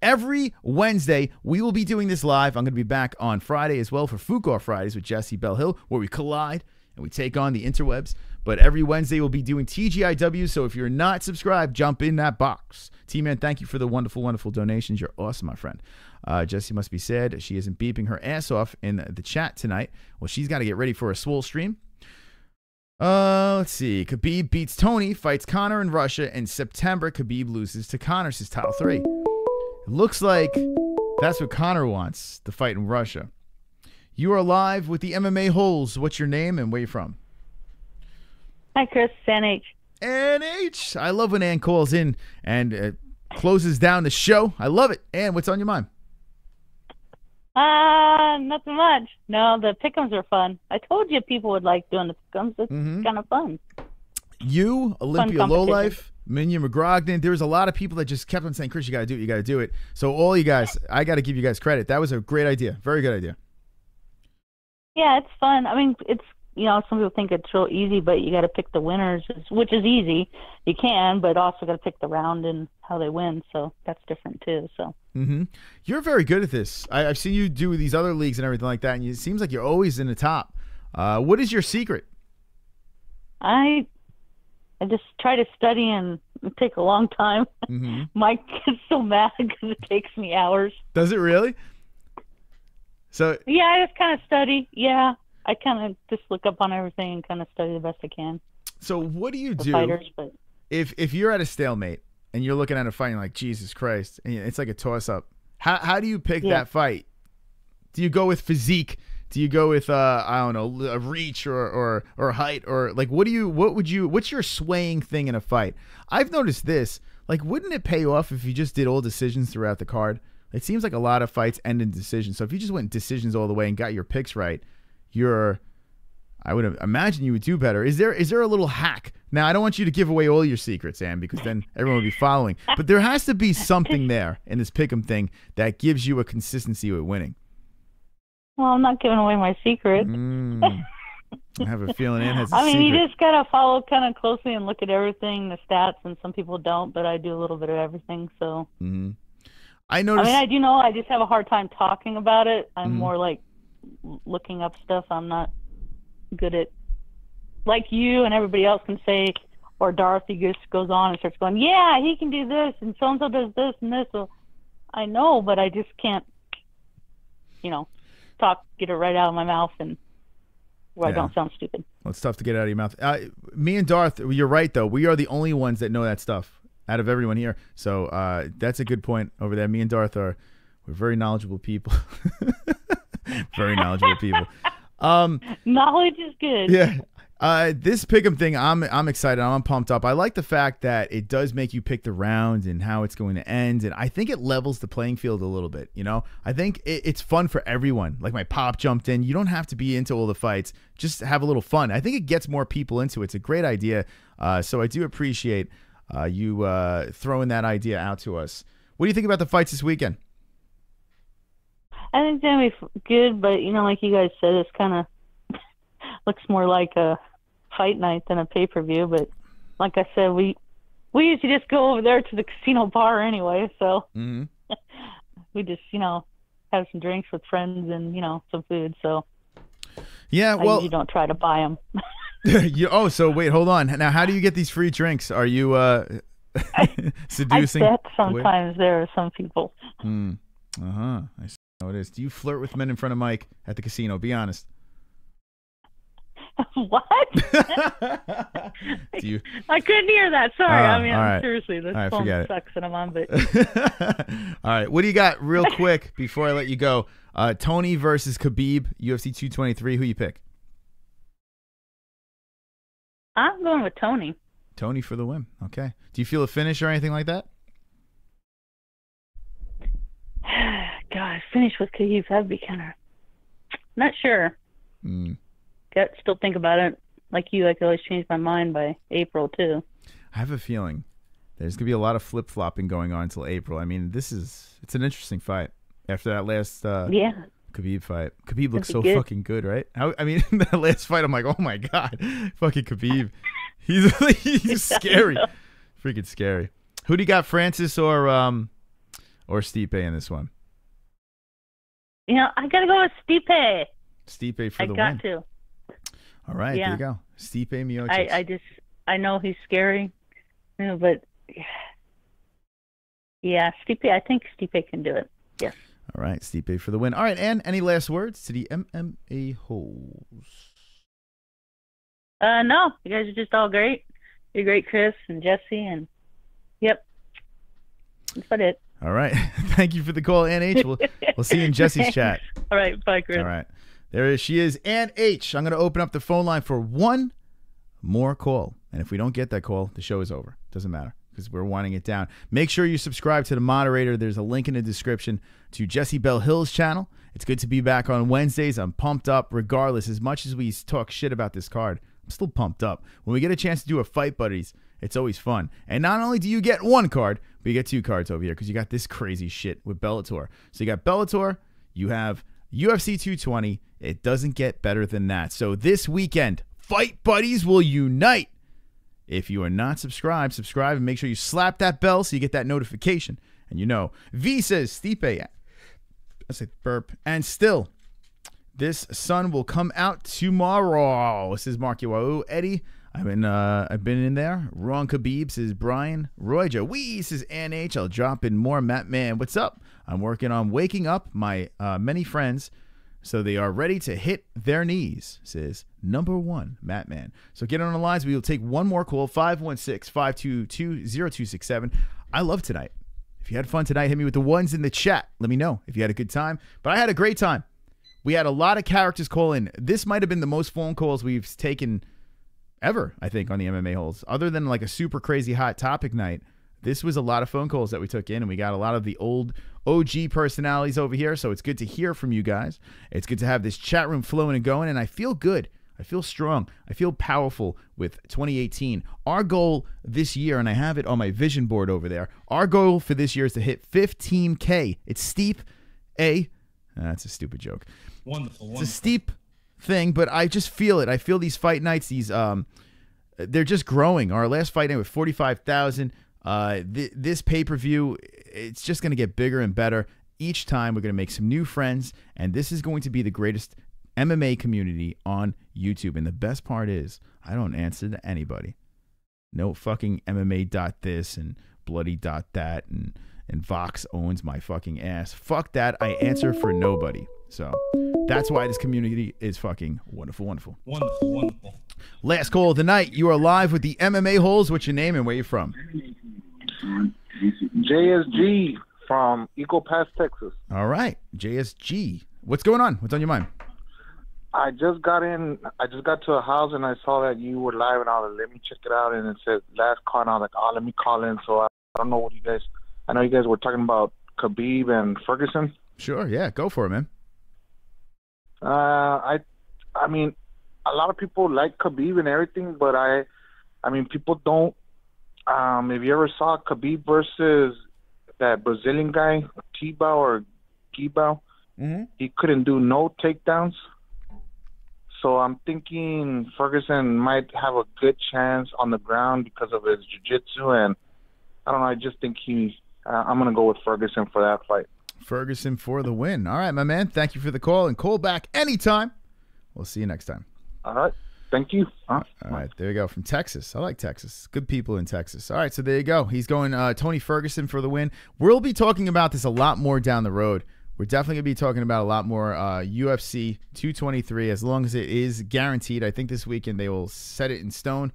Every Wednesday, we will be doing this live. I'm going to be back on Friday as well for Fuqar Fridays with Jessie Bell Hill, where we collide and we take on the interwebs. But every Wednesday, we'll be doing TGIW. So if you're not subscribed, jump in that box. T-Man, thank you for the wonderful, wonderful donations. You're awesome, my friend. Jessie must be sad. She isn't beeping her ass off in the chat tonight. Well, she's got to get ready for a swole stream. Let's see. Khabib beats Tony, fights Conor in Russia. In September, Khabib loses to Conor, says Title 3. It looks like that's what Conor wants, the fight in Russia. You are live with the MMA-Holes. What's your name and where you from? Hi, Chris. NH. NH. I love when Ann calls in and closes down the show. I love it. Ann, what's on your mind? Nothing much. No, the pick'ems are fun. I told you people would like doing the pick'ems. It's kind of fun. You, Olympia Lowlife, Minya McGrogden, there was a lot of people that just kept on saying, Chris, you got to do it. You got to do it. So all you guys, I got to give you guys credit. That was a great idea. Very good idea. Yeah, it's fun. I mean, it's, some people think it's real easy, but you got to pick the winners, which is easy. You can, but also got to pick the round and how they win. So that's different too. So. You're very good at this. I've seen you do these other leagues and everything like that, and it seems like you're always in the top. What is your secret? I just try to study, and it takes a long time. Mike gets so mad because it takes me hours. Does it really? So yeah, I just kind of study. Yeah, I kind of just look up on everything and kind of study the best I can. So what do you do? Fighters, but if you're at a stalemate and you're looking at a fight and you're like, Jesus Christ, and it's like a toss-up, how do you pick that fight? Do you go with physique? Do you go with I don't know, a reach or height, or like what's your swaying thing in a fight? I've noticed this. Like, wouldn't it pay off if you just did all decisions throughout the card? It seems like a lot of fights end in decisions. So if you just went decisions all the way and got your picks right, I would imagine you would do better. Is there a little hack? Now, I don't want you to give away all your secrets, Ann, because then everyone will be following. But there has to be something there in this pick'em thing that gives you a consistency with winning. Well, I'm not giving away my secret. I have a feeling Ann has a secret. You just got to follow kind of closely and look at everything, the stats, and some people don't, but I do a little bit of everything, so. I noticed. I do know I just have a hard time talking about it. I'm more like looking up stuff. I'm not good at, like you and everybody else can say, or Dorothy just goes on and starts going, yeah, he can do this, and so-and-so does this and this. So I know, but I just can't, get it right out of my mouth and where I don't sound stupid. Well, it's tough to get out of your mouth. Me and Darth, you're right, though. We are the only ones that know that stuff out of everyone here. So that's a good point over there. Me and Darth we're very knowledgeable people. Very knowledgeable people. Knowledge is good. Yeah. This pick'em thing, I'm excited. I'm pumped up. I like the fact that it does make you pick the round and how it's going to end, and I think it levels the playing field a little bit. I think it's fun for everyone. Like my pop jumped in. You don't have to be into all the fights. Just have a little fun. I think it gets more people into it. It's a great idea. So I do appreciate you throwing that idea out to us. What do you think about the fights this weekend? I think it's going to be good, but, like you guys said, it's kind of looks more like a fight night than a pay-per-view. But like I said, we usually just go over there to the casino bar anyway, so we just, have some drinks with friends and, some food. So yeah, well, you don't try to buy them. So wait, hold on. Now, how do you get these free drinks? Are you seducing? I bet sometimes there are some people. I see how it is. Do you flirt with men in front of Mike at the casino? Be honest. What? Do you? I couldn't hear that. Sorry. All right. Seriously, this phone sucks and I'm on. But all right, what do you got, real quick, before I let you go? Tony versus KHABIB, UFC 223. Who you pick? I'm going with Tony. Tony for the win. Okay. Do you feel a finish or anything like that? God, finish with KHABIB, that'd be kind of not sure. Got to still think about it. Like you, I could always change my mind by April too. I have a feeling there's gonna be a lot of flip flopping going on until April. I mean, it's an interesting fight after that last KHABIB fight. KHABIB looks so fucking good, right? That last fight, I'm like, oh my god, fucking KHABIB. He's scary, freaking scary. Who do you got, Francis or Stipe in this one? I gotta go with Stipe. Stipe for the win. I got to. All right, there you go. Stipe Miocic. I know he's scary, but yeah, Stipe. I think Stipe can do it. Yeah. All right, Stipe for the win. All right, Ann, any last words to the MMA-Holes? No, you guys are just all great. You're great, Chris and Jessie, and yep, that's about it. All right, thank you for the call, Ann H. We'll see you in Jessie's chat. All right, bye, Chris. All right. She is, Ann H. I'm going to open up the phone line for one more call. And if we don't get that call, the show is over. Doesn't matter because we're winding it down. Make sure you subscribe to the moderator. There's a link in the description to Jessie Bell Hill's channel. It's good to be back on Wednesdays. I'm pumped up regardless. As much as we talk shit about this card, I'm still pumped up. When we get a chance to do a Fight Buddies, it's always fun. And not only do you get one card, but you get two cards over here because you got this crazy shit with Bellator. So you got Bellator, you have UFC 220. It doesn't get better than that. So this weekend, Fight Buddies will unite. If you are not subscribed, subscribe and make sure you slap that bell so you get that notification. And V says Stipe. I said burp. And still, this sun will come out tomorrow. This is Mark Yawoo. Eddie, I've been in there. Ron KHABIB says Brian. Roy Joe. Wee says Ann H. I'll drop in more. Matt Man, what's up? I'm working on waking up my many friends so they are ready to hit their knees, says number 1, Matt Man. So get on the lines. We will take one more call, 516-522-0267. I love tonight. If you had fun tonight, hit me with the ones in the chat. Let me know if you had a good time. But I had a great time. We had a lot of characters call in. This might have been the most phone calls we've taken ever, I think, on the MMA-Holes. Other than like a super crazy hot topic night, this was a lot of phone calls that we took in, and we got a lot of the old OG personalities over here, so it's good to hear from you guys. It's good to have this chat room flowing and going, and I feel good. I feel strong. I feel powerful with 2018. Our goal this year, and I have it on my vision board over there, our goal for this year is to hit 15K. It's Stipe A. That's a stupid joke. Wonderful. It's a steep thing, but I just feel it. I feel these fight nights, they're just growing. Our last fight night with 45,000. This pay-per-view, it's just going to get bigger and better. Each time we're going to make some new friends, and this is going to be the greatest MMA community on YouTube. And the best part is I don't answer to anybody. No fucking MMA.this and bloody.that and Vox owns my fucking ass. Fuck that. I answer for nobody. So that's why this community is fucking wonderful, wonderful. Wonderful, wonderful. Last call of the night. You are live with the MMA-Holes. What's your name and where you from? JSG from Eagle Pass, Texas. All right. JSG. What's going on? What's on your mind? I just got to a house and I saw that you were live and I was like, let me check it out. And it said last call and I was like, oh, let me call in. So I don't know what you guys, I know you guys were talking about KHABIB and Ferguson. Sure. Yeah. Go for it, man. I mean, a lot of people like KHABIB and everything, but I mean, people don't. If you ever saw KHABIB versus that Brazilian guy, Tibau or Gibau, he couldn't do no takedowns. So I'm thinking Ferguson might have a good chance on the ground because of his jiu-jitsu, and I don't know. I just think I'm gonna go with Ferguson for that fight. Ferguson for the win. All right, my man. Thank you for the call, and call back anytime. We'll see you next time. All right. Thank you. All right, there you go. From Texas. I like Texas. Good people in Texas. All right, so there you go. He's going Tony Ferguson for the win. We'll be talking about this a lot more down the road. We're definitely going to be talking about a lot more UFC 223 as long as it is guaranteed. I think this weekend they will set it in stone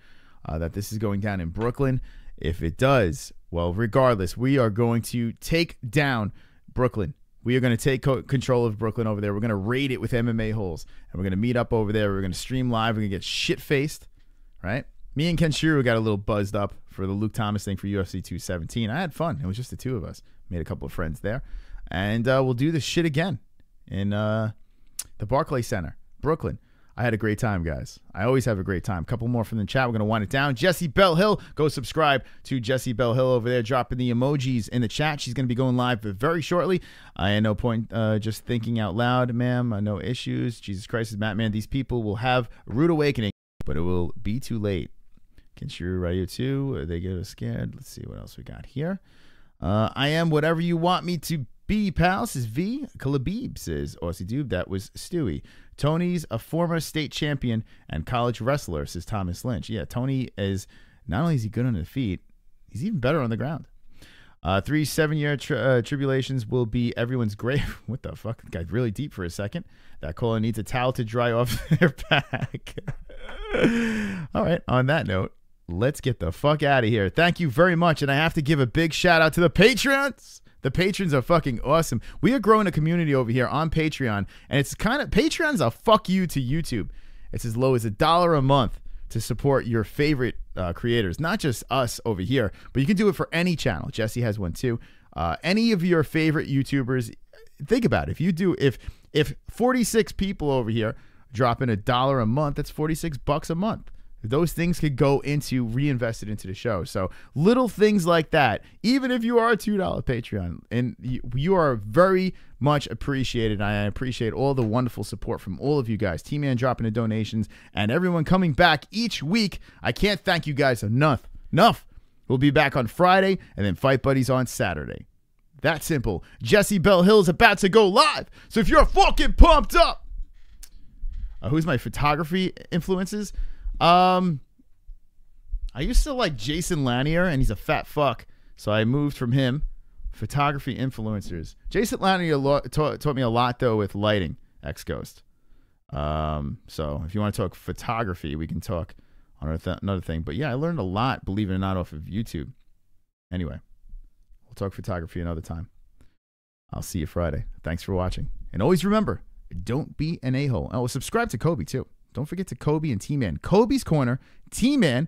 that this is going down in Brooklyn. If it does, well, regardless, we are going to take down Brooklyn. We are going to take control of Brooklyn over there. We're going to raid it with MMA-Holes. And we're going to meet up over there. We're going to stream live. We're going to get shit-faced, right? Me and Kenshiro got a little buzzed up for the Luke Thomas thing for UFC 217. I had fun. It was just the two of us. Made a couple of friends there. And we'll do this shit again in the Barclays Center, Brooklyn. I had a great time, guys. I always have a great time. A couple more from the chat. We're going to wind it down. Jessie Bell Hill. Go subscribe to Jessie Bell Hill over there, dropping the emojis in the chat. She's going to be going live very shortly. I had no point just thinking out loud, ma'am. No issues. Jesus Christ, Matt, man. These people will have a rude awakening, but it will be too late. Kenshiro Ryu too. They get us scared. Let's see what else we got here. I am whatever you want me to be, pal, says V. KHABIB says, Aussie dude, that was Stewie. Tony's a former state champion and college wrestler, says Thomas Lynch. Yeah, Tony is, not only is he good on the feet, he's even better on the ground. 3 7-year tribulations will be everyone's grave. What the fuck? Got really deep for a second. That caller needs a towel to dry off their back. All right, on that note, let's get the fuck out of here. Thank you very much, and I have to give a big shout out to the Patreons. The patrons are fucking awesome. We are growing a community over here on Patreon, and it's kind of, Patreon's a fuck you to YouTube. It's as low as $1 a month to support your favorite creators, not just us over here, but you can do it for any channel. Jessie has one too. Any of your favorite YouTubers, think about it. If you do, if 46 people over here drop in $1 a month, that's $46 a month. Those things could go into reinvested into the show. So little things like that, even if you are a $2 Patreon, and you are very much appreciated. I appreciate all the wonderful support from all of you guys. T-Man dropping the donations and everyone coming back each week. I can't thank you guys enough. We'll be back on Friday and then Fight Buddies on Saturday. That simple. Jessie Bell Hill is about to go live. So if you're fucking pumped up, who's my photography influences? I used to like Jason Lanier, and he's a fat fuck, so I moved from him. Photography influencers. Jason Lanier taught me a lot, though, with lighting. Ex-Ghost. So if you want to talk photography, we can talk on another thing. But yeah, I learned a lot, believe it or not, off of YouTube. Anyway, we'll talk photography another time. I'll see you Friday. Thanks for watching. And always remember, don't be an a-hole. Oh, subscribe to Kobe too. Don't forget to Kobe and T-Man. Kobe's Corner, T-Man,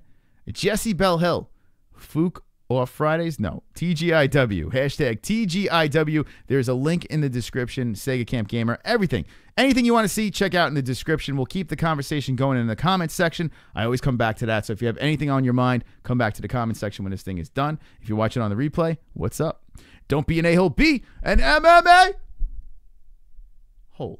Jessie Bell Hill, Fook off Fridays? No. TGIW. Hashtag TGIW. There's a link in the description. Sega Camp Gamer. Everything. Anything you want to see, check out in the description. We'll keep the conversation going in the comments section. I always come back to that. So if you have anything on your mind, come back to the comment section when this thing is done. If you're watching on the replay, what's up? Don't be an a-hole. Be an MMA hole.